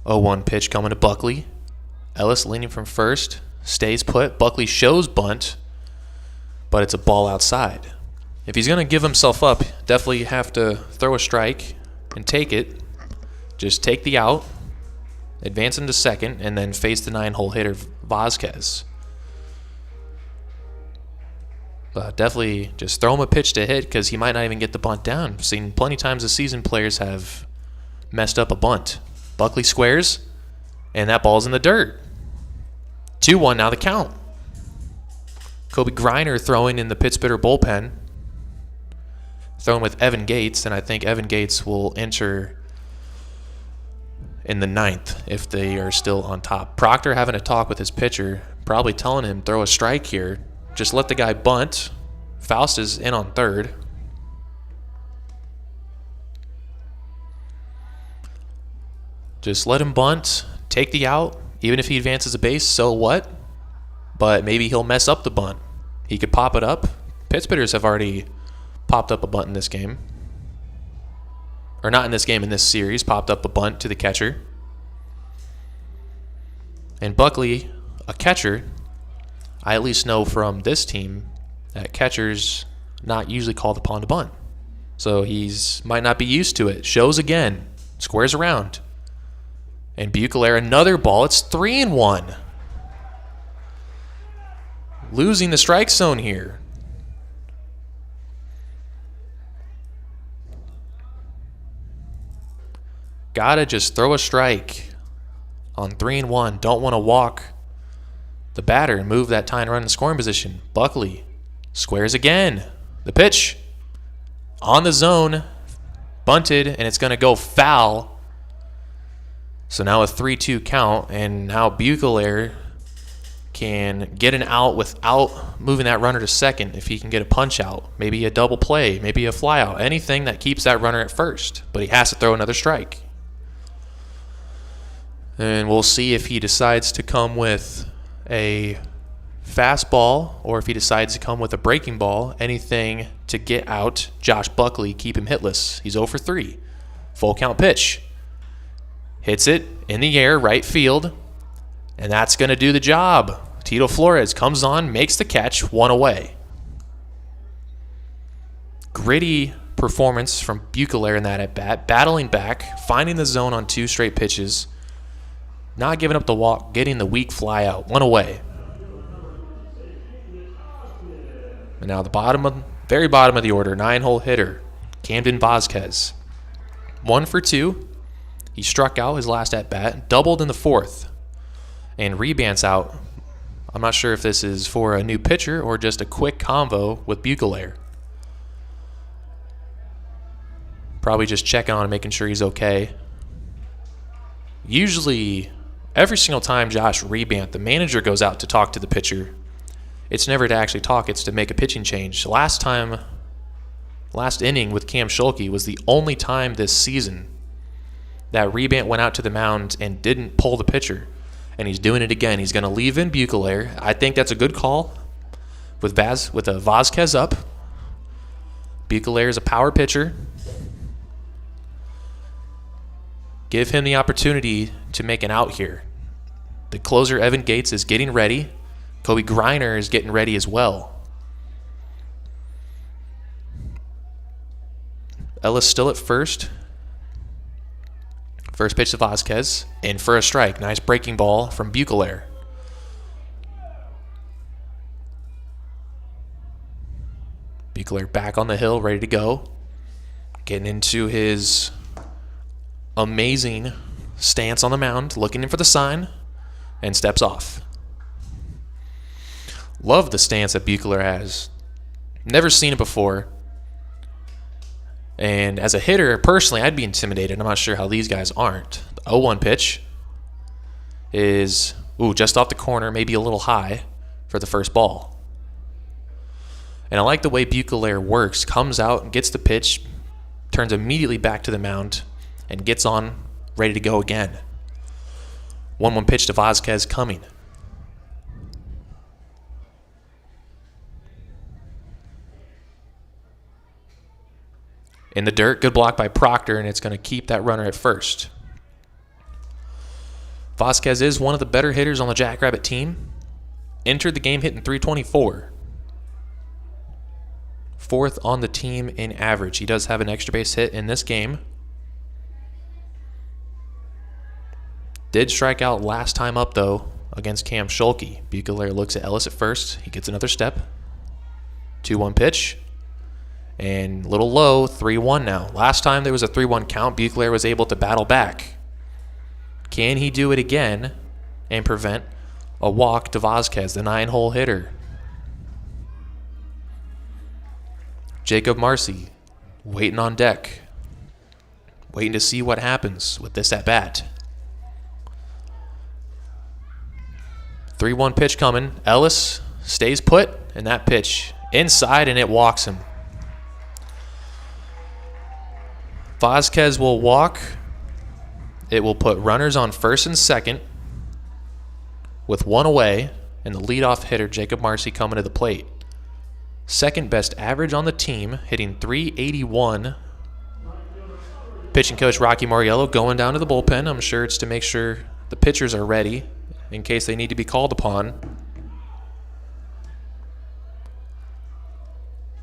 A: Oh, 1 pitch coming to Buckley. Ellis leaning from first. Stays put. Buckley shows bunt, but it's a ball outside. If he's going to give himself up, definitely have to throw a strike and take it. Just take the out, advance him to second, and then face the 9-hole hitter, Vasquez. But definitely just throw him a pitch to hit because he might not even get the bunt down. I've seen plenty of times this season players have messed up a bunt. Buckley squares, and that ball's in the dirt. 2-1 now the count. Kobe Griner throwing in the Pittsburgh bullpen. Throwing with Evan Gates, and I think Evan Gates will enter in the 9th if they are still on top. Proctor having a talk with his pitcher, probably telling him throw a strike here. Just let the guy bunt. Faust is in on 3rd. Just let him bunt, take the out. Even if he advances a base, so what? But maybe he'll mess up the bunt. He could pop it up. Pittsburghers have already popped up a bunt in this game. Or not in this game, in this series. Popped up a bunt to the catcher. And Buckley, a catcher, I at least know from this team that catchers not usually called upon to bunt. So he's might not be used to it. Shows again. Squares around. And Buechler, another ball. It's 3-1. Losing the strike zone here. Gotta just throw a strike on 3-1. Don't want to walk the batter and move that tying run in scoring position. Buckley squares again. The pitch on the zone. Bunted, and it's going to go foul. So now a 3-2 count, and now Buechler can get an out without moving that runner to second if he can get a punch out. Maybe a double play, maybe a fly out, anything that keeps that runner at first. But he has to throw another strike. And we'll see if he decides to come with a fastball or if he decides to come with a breaking ball. Anything to get out Josh Buckley, keep him hitless. He's 0 for 3. Full count pitch. Hits it in the air, right field. And that's going to do the job. Tito Flores comes on, makes the catch, 1 away. Gritty performance from Buechler in that at-bat. Battling back, finding the zone on 2 straight pitches. Not giving up the walk, getting the weak fly out. 1 away. And now the very bottom of the order, 9-hole hitter, Camden Vasquez. 1 for 2. He struck out his last at-bat, doubled in the 4th, and rebants out. I'm not sure if this is for a new pitcher or just a quick convo with Buechler. Probably just checking on him, making sure he's okay. Usually, every single time Josh rebant, the manager goes out to talk to the pitcher. It's never to actually talk, it's to make a pitching change. Last inning with Cam Schulke was the only time this season that rebant went out to the mound and didn't pull the pitcher. And he's doing it again. He's going to leave in Buechler. I think that's a good call with a Vazquez up. Buechler is a power pitcher. Give him the opportunity to make an out here. The closer, Evan Gates, is getting ready. Kobe Griner is getting ready as well. Ellis still at first. First pitch to Vazquez. In for a strike. Nice breaking ball from Buechler. Buechler back on the hill, ready to go. Getting into his amazing stance on the mound, looking in for the sign, and steps off. Love the stance that Buechler has. Never seen it before. And as a hitter, personally, I'd be intimidated. I'm not sure how these guys aren't. The 0-1 pitch is just off the corner, maybe a little high for the first ball. And I like the way Buechler works. Comes out and gets the pitch, turns immediately back to the mound, and gets on, ready to go again. 1-1 pitch to Vazquez coming. In the dirt, good block by Proctor, and it's going to keep that runner at first. Vazquez is one of the better hitters on the Jackrabbit team. Entered the game hitting .324. Fourth on the team in average. He does have an extra base hit in this game. Did strike out last time up, though, against Cam Schulke. Buechler looks at Ellis at first. He gets another step. 2-1 pitch. And a little low, 3-1 now. Last time there was a 3-1 count, Buechler was able to battle back. Can he do it again and prevent a walk to Vazquez, the 9-hole hitter? Jacob Marcy waiting on deck. Waiting to see what happens with this at-bat. 3-1 pitch coming. Ellis stays put, and that pitch inside, and it walks him. Vazquez will walk. It will put runners on first and second with one away, and the leadoff hitter, Jacob Marcy, coming to the plate. Second best average on the team, hitting .381. Pitching coach Rocky Moriello going down to the bullpen. I'm sure it's to make sure the pitchers are ready in case they need to be called upon.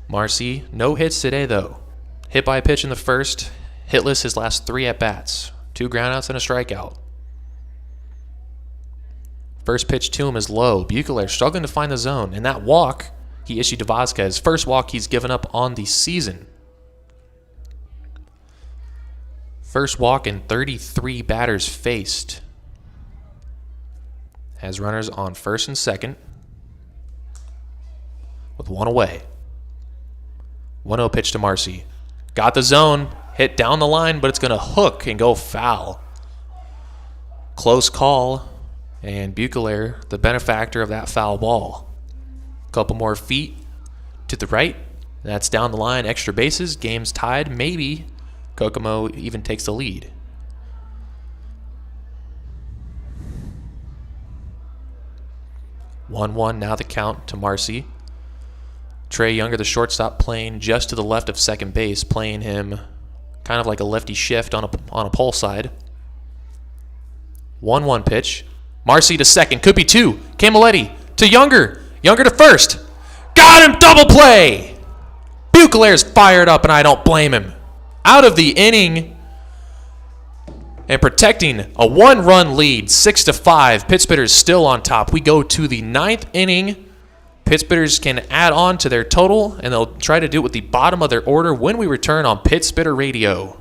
A: Marcy, no hits today, though. Hit by a pitch in the first. Hitless his last 3 at-bats. 2 groundouts and a strikeout. First pitch to him is low. Buechler struggling to find the zone. And that walk he issued to Vazquez. First walk he's given up on the season. First walk in 33 batters faced. Has runners on first and second with one away. 1-0 pitch to Marcy. Got the zone. Hit down the line, but it's going to hook and go foul. Close call. And Buechler, the benefactor of that foul ball. A couple more feet to the right. That's down the line. Extra bases. Game's tied. Maybe Kokomo even takes the lead. (1-1) now the count to Marcy. Trey Younger, the shortstop, playing just to the left of second base, playing him kind of like a lefty shift on a pull side. 1-1 pitch. Marcy to second. Could be 2. Camilletti to Younger. Younger to first. Got him! Double play! Buechler's fired up, and I don't blame him. Out of the inning and protecting a 1-run lead, 6-5. Pittsburgh's still on top. We go to the 9th inning. Pittsburghers can add on to their total, and they'll try to do it with the bottom of their order when we return on Pittsburgh Radio.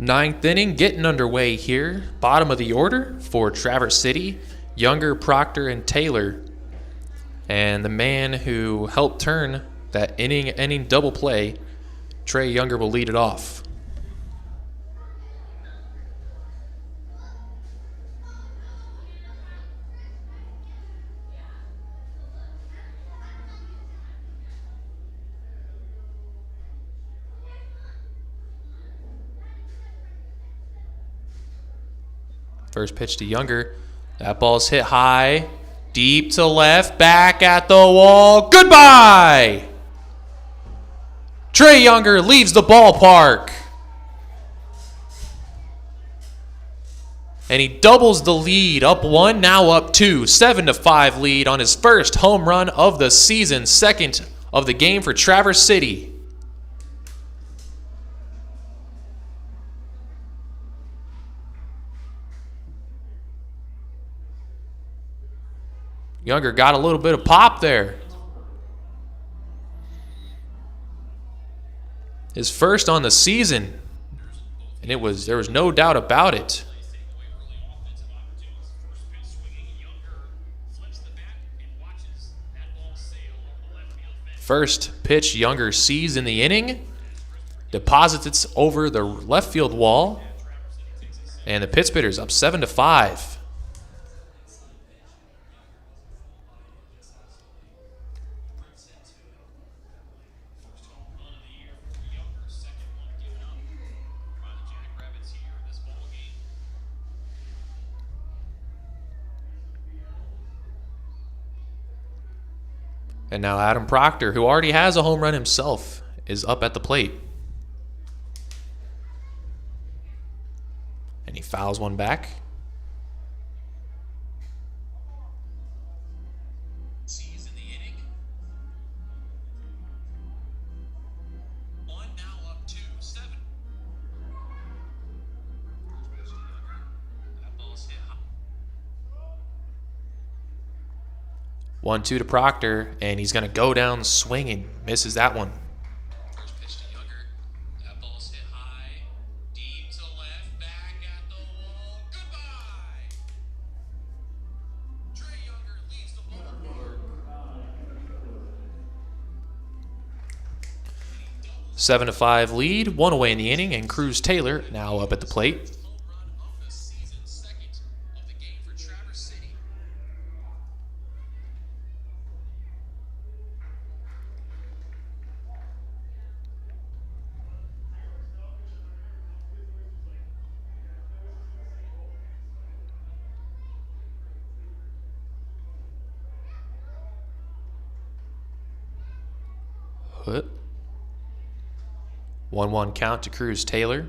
A: Ninth inning getting underway here. Bottom of the order for Traverse City, Younger, Proctor, and Taylor. And the man who helped turn that inning double play, Trey Younger, will lead it off. First pitch to Younger. That ball's hit high, deep to left, back at the wall. Goodbye! Trey Younger leaves the ballpark. And he doubles the lead, up 1, now up 2. 7-5 lead on his first home run of the season, second of the game for Traverse City. Younger got a little bit of pop there. His first on the season, and there was no doubt about it. First pitch Younger sees in the inning, deposits it over the left field wall, and the Pittsburghers up 7-5. And now Adam Proctor, who already has a home run himself, is up at the plate. And he fouls one back. Sees in the inning. 1, now up 2-7. That ball's hit high. 1-2 to Proctor, and he's going to go down swinging. Misses that one. First pitch to Younger. That ball's hit high, deep to left, back at the wall. Goodbye! Trey Younger leaves the ballpark. 7-5 lead, 1 away in the inning, and Cruz Taylor now up at the plate. Hut. 1-1 count to Cruz Taylor.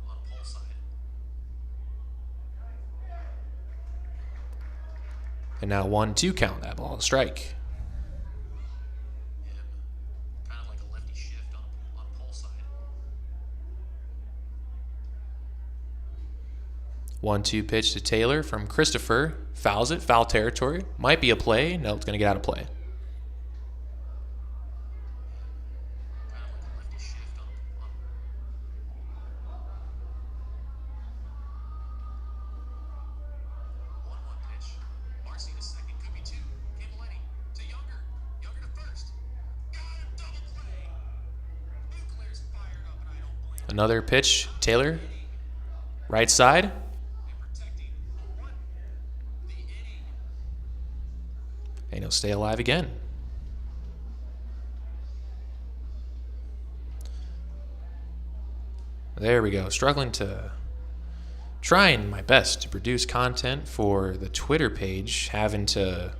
A: On pull side. And now 1-2 count. That ball, strike. 1-2 pitch to Taylor from Christopher. Fouls it. Foul territory. Might be a play. No, it's going to get out of play. Another pitch. Taylor. Right side. And he'll stay alive again. There we go. Trying my best to produce content for the Twitter page, having to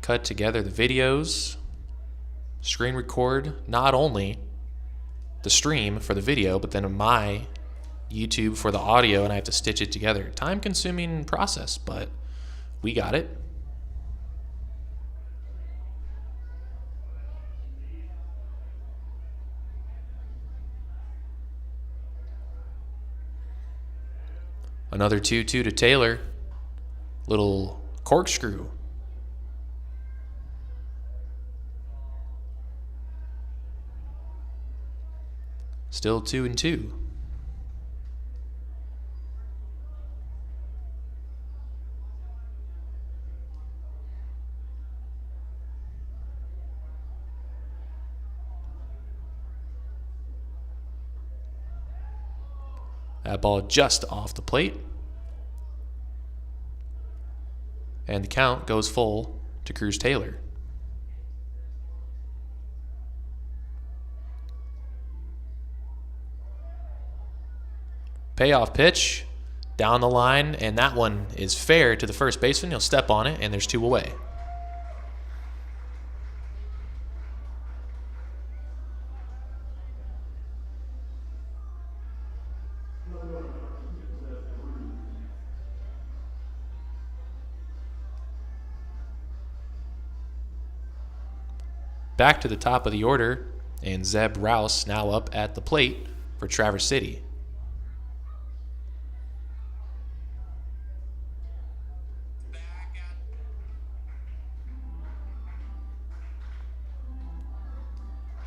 A: cut together the videos, screen record not only the stream for the video, but then my YouTube for the audio, and I have to stitch it together. Time-consuming process, but we got it. Another 2-2 to Taylor. Little corkscrew Still 2-2. That ball just off the plate. And the count goes full to Cruz Taylor. Payoff pitch down the line, and that one is fair to the first baseman. He'll step on it, and there's 2 away. Back to the top of the order, and Zeb Rouse now up at the plate for Traverse City.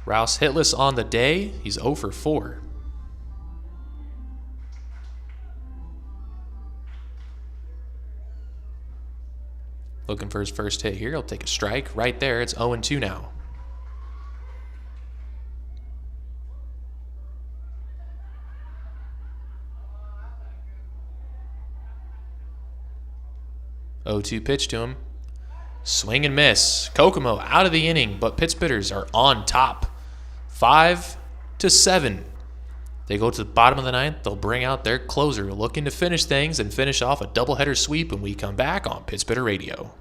A: Rouse hitless on the day. He's 0 for 4. Looking for his first hit here. He'll take a strike right there. It's 0-2 now. (0-2) pitch to him. Swing and miss. Kokomo out of the inning, but Pittsburghers are on top. 5-7. They go to the bottom of the ninth. They'll bring out their closer, looking to finish things and finish off a doubleheader sweep when we come back on Pittsburgh Radio.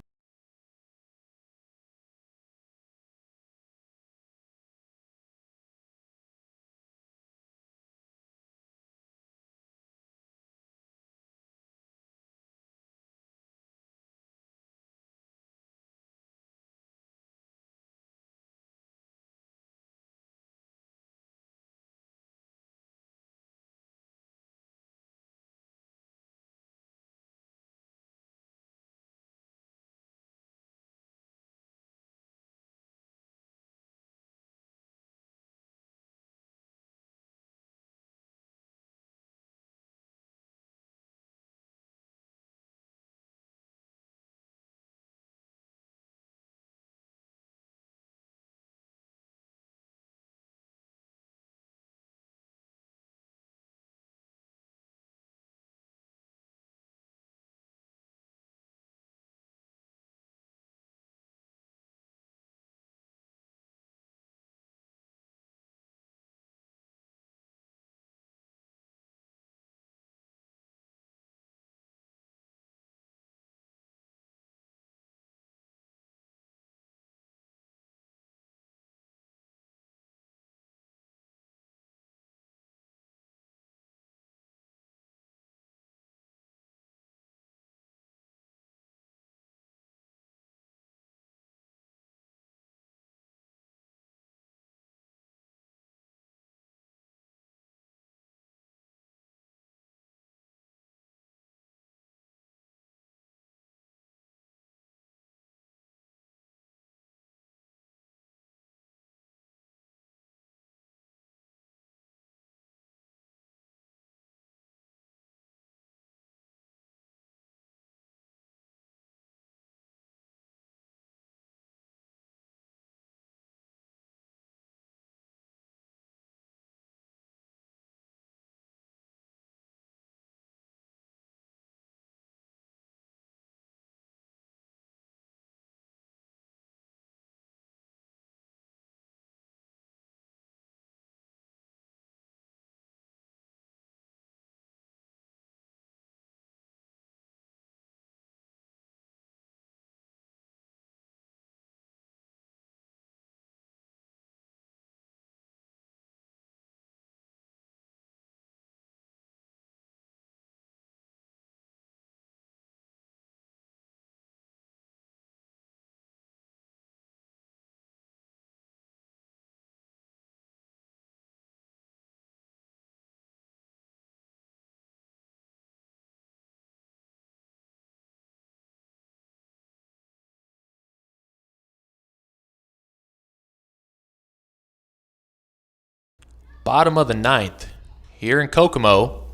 A: Bottom of the ninth. Here in Kokomo,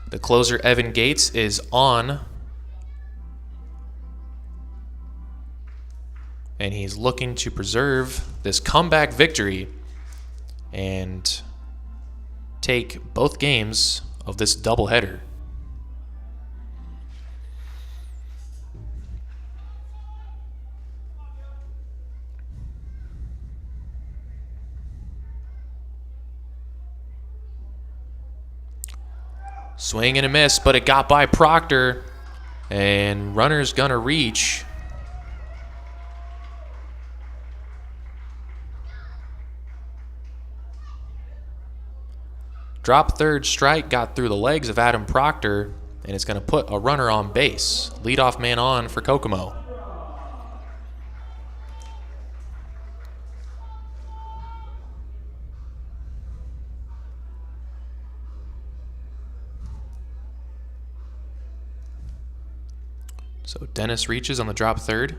A: the closer Evan Gates is on. And he's looking to preserve this comeback victory and take both games of this doubleheader. Swing and a miss, but it got by Proctor, and runner's gonna reach. Drop third strike got through the legs of Adam Proctor, and it's going to put a runner on base. Leadoff man on for Kokomo. So Dennis reaches on the drop third.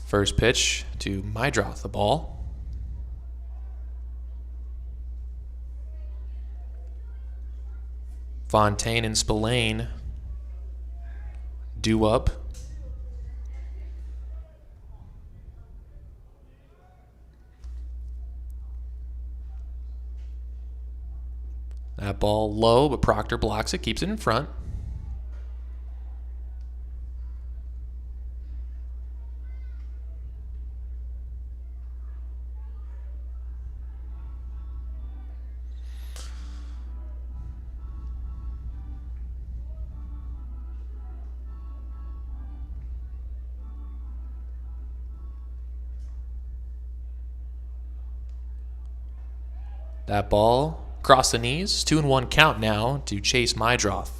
A: First pitch to Mydroth, the ball. Fontaine and Spillane due up. That ball low, but Proctor blocks it, keeps it in front. That ball across the knees. 2-1 count now to Chase Mydroth.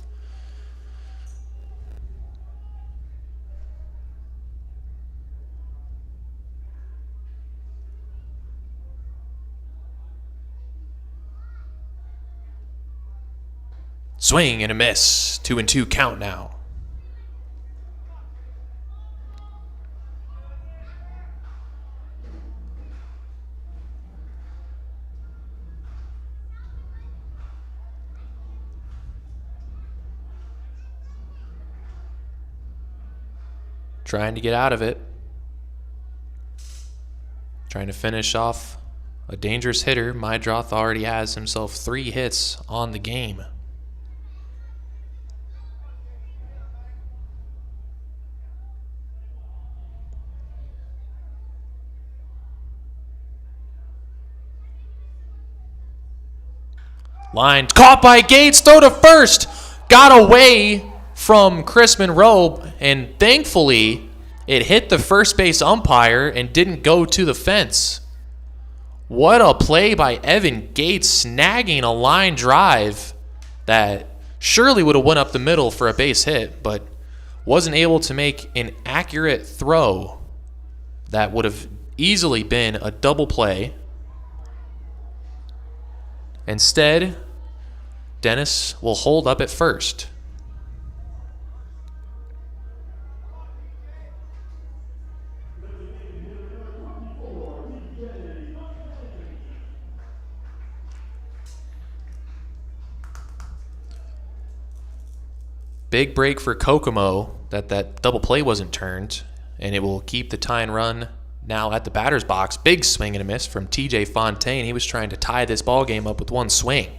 A: Swing and a miss. 2-2 count now. Trying to get out of it. Trying to finish off a dangerous hitter. Mydroth already has himself 3 hits on the game. Line caught by Gates. Throw to first. Got away from Chris Monroe, and thankfully it hit the first base umpire and didn't go to the fence. What a play by Evan Gates, snagging a line drive that surely would have went up the middle for a base hit, but wasn't able to make an accurate throw that would have easily been a double play. Instead, Dennis will hold up at first. Big break for Kokomo that double play wasn't turned, and it will keep the tying run now at the batter's box. Big swing and a miss from TJ Fontaine. He was trying to tie this ball game up with one swing.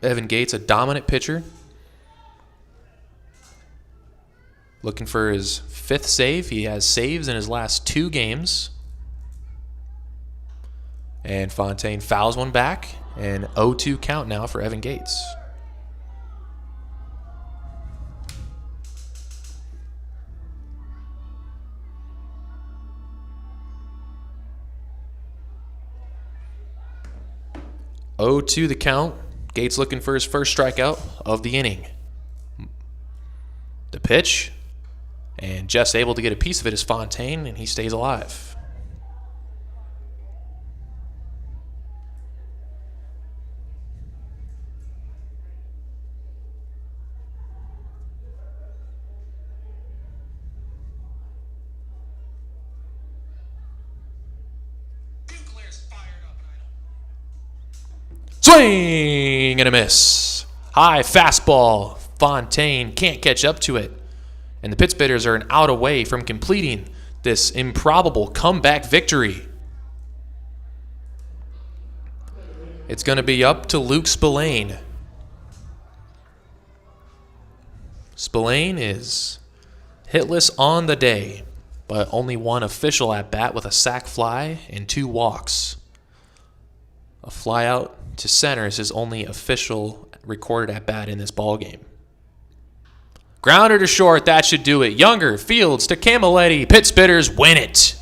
A: Evan Gates, a dominant pitcher, looking for his 5th save. He has saves in his last 2 games. And Fontaine fouls one back, and 0-2 count now for Evan Gates. To the count. Gates looking for his first strikeout of the inning. The pitch, and just able to get a piece of it is Fontaine, and he stays alive. Swing and a miss. High fastball. Fontaine can't catch up to it. And the Pittsbitters are an out away from completing this improbable comeback victory. It's going to be up to Luke Spillane. Spillane is hitless on the day, but only one official at bat with a sac fly and 2 walks. A fly out to center is his only official recorded at bat in this ball game. Grounder to short, that should do it. Younger, Fields to Camilletti. Pittsbitters win it.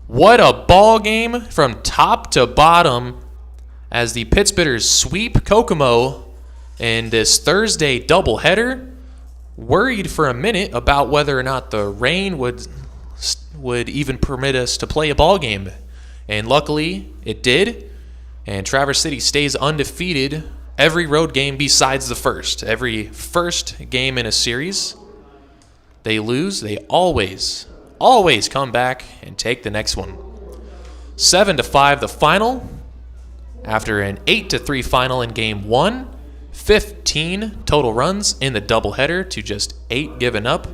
A: What a ball game from top to bottom as the Pittsbitters sweep Kokomo in this Thursday doubleheader. Worried for a minute about whether or not the rain would even permit us to play a ball game, and luckily it did. And Traverse City stays undefeated every road game besides the first. Every first game in a series, they lose. They always come back and take the next one. 7-5 the final. After an 8-3 final in game 1, 15 total runs in the doubleheader to just 8 given up.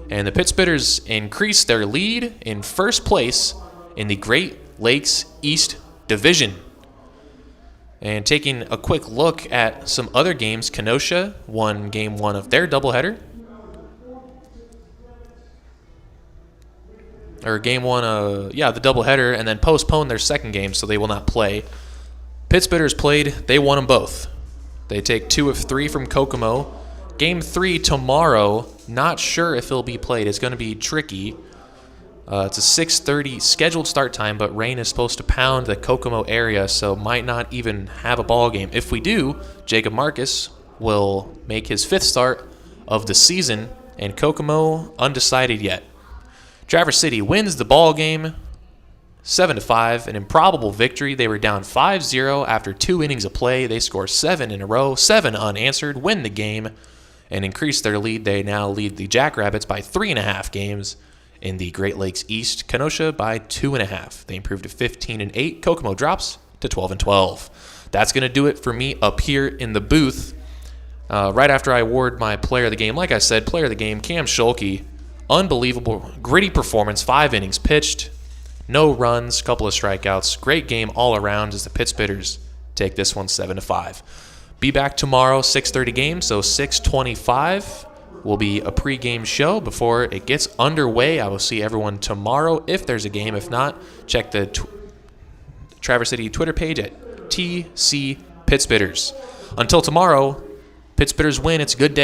A: And the Pittsbitters increased their lead in first place in the Great Lakes East Division. And taking a quick look at some other games, Kenosha won game 1 of their doubleheader. Or game 1, the doubleheader, and then postponed their second game, so they will not play. Pittsbitters played, they won them both. They take 2 of 3 from Kokomo. Game 3 tomorrow, not sure if it'll be played. It's going to be tricky. It's a 6:30 scheduled start time, but rain is supposed to pound the Kokomo area, so might not even have a ball game. If we do, Jacob Marcus will make his 5th start of the season, and Kokomo undecided yet. Traverse City wins the ball game 7-5, an improbable victory. They were down 5-0 after 2 innings of play. They score 7 in a row, 7 unanswered, win the game, and increase their lead. They now lead the Jackrabbits by 3.5 games. In the Great Lakes East, Kenosha by 2.5. They improved to 15-8. Kokomo drops to 12-12. That's going to do it for me up here in the booth. Right after I award my player of the game, like I said, player of the game, Cam Schulke. Unbelievable, gritty performance, 5 innings pitched, no runs, couple of strikeouts. Great game all around as the Pittsbitters take this one 7-5. Be back tomorrow, 6:30 game, so 6:25 will be a pregame show before it gets underway. I will see everyone tomorrow if there's a game. If not, check the Traverse City Twitter page at TC Pittsbitters. Until tomorrow, Pittsbitters win. It's a good day.